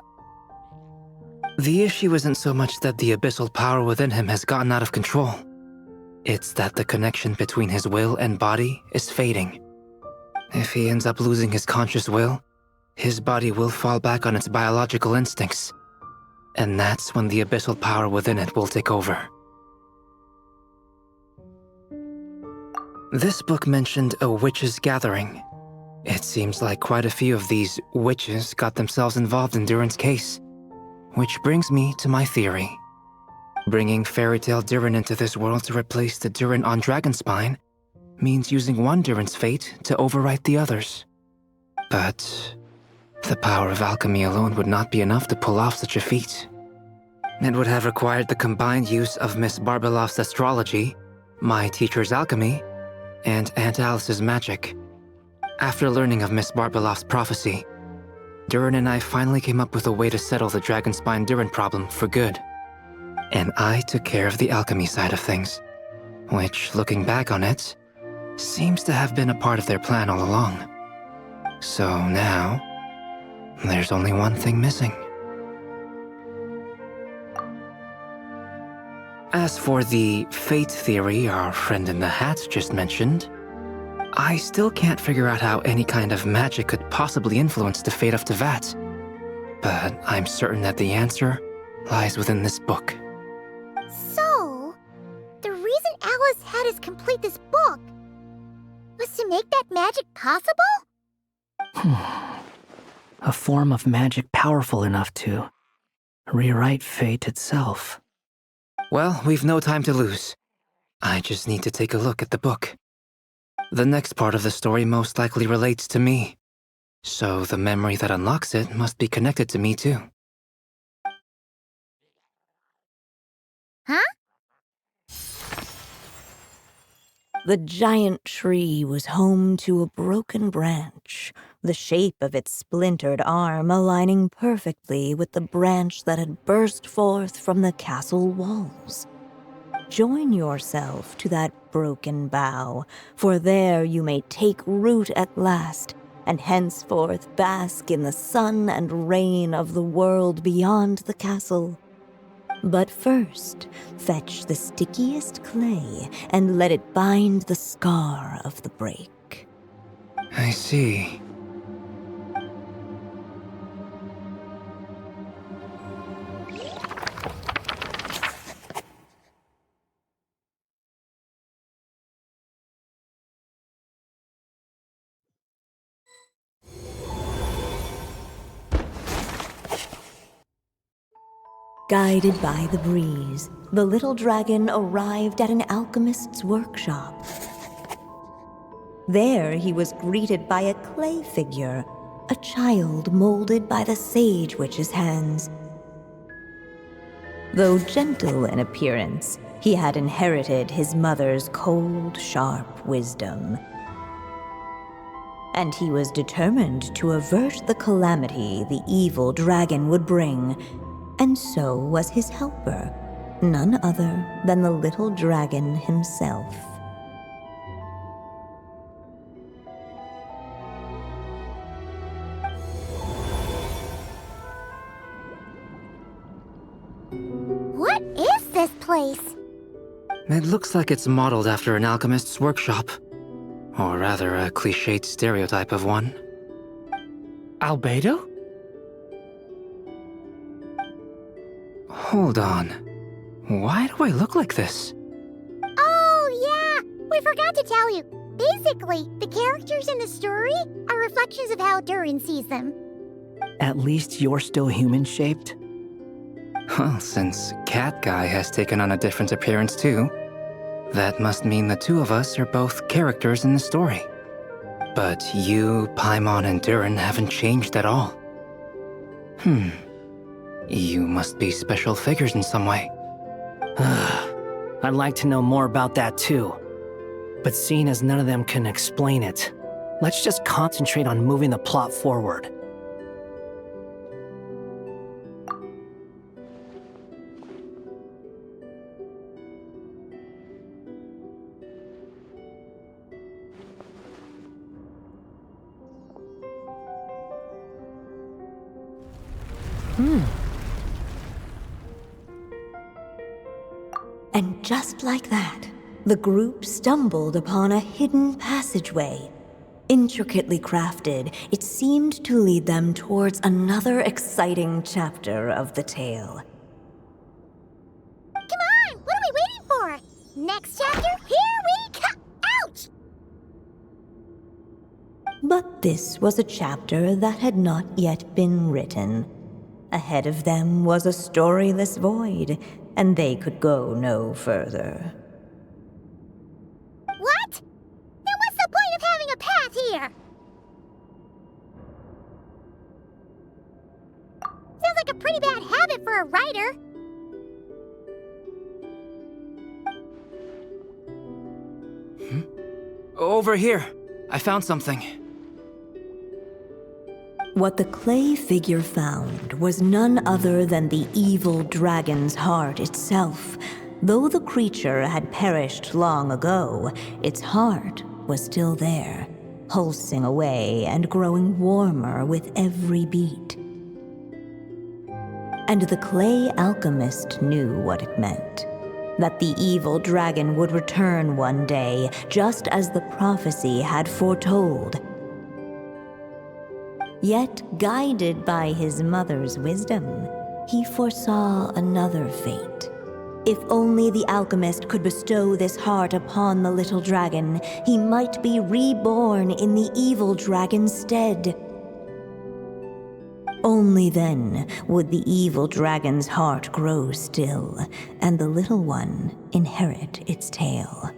The issue isn't so much that the abyssal power within him has gotten out of control. It's that the connection between his will and body is fading. If he ends up losing his conscious will, his body will fall back on its biological instincts. And that's when the abyssal power within it will take over. This book mentioned a witches' gathering. It seems like quite a few of these witches got themselves involved in Durin's case. Which brings me to my theory. Bringing Fairy Tale Durin into this world to replace the Durin on Dragonspine means using one Durin's fate to overwrite the others. But the power of alchemy alone would not be enough to pull off such a feat. It would have required the combined use of Miss Barbeloff's astrology, my teacher's alchemy, and Aunt Alice's magic. After learning of Miss Barbeloff's prophecy, Durin and I finally came up with a way to settle the Dragonspine Durin problem for good. And I took care of the alchemy side of things, which, looking back on it, seems to have been a part of their plan all along. So now, there's only one thing missing. As for the fate theory our friend in the hat just mentioned, I still can't figure out how any kind of magic could possibly influence the fate of Tevat. But I'm certain that the answer lies within this book. So, the reason Alice had us complete this book was to make that magic possible? A form of magic powerful enough to rewrite fate itself. Well, we've no time to lose. I just need to take a look at the book. The next part of the story most likely relates to me, so the memory that unlocks it must be connected to me too. Huh? The giant tree was home to a broken branch, the shape of its splintered arm aligning perfectly with the branch that had burst forth from the castle walls. Join yourself to that broken bough, for there you may take root at last, and henceforth bask in the sun and rain of the world beyond the castle. But first, fetch the stickiest clay and let it bind the scar of the break. I see. Guided by the breeze, the little dragon arrived at an alchemist's workshop. There he was greeted by a clay figure, a child molded by the sage witch's hands. Though gentle in appearance, he had inherited his mother's cold, sharp wisdom. And he was determined to avert the calamity the evil dragon would bring. And so was his helper, none other than the little dragon himself. What is this place? It looks like it's modeled after an alchemist's workshop. Or rather, a cliched stereotype of one. Albedo? Hold on. Why do I look like this? Oh, yeah! We forgot to tell you. Basically, the characters in the story are reflections of how Durin sees them. At least you're still human-shaped? Well, since Cat Guy has taken on a different appearance too, that must mean the two of us are both characters in the story. But you, Paimon, and Durin haven't changed at all. You must be special figures in some way. I'd like to know more about that too. But seeing as none of them can explain it, let's just concentrate on moving the plot forward. And just like that, the group stumbled upon a hidden passageway. Intricately crafted, it seemed to lead them towards another exciting chapter of the tale. Come on! What are we waiting for? Next chapter, here we come! Ouch! But this was a chapter that had not yet been written. Ahead of them was a storyless void, and they could go no further. What? Then what's the point of having a path here? Sounds like a pretty bad habit for a writer. Over here. I found something. What the clay figure found was none other than the evil dragon's heart itself. Though the creature had perished long ago, its heart was still there, pulsing away and growing warmer with every beat. And the clay alchemist knew what it meant. That the evil dragon would return one day, just as the prophecy had foretold. Yet, guided by his mother's wisdom, he foresaw another fate. If only the alchemist could bestow this heart upon the little dragon, he might be reborn in the evil dragon's stead. Only then would the evil dragon's heart grow still, and the little one inherit its tale.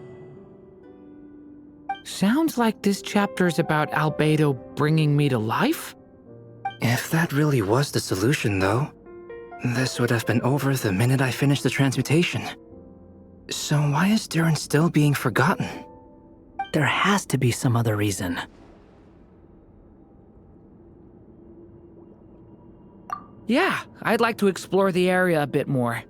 Sounds like this chapter's about Albedo bringing me to life? If that really was the solution, though, this would have been over the minute I finished the transmutation. So why is Durin still being forgotten? There has to be some other reason. Yeah, I'd like to explore the area a bit more.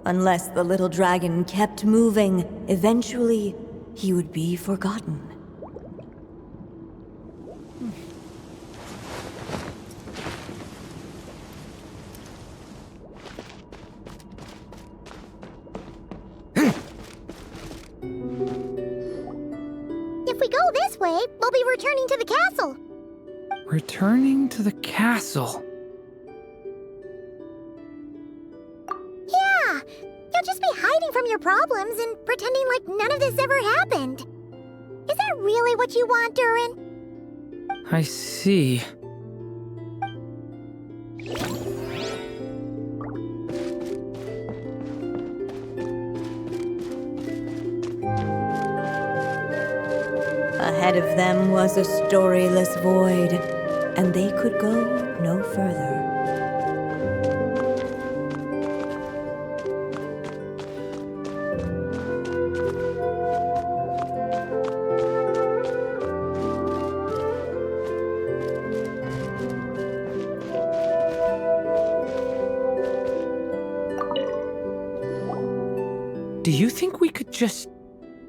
Unless the little dragon kept moving, eventually he would be forgotten. If we go this way, we'll be returning to the castle. Returning to the castle. Yeah, you'll just be hiding from your problems and pretending like none of this ever happened. Is that really what you want, Durin? I see. Ahead of them was a storyless void, and they could go no further. Do you think we could just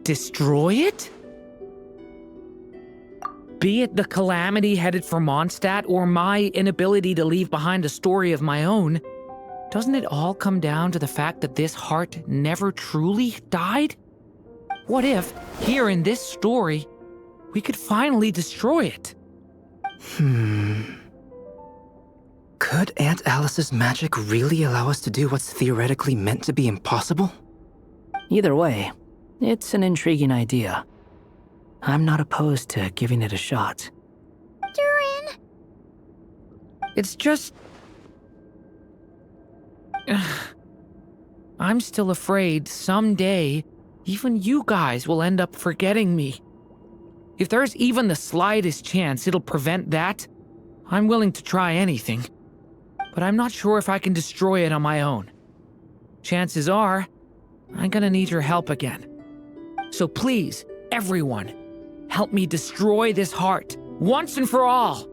destroy it? Be it the calamity headed for Mondstadt or my inability to leave behind a story of my own, doesn't it all come down to the fact that this heart never truly died? What if, here in this story, we could finally destroy it? Could Aunt Alice's magic really allow us to do what's theoretically meant to be impossible? Either way, it's an intriguing idea. I'm not opposed to giving it a shot. Durin! It's just... I'm still afraid someday, even you guys will end up forgetting me. If there's even the slightest chance it'll prevent that, I'm willing to try anything. But I'm not sure if I can destroy it on my own. Chances are, I'm gonna need your help again. So please, everyone, help me destroy this heart, once and for all!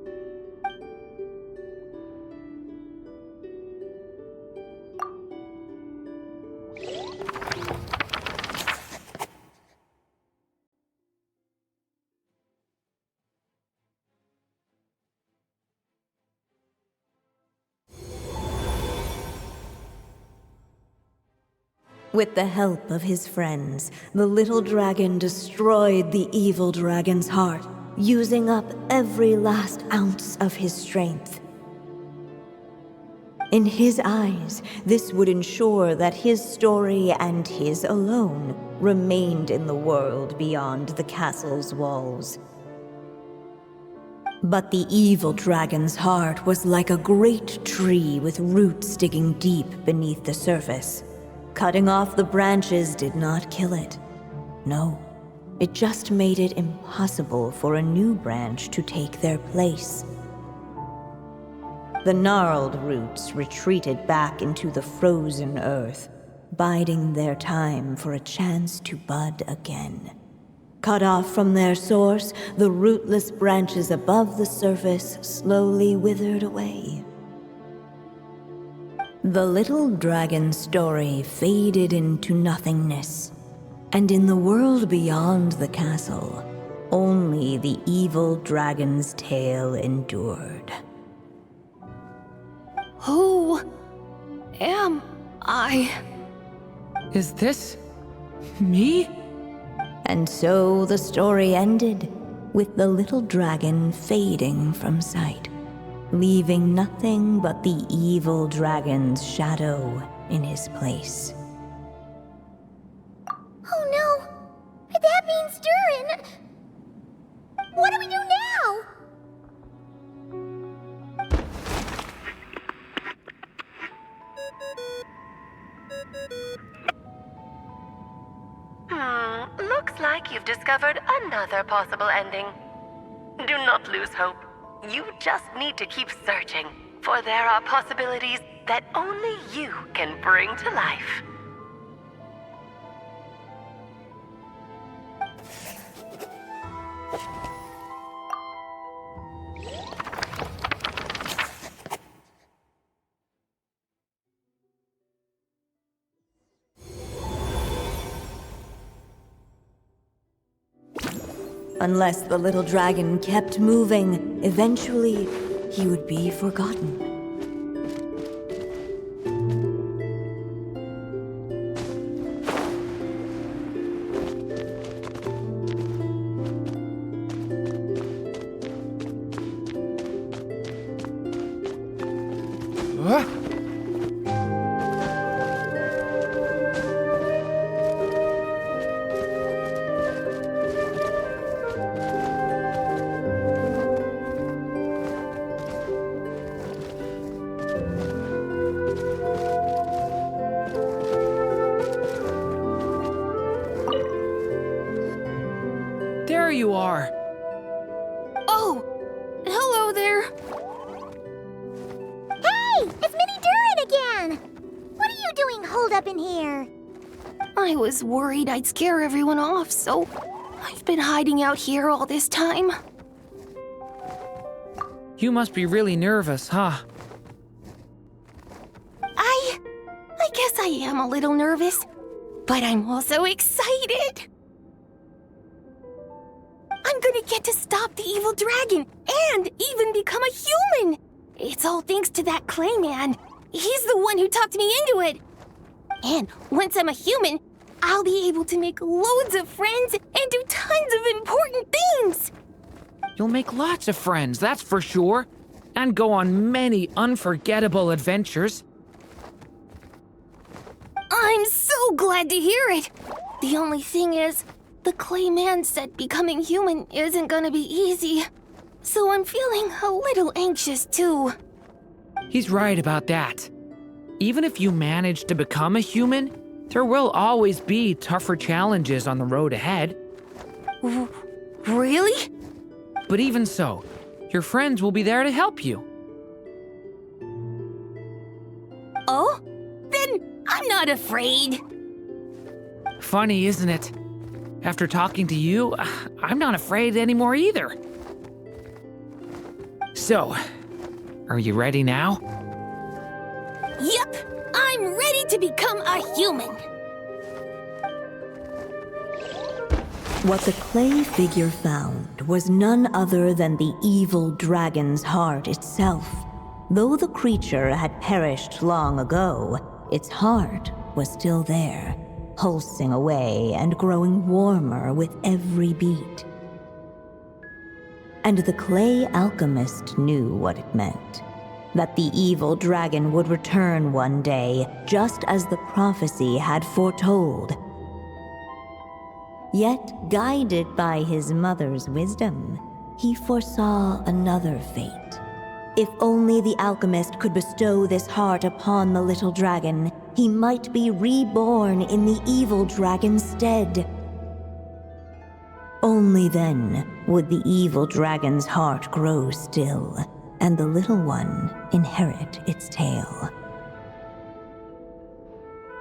With the help of his friends, the little dragon destroyed the evil dragon's heart, using up every last ounce of his strength. In his eyes, this would ensure that his story and his alone remained in the world beyond the castle's walls. But the evil dragon's heart was like a great tree with roots digging deep beneath the surface. Cutting off the branches did not kill it. No, it just made it impossible for a new branch to take their place. The gnarled roots retreated back into the frozen earth, biding their time for a chance to bud again. Cut off from their source, the rootless branches above the surface slowly withered away. The little dragon's story faded into nothingness, and in the world beyond the castle, only the evil dragon's tale endured. Who am I? Is this me? And so the story ended, with the little dragon fading from sight, leaving nothing but the evil dragon's shadow in his place. Oh no! That means Durin! What do we do now? Looks like you've discovered another possible ending. Do not lose hope. You just need to keep searching, for there are possibilities that only you can bring to life. Unless the little dragon kept moving, eventually he would be forgotten. There you are. Oh, hello there. Hey, it's Mini Durin again! What are you doing holed up in here? I was worried I'd scare everyone off, so I've been hiding out here all this time. You must be really nervous, huh? I guess I am a little nervous, but I'm also excited. I'm gonna get to stop the evil dragon and even become a human! It's all thanks to that clay man. He's the one who talked me into it. And once I'm a human, I'll be able to make loads of friends and do tons of important things! You'll make lots of friends, that's for sure. And go on many unforgettable adventures. I'm so glad to hear it! The only thing is, the clay man said becoming human isn't gonna be easy. So I'm feeling a little anxious too. He's right about that. Even if you manage to become a human, there will always be tougher challenges on the road ahead. Really? But even so, your friends will be there to help you. Oh? Then I'm not afraid. Funny, isn't it? After talking to you, I'm not afraid anymore either. So, are you ready now? Yep, I'm ready to become a human. What the clay figure found was none other than the evil dragon's heart itself. Though the creature had perished long ago, its heart was still there, pulsing away and growing warmer with every beat. And the clay alchemist knew what it meant. That the evil dragon would return one day, just as the prophecy had foretold. Yet, guided by his mother's wisdom, he foresaw another fate. If only the alchemist could bestow this heart upon the little dragon, he might be reborn in the evil dragon's stead. Only then would the evil dragon's heart grow still, and the little one inherit its tale.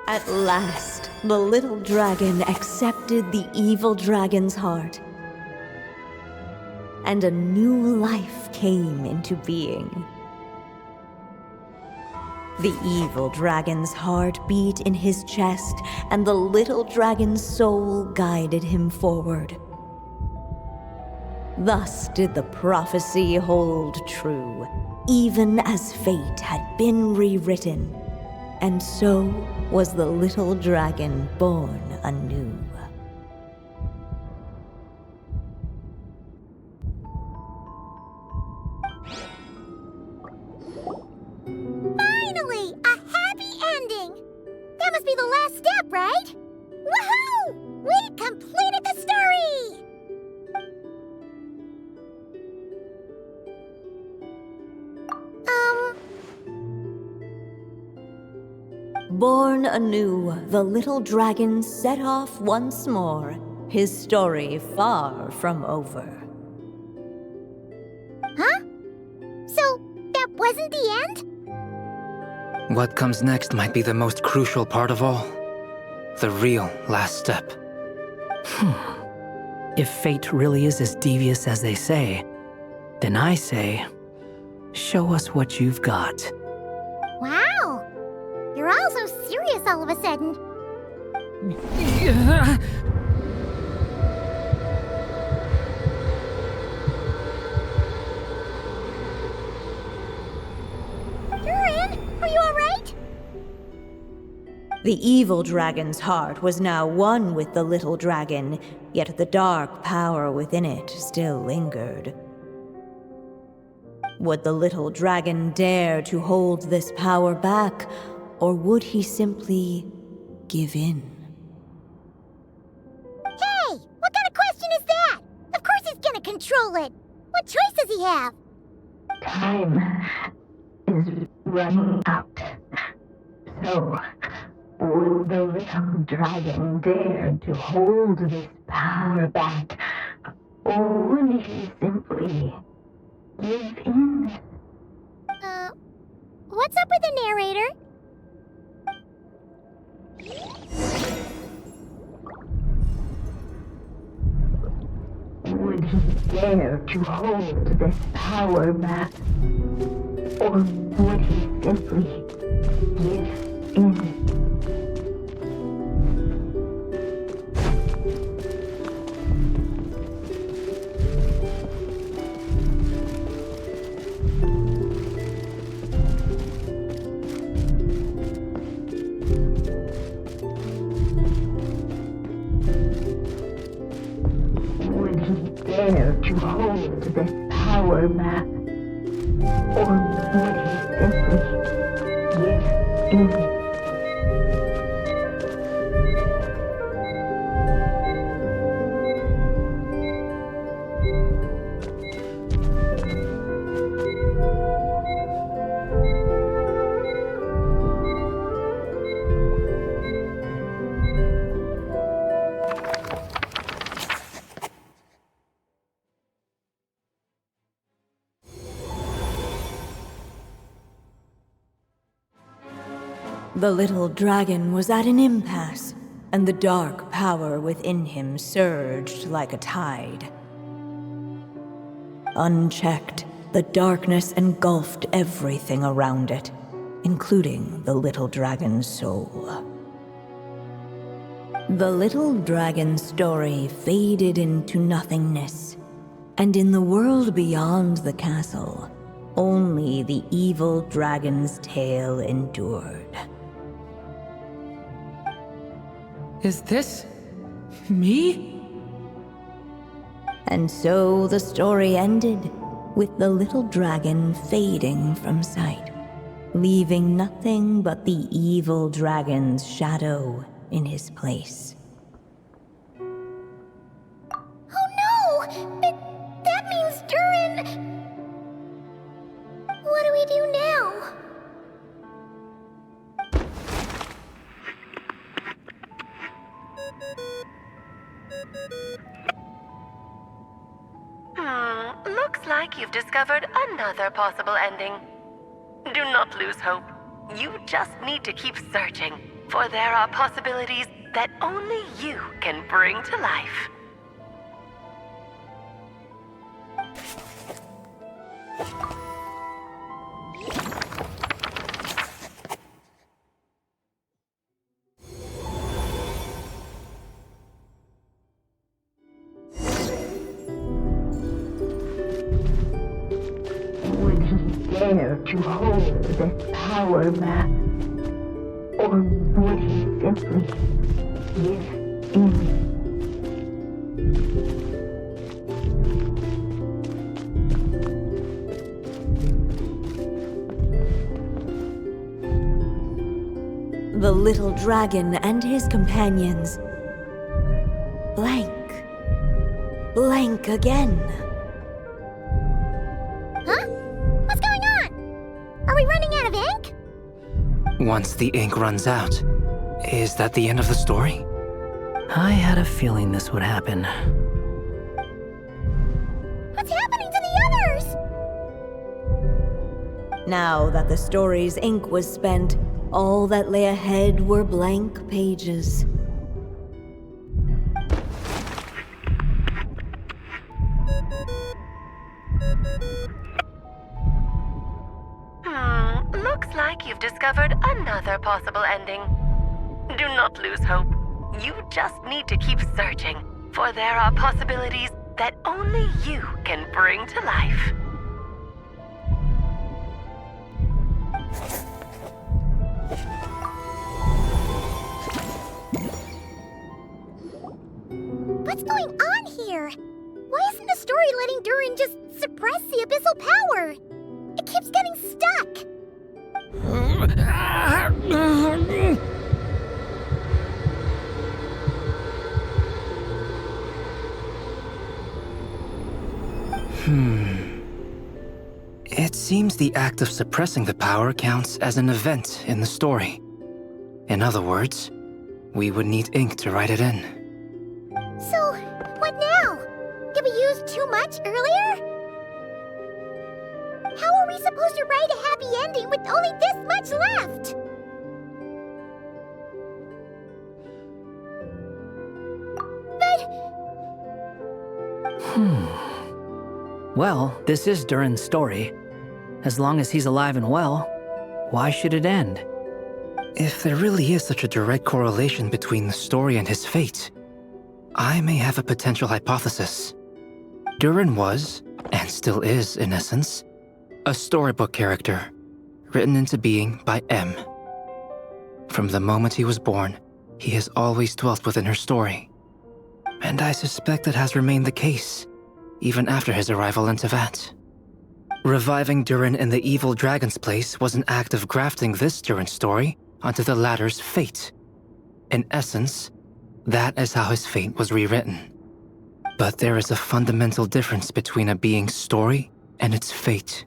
At last, the little dragon accepted the evil dragon's heart, and a new life came into being. The evil dragon's heart beat in his chest, and the little dragon's soul guided him forward. Thus did the prophecy hold true, even as fate had been rewritten, and so was the little dragon born anew. Finally! A happy ending! That must be the last step, right? Woohoo! We completed the story! Born anew, the little dragon set off once more, his story far from over. Huh? So, that wasn't the end? What comes next might be the most crucial part of all. The real last step. If fate really is as devious as they say, then I say, show us what you've got. Wow! You're all so serious all of a sudden. Durin, are you alright? The evil dragon's heart was now one with the little dragon, yet the dark power within it still lingered. Would the little dragon dare to hold this power back, or would he simply give in? Hey! What kind of question is that? Of course he's gonna control it! What choice does he have? Time is running out. So, will the little dragon dare to hold this power back, or would he simply give in? What's up with the narrator? Would he dare to hold this power back, or would he simply give in? power map? Or would he simply live in it? The little dragon was at an impasse, and the dark power within him surged like a tide. Unchecked, the darkness engulfed everything around it, including the little dragon's soul. The little dragon's story faded into nothingness, and in the world beyond the castle, only the evil dragon's tale endured. Is this me? And so the story ended, with the little dragon fading from sight, leaving nothing but the evil dragon's shadow in his place. Oh no! That means Durin... What do we do now? Looks like you've discovered another possible ending. Do not lose hope. You just need to keep searching, for there are possibilities that only you can bring to life. Would he dare to hold this power map? Or would he simply live in it? The little dragon and his companions blank again. Huh? What's going on? Are we running out of ink? Once the ink runs out, is that the end of the story? I had a feeling this would happen. What's happening to the others? Now that the story's ink was spent, all that lay ahead were blank pages. Looks like you've discovered another possible ending. Do not lose hope. You just need to keep searching, for there are possibilities that only you can bring to life. What's going on here? Why isn't the story letting Durin just suppress the abyssal power? It keeps getting stuck. It seems the act of suppressing the power counts as an event in the story. In other words, we would need ink to write it in. So, what now? Did we use too much earlier? How are we supposed to write a happy ending with only this much left? Well, this is Durin's story. As long as he's alive and well, why should it end? If there really is such a direct correlation between the story and his fate, I may have a potential hypothesis. Durin was, and still is in essence, a storybook character, written into being by M. From the moment he was born, he has always dwelt within her story. And I suspect it has remained the case, even after his arrival in Tevat. Reviving Durin in the evil dragon's place was an act of grafting this Durin story onto the latter's fate. In essence, that is how his fate was rewritten. But there is a fundamental difference between a being's story and its fate.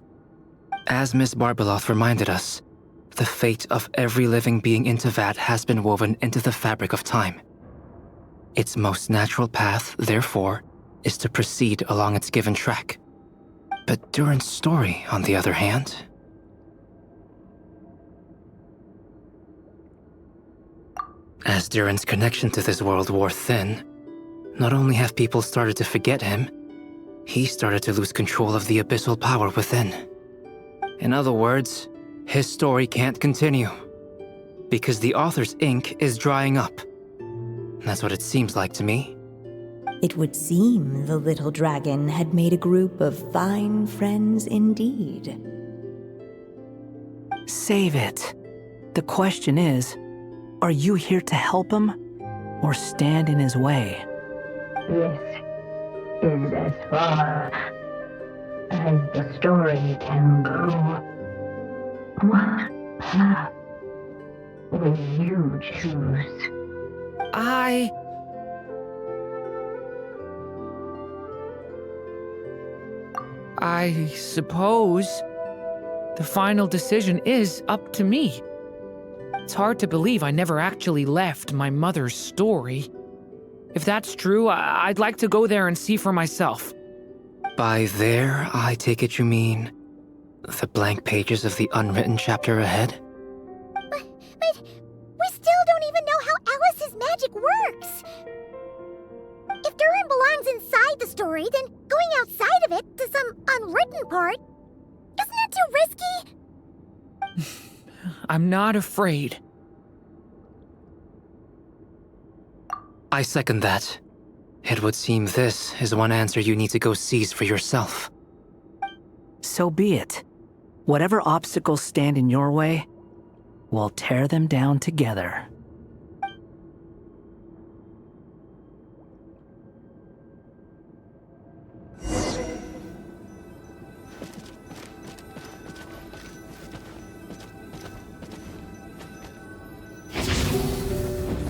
As Miss Barbeloth reminded us, the fate of every living being in Teyvat has been woven into the fabric of time. Its most natural path, therefore, is to proceed along its given track. But Durin's story, on the other hand... As Durin's connection to this world wore thin, not only have people started to forget him, he started to lose control of the abyssal power within. In other words, his story can't continue, because the author's ink is drying up. That's what it seems like to me. It would seem the little dragon had made a group of fine friends indeed. Save it. The question is, are you here to help him, or stand in his way? This is as far as the story can go. What path will you choose? I suppose the final decision is up to me. It's hard to believe I never actually left my mother's story. If that's true, I'd like to go there and see for myself. By there, I take it you mean the blank pages of the unwritten chapter ahead? But we still don't even know how Alice's magic works. If Durin belongs inside the story, then going outside of it to some unwritten part, isn't it too risky? I'm not afraid. I second that. It would seem this is one answer you need to go seize for yourself. So be it. Whatever obstacles stand in your way, we'll tear them down together.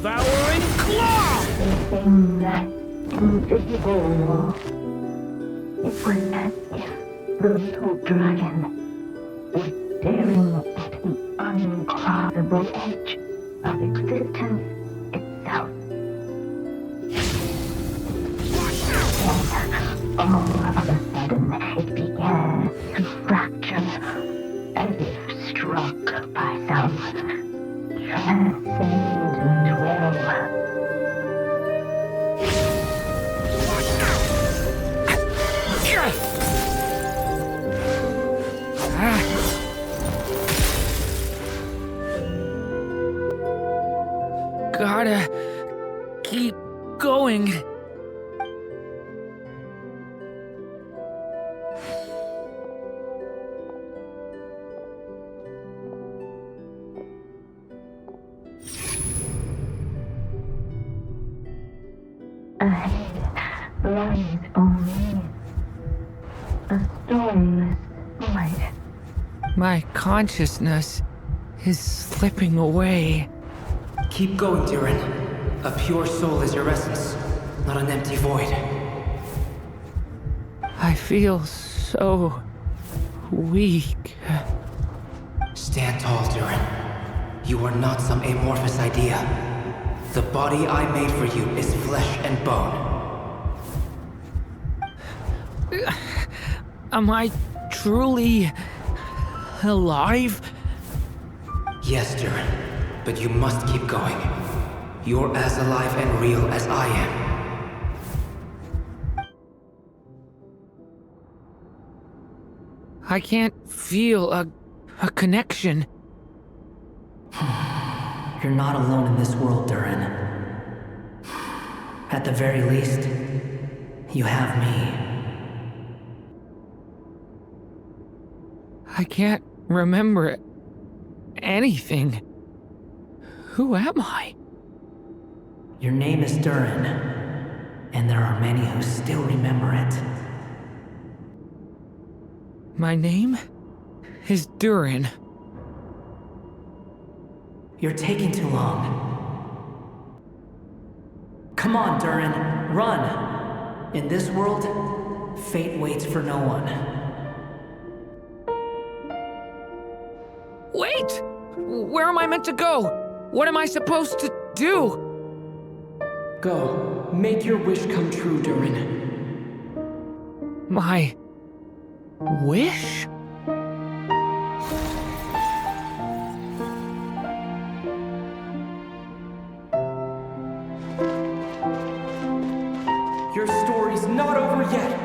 Devouring Claw! The thing that invisible. It was as if the little dragon was staring at the uncrossable edge of existence itself. And all of a sudden, it began to fracture, as if struck by some transcendent will. Gotta keep going. Ahead lies only a stormless void. My consciousness is slipping away. Keep going, Durin. A pure soul is your essence, not an empty void. I feel so weak. Stand tall, Durin. You are not some amorphous idea. The body I made for you is flesh and bone. Am I truly alive? Yes, Durin, but you must keep going. You're as alive and real as I am. I can't feel a connection. You're not alone in this world, Durin. At the very least, you have me. I can't remember anything. Who am I? Your name is Durin, and there are many who still remember it. My name is Durin. You're taking too long. Come on, Durin, run! In this world, fate waits for no one. Wait! Where am I meant to go? What am I supposed to do? Go. Make your wish come true, Durin. My wish? Your story's not over yet.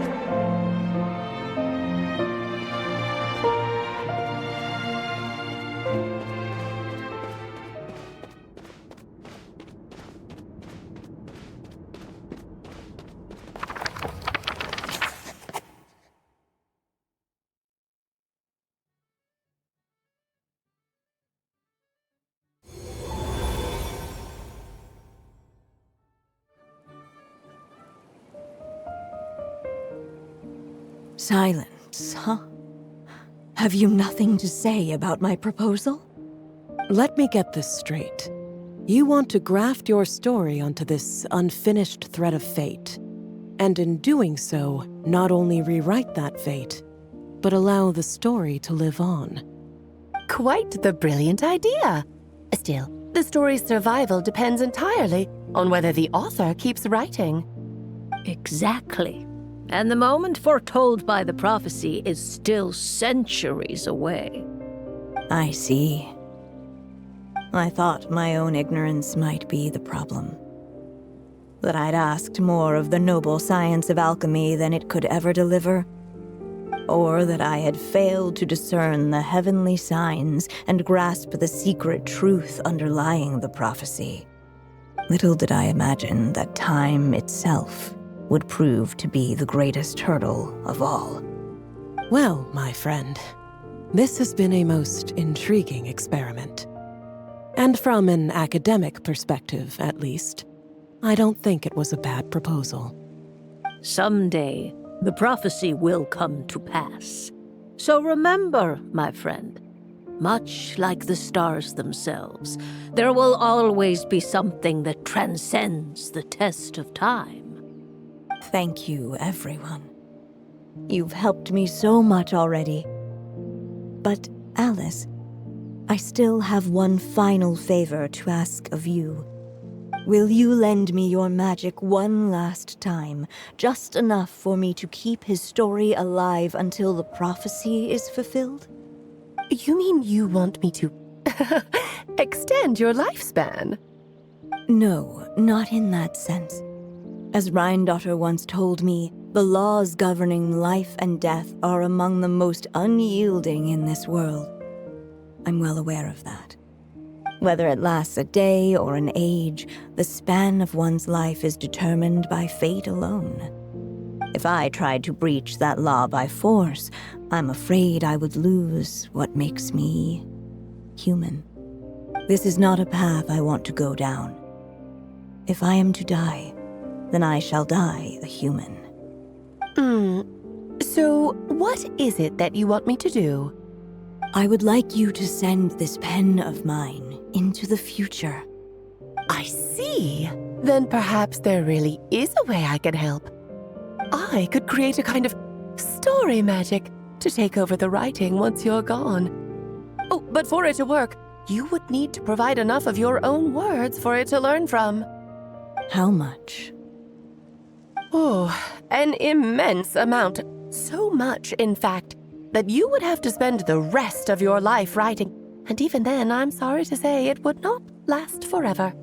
Silence, huh? Have you nothing to say about my proposal? Let me get this straight. You want to graft your story onto this unfinished thread of fate, and in doing so, not only rewrite that fate, but allow the story to live on. Quite the brilliant idea. Still, the story's survival depends entirely on whether the author keeps writing. Exactly. And the moment foretold by the prophecy is still centuries away. I see. I thought my own ignorance might be the problem. That I'd asked more of the noble science of alchemy than it could ever deliver. Or that I had failed to discern the heavenly signs and grasp the secret truth underlying the prophecy. Little did I imagine that time itself would prove to be the greatest hurdle of all. Well, my friend, this has been a most intriguing experiment. And from an academic perspective, at least, I don't think it was a bad proposal. Someday, the prophecy will come to pass. So remember, my friend, much like the stars themselves, there will always be something that transcends the test of time. Thank you, everyone. You've helped me so much already. But, Alice, I still have one final favor to ask of you. Will you lend me your magic one last time, just enough for me to keep his story alive until the prophecy is fulfilled? You mean you want me to extend your lifespan? No, not in that sense. As Rhindaughter once told me, the laws governing life and death are among the most unyielding in this world. I'm well aware of that. Whether it lasts a day or an age, the span of one's life is determined by fate alone. If I tried to breach that law by force, I'm afraid I would lose what makes me human. This is not a path I want to go down. If I am to die, then I shall die a human. So what is it that you want me to do? I would like you to send this pen of mine into the future. I see. Then perhaps there really is a way I can help. I could create a kind of story magic to take over the writing once you're gone. Oh, but for it to work, you would need to provide enough of your own words for it to learn from. How much? Oh, an immense amount. So much, in fact, that you would have to spend the rest of your life writing. And even then, I'm sorry to say, it would not last forever.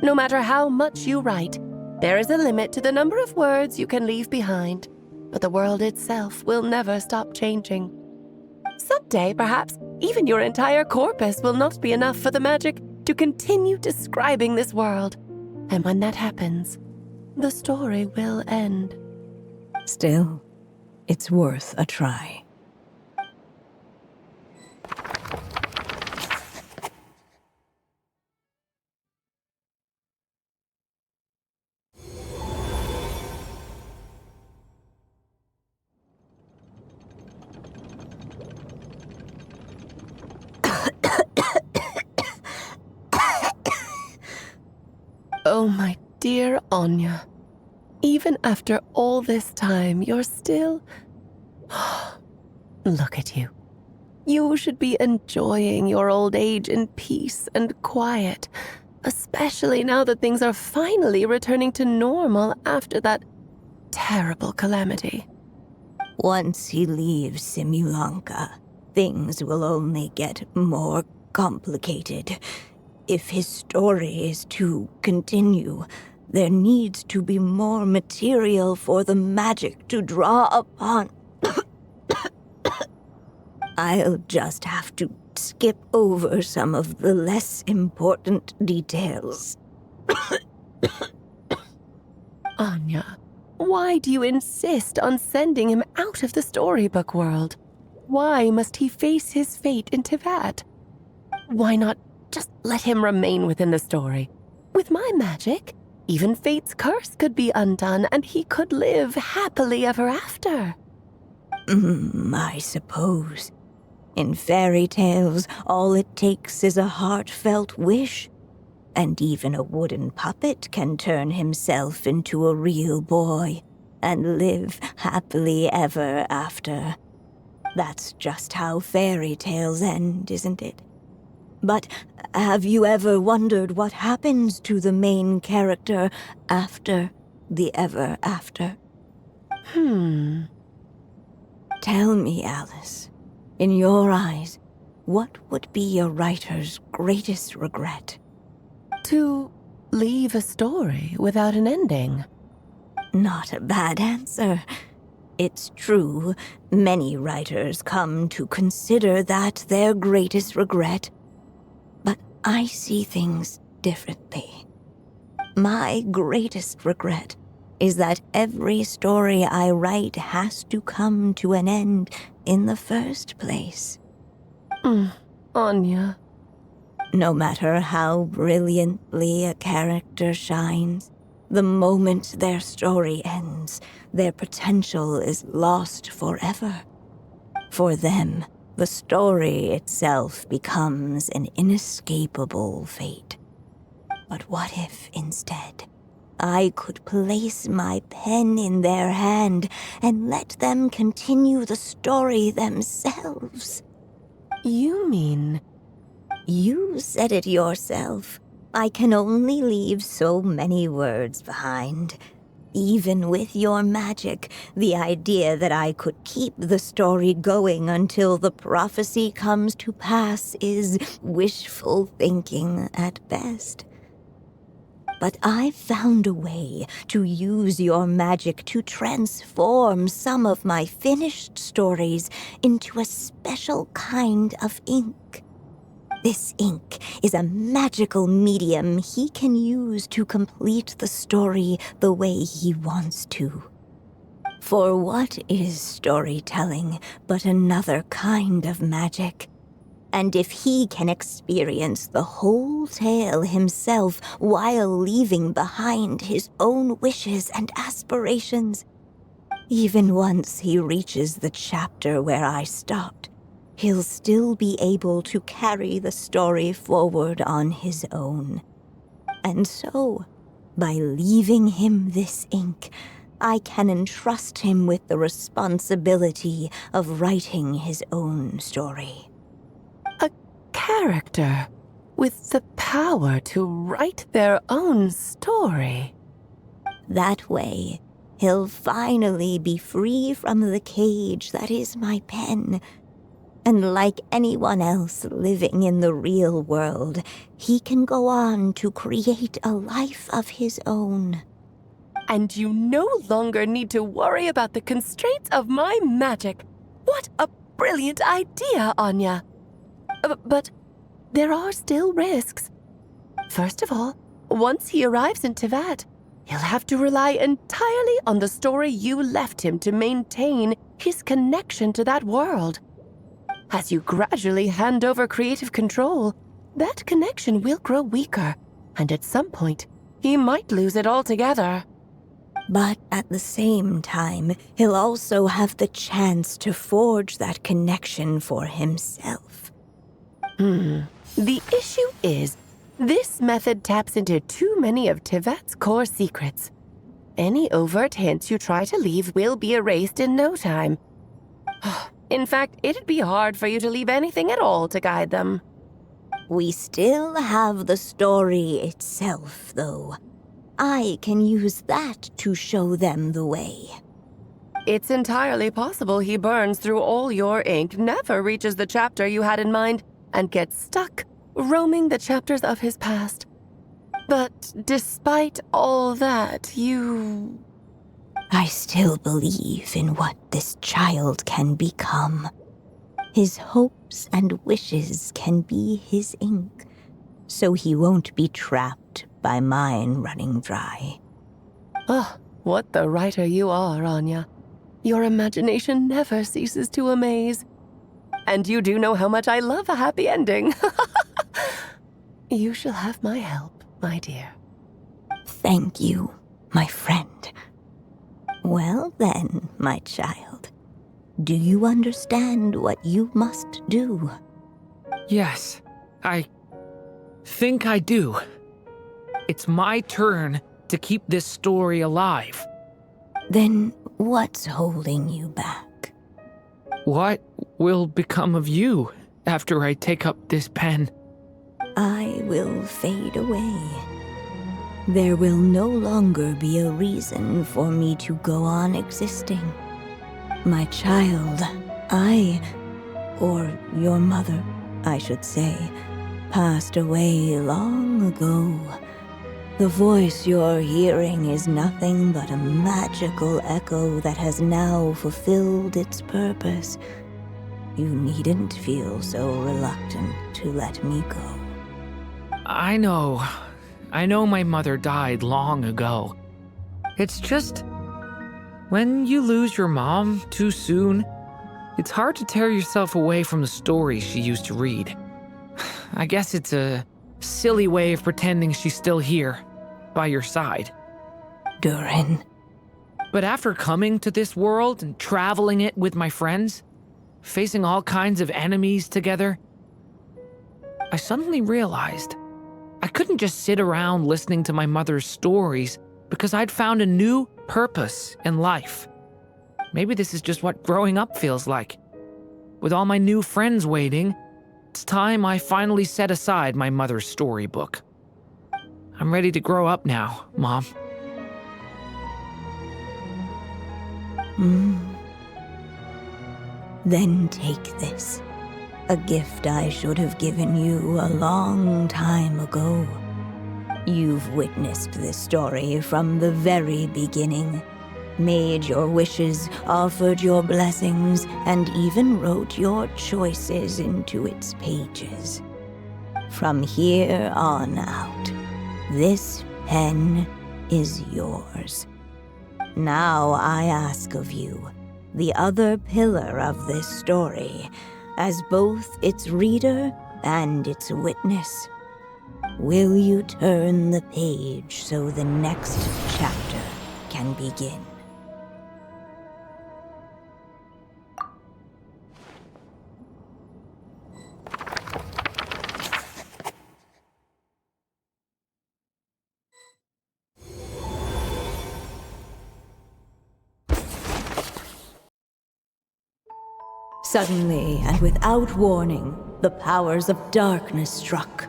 No matter how much you write, there is a limit to the number of words you can leave behind. But the world itself will never stop changing. Someday, perhaps, even your entire corpus will not be enough for the magic to continue describing this world. And when that happens, the story will end. Still, it's worth a try. dear Anya. Even after all this time, you're still... Look at you. You should be enjoying your old age in peace and quiet, especially now that things are finally returning to normal after that terrible calamity. Once he leaves Simulanka, things will only get more complicated. If his story is to continue, there needs to be more material for the magic to draw upon. I'll just have to skip over some of the less important details. Anya, why do you insist on sending him out of the storybook world? Why must he face his fate in Teyvat? Why not just let him remain within the story? With my magic, even fate's curse could be undone and he could live happily ever after. I suppose. In fairy tales, all it takes is a heartfelt wish. And even a wooden puppet can turn himself into a real boy and live happily ever after. That's just how fairy tales end, isn't it? But have you ever wondered what happens to the main character after the ever after? Tell me, Alice, in your eyes, what would be a writer's greatest regret? To leave a story without an ending. Not a bad answer. It's true, many writers come to consider that their greatest regret. But I see things differently. My greatest regret is that every story I write has to come to an end in the first place. Anya. No matter how brilliantly a character shines, the moment their story ends, their potential is lost forever. For them, the story itself becomes an inescapable fate. But what if, instead, I could place my pen in their hand and let them continue the story themselves? You mean... You said it yourself. I can only leave so many words behind. Even with your magic, the idea that I could keep the story going until the prophecy comes to pass is wishful thinking at best. But I've found a way to use your magic to transform some of my finished stories into a special kind of ink. This ink is a magical medium he can use to complete the story the way he wants to. For what is storytelling but another kind of magic? And if he can experience the whole tale himself while leaving behind his own wishes and aspirations, even once he reaches the chapter where I stopped, he'll still be able to carry the story forward on his own. And so, by leaving him this ink, I can entrust him with the responsibility of writing his own story. A character with the power to write their own story. That way, he'll finally be free from the cage that is my pen. And like anyone else living in the real world, he can go on to create a life of his own. And you no longer need to worry about the constraints of my magic. What a brilliant idea, Anya. But there are still risks. First of all, once he arrives in Teyvat, he'll have to rely entirely on the story you left him to maintain his connection to that world. As you gradually hand over creative control, that connection will grow weaker, and at some point, he might lose it altogether. But at the same time, he'll also have the chance to forge that connection for himself. The issue is, This method taps into too many of Tevet's core secrets. Any overt hints you try to leave will be erased in no time. In fact, it'd be hard for you to leave anything at all to guide them. We still have the story itself, though. I can use that to show them the way. It's entirely possible he burns through all your ink, never reaches the chapter you had in mind, and gets stuck, roaming the chapters of his past. But despite all that, I still believe in what this child can become. His hopes and wishes can be his ink, so he won't be trapped by mine running dry. Oh, what the writer you are, Anya. Your imagination never ceases to amaze. And you do know how much I love a happy ending. You shall have my help, my dear. Thank you, my friend. Well then, my child, do you understand what you must do? Yes, I think I do. It's my turn to keep this story alive. Then what's holding you back? What will become of you after I take up this pen? I will fade away. There will no longer be a reason for me to go on existing. My child, or your mother, I should say, passed away long ago. The voice you're hearing is nothing but a magical echo that has now fulfilled its purpose. You needn't feel so reluctant to let me go. I know my mother died long ago. It's just, when you lose your mom too soon, it's hard to tear yourself away from the stories she used to read. I guess it's a silly way of pretending she's still here, by your side. Durin. But after coming to this world and traveling it with my friends, facing all kinds of enemies together, I suddenly realized I couldn't just sit around listening to my mother's stories because I'd found a new purpose in life. Maybe this is just what growing up feels like. With all my new friends waiting, it's time I finally set aside my mother's storybook. I'm ready to grow up now, Mom. Then take this. A gift I should have given you a long time ago. You've witnessed this story from the very beginning, made your wishes, offered your blessings, and even wrote your choices into its pages. From here on out, this pen is yours. Now I ask of you, the other pillar of this story, as both its reader and its witness. Will you turn the page so the next chapter can begin? Suddenly, and without warning, the powers of darkness struck.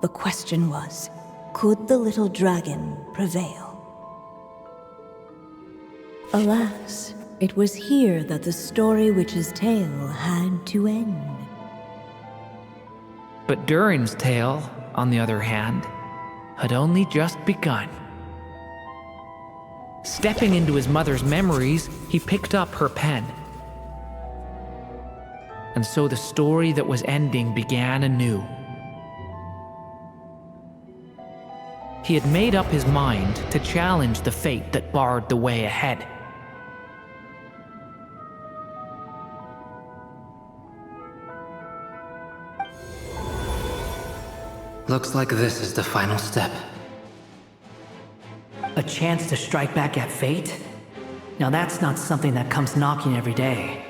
The question was, could the little dragon prevail? Alas, it was here that the story witch's tale had to end. But Durin's tale, on the other hand, had only just begun. Stepping into his mother's memories, he picked up her pen. And so the story that was ending began anew. He had made up his mind to challenge the fate that barred the way ahead. Looks like this is the final step. A chance to strike back at fate? Now that's not something that comes knocking every day.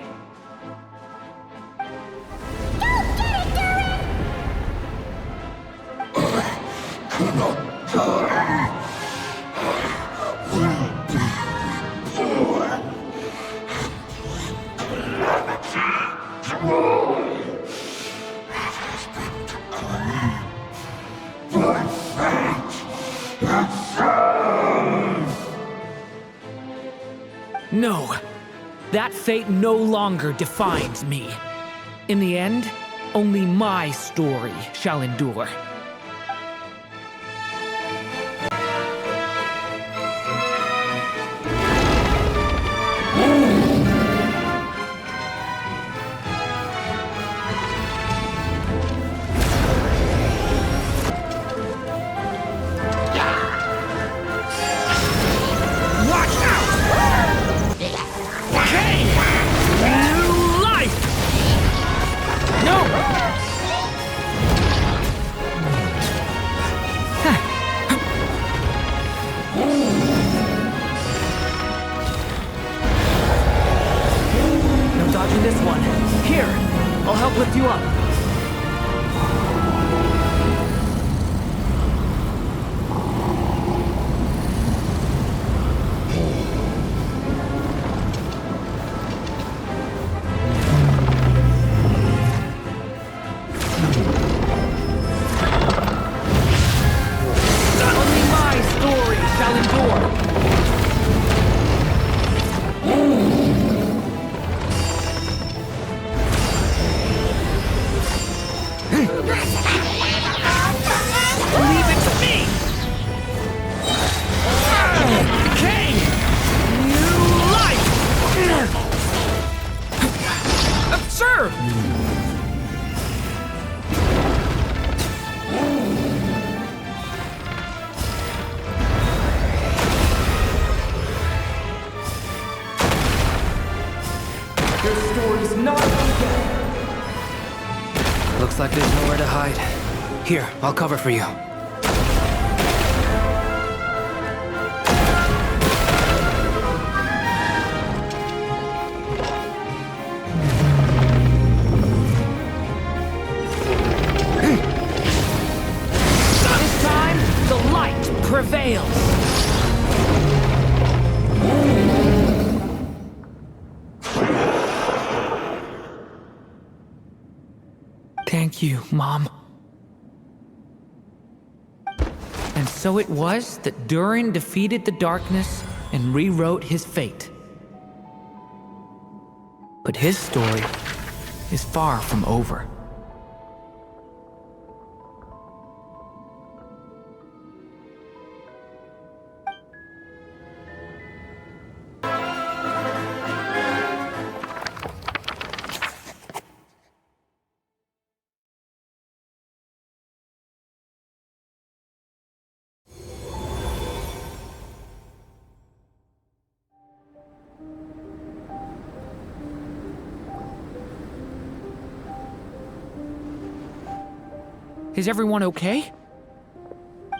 No, that fate no longer defines me. In the end, only my story shall endure. Lift you up. Only my story shall endure. Leave it to me! King! New life! Absurd! Your story's not over. Looks like there's nowhere to hide. Here, I'll cover for you. This time, the light prevails. Thank you, Mom. And so it was that Durin defeated the darkness and rewrote his fate. But his story is far from over. Is everyone okay?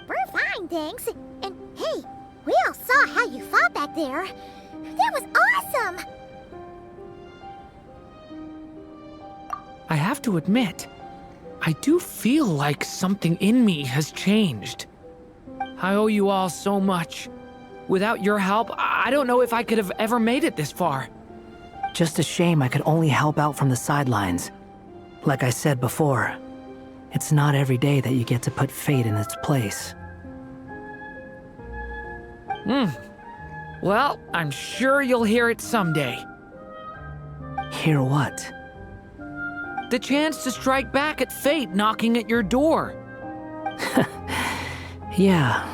We're fine, thanks. And hey, we all saw how you fought back there. That was awesome! I have to admit, I do feel like something in me has changed. I owe you all so much. Without your help, I don't know if I could have ever made it this far. Just a shame I could only help out from the sidelines. Like I said before, it's not every day that you get to put fate in its place. Well, I'm sure you'll hear it someday. Hear what? The chance to strike back at fate knocking at your door. Yeah,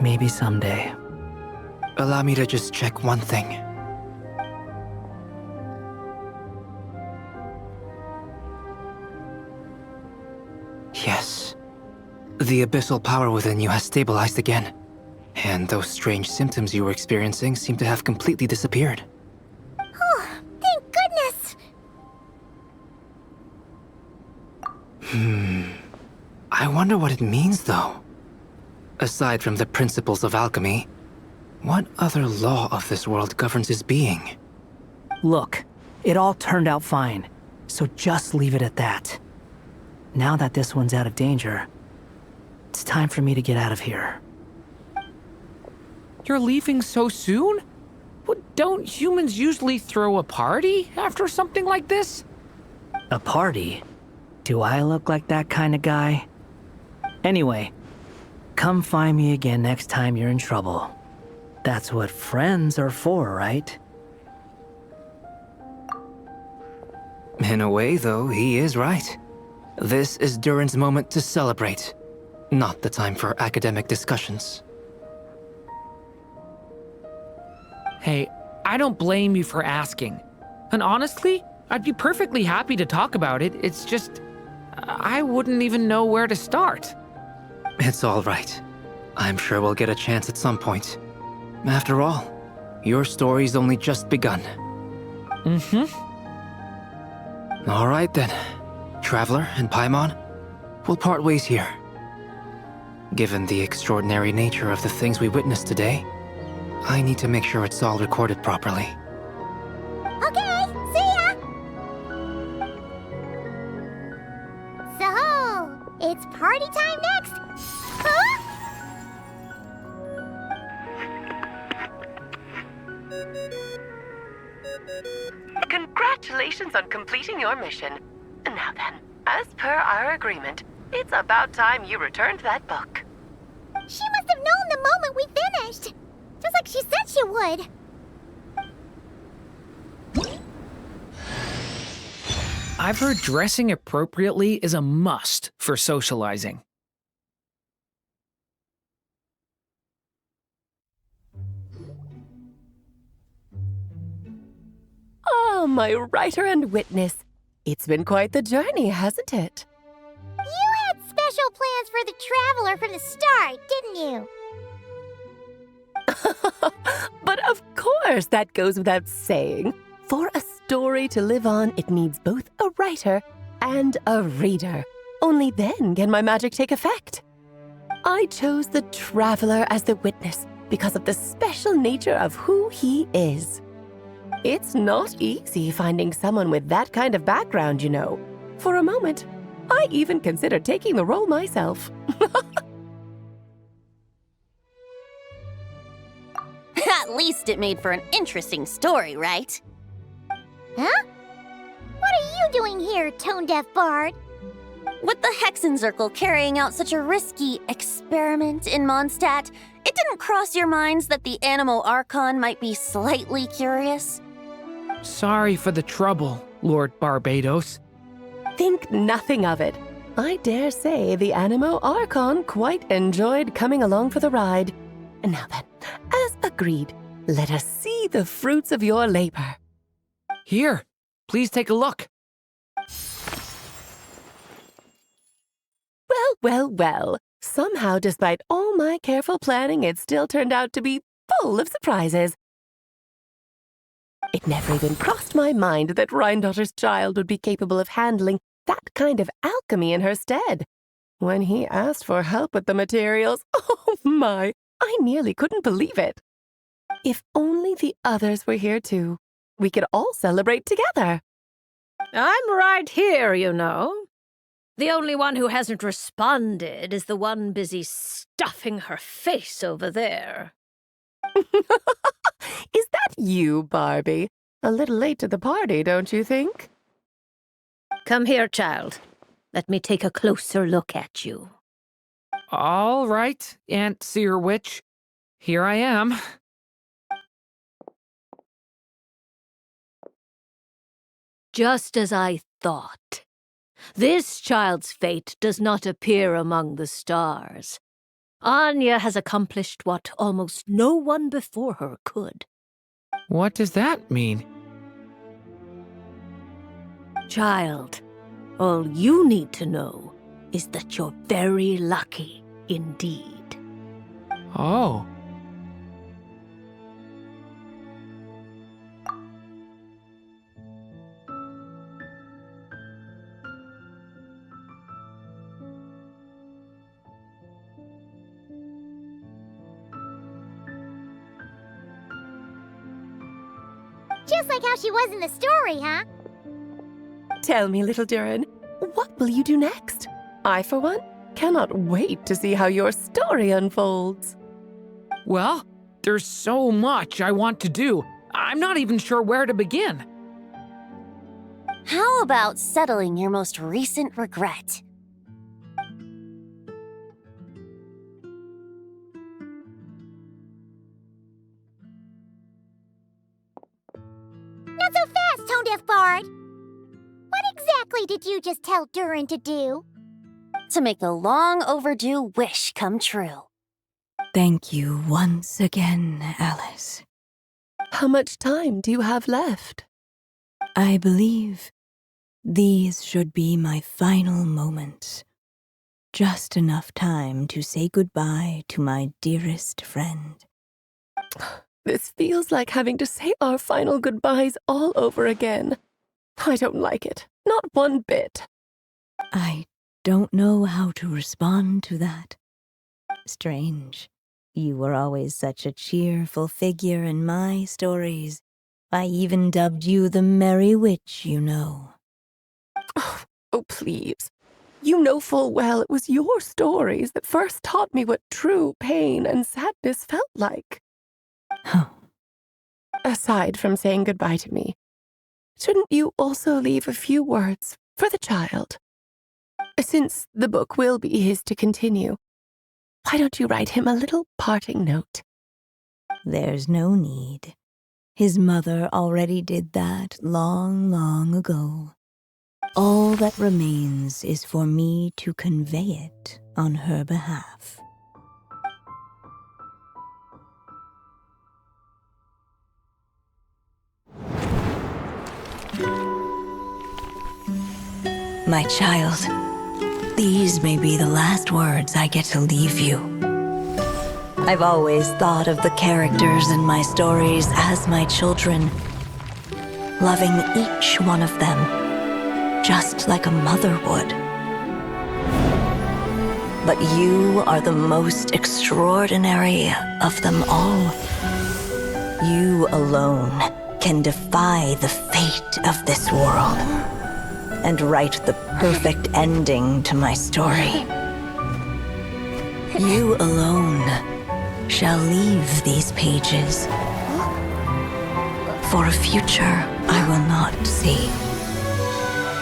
maybe someday. Allow me to just check one thing. Yes. The abyssal power within you has stabilized again. And those strange symptoms you were experiencing seem to have completely disappeared. Oh, thank goodness! I wonder what it means, though. Aside from the principles of alchemy, what other law of this world governs his being? Look, it all turned out fine, so just leave it at that. Now that this one's out of danger, it's time for me to get out of here. You're leaving so soon? Don't humans usually throw a party after something like this? A party? Do I look like that kind of guy? Anyway, come find me again next time you're in trouble. That's what friends are for, right? In a way, though, he is right. This is Durin's moment to celebrate, not the time for academic discussions. Hey, I don't blame you for asking. And honestly, I'd be perfectly happy to talk about it. It's just, I wouldn't even know where to start. It's all right. I'm sure we'll get a chance at some point. After all, your story's only just begun. All right then. Traveler and Paimon, we'll part ways here. Given the extraordinary nature of the things we witnessed today, I need to make sure it's all recorded properly. Okay, see ya! So, it's party time next! Huh? Congratulations on completing your mission. Now then, as per our agreement, it's about time you returned that book. She must have known the moment we finished! Just like she said she would! I've heard dressing appropriately is a must for socializing. Oh, my writer and witness. It's been quite the journey, hasn't it? You had special plans for the Traveler from the start, didn't you? But of course, that goes without saying. For a story to live on, it needs both a writer and a reader. Only then can my magic take effect. I chose the Traveler as the witness because of the special nature of who he is. It's not easy finding someone with that kind of background, you know. For a moment, I even considered taking the role myself. At least it made for an interesting story, right? Huh? What are you doing here, tone-deaf bard? With the Hexenzirkel carrying out such a risky experiment in Mondstadt, it didn't cross your minds that the Animo Archon might be slightly curious? Sorry for the trouble, Lord Barbados. Think nothing of it. I dare say the Animo Archon quite enjoyed coming along for the ride. And now then, as agreed, let us see the fruits of your labor. Here, please take a look. Well. Somehow, despite all my careful planning, it still turned out to be full of surprises. It never even crossed my mind that Rhindotter's child would be capable of handling that kind of alchemy in her stead. When he asked for help with the materials, oh my, I nearly couldn't believe it. If only the others were here too, we could all celebrate together. I'm right here, you know. The only one who hasn't responded is the one busy stuffing her face over there. Is that you, Barbie? A little late to the party, don't you think? Come here, child. Let me take a closer look at you. All right, Aunt Seer Witch. Here I am. Just as I thought. This child's fate does not appear among the stars. Anya has accomplished what almost no one before her could. What does that mean? Child, all you need to know is that you're very lucky indeed. Oh. Just like how she was in the story, huh? Tell me, little Durin, what will you do next? I, for one, cannot wait to see how your story unfolds. Well, there's so much I want to do. I'm not even sure where to begin. How about settling your most recent regret? tone deaf bard. What exactly did you just tell Durin to do? To make the long overdue wish come true. Thank you once again, Alice. How much time do you have left? I believe these should be my final moments. Just enough time to say goodbye to my dearest friend. This feels like having to say our final goodbyes all over again. I don't like it. Not one bit. I don't know how to respond to that. Strange. You were always such a cheerful figure in my stories. I even dubbed you the Merry Witch, you know. Oh, please. You know full well it was your stories that first taught me what true pain and sadness felt like. Aside from saying goodbye to me, shouldn't you also leave a few words for the child? Since the book will be his to continue, why don't you write him a little parting note? There's no need. His mother already did that long, long ago. All that remains is for me to convey it on her behalf. My child, these may be the last words I get to leave you. I've always thought of the characters in my stories as my children, loving each one of them, just like a mother would. But you are the most extraordinary of them all. You alone can defy the fate of this world and write the perfect ending to my story. You alone shall leave these pages for a future I will not see.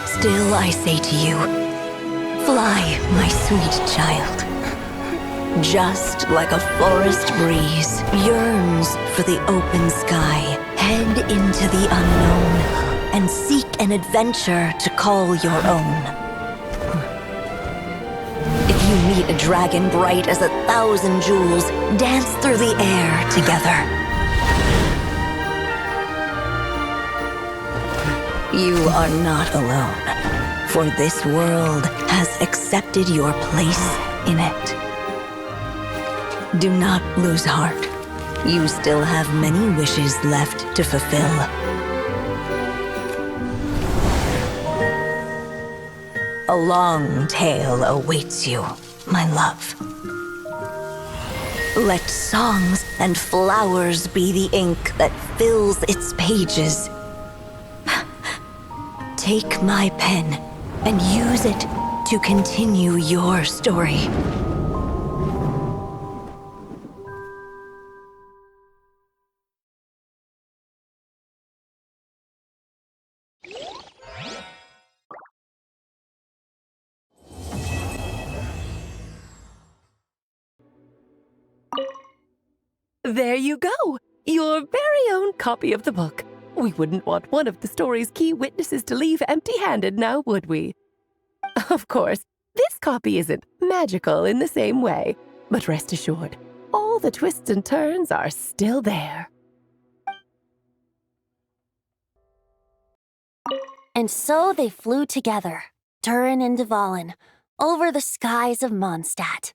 Still I say to you, fly, my sweet child. Just like a forest breeze yearns for the open sky, head into the unknown and seek an adventure to call your own. If you meet a dragon bright as 1,000 jewels, dance through the air together. You are not alone, for this world has accepted your place in it. Do not lose heart. You still have many wishes left to fulfill. A long tale awaits you, my love. Let songs and flowers be the ink that fills its pages. Take my pen and use it to continue your story. There you go! Your very own copy of the book. We wouldn't want one of the story's key witnesses to leave empty-handed now, would we? Of course, this copy isn't magical in the same way, but rest assured, all the twists and turns are still there. And so they flew together, Durin and Dvalin, over the skies of Mondstadt.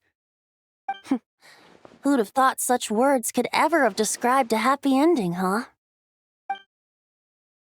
Who'd have thought such words could ever have described a happy ending, huh?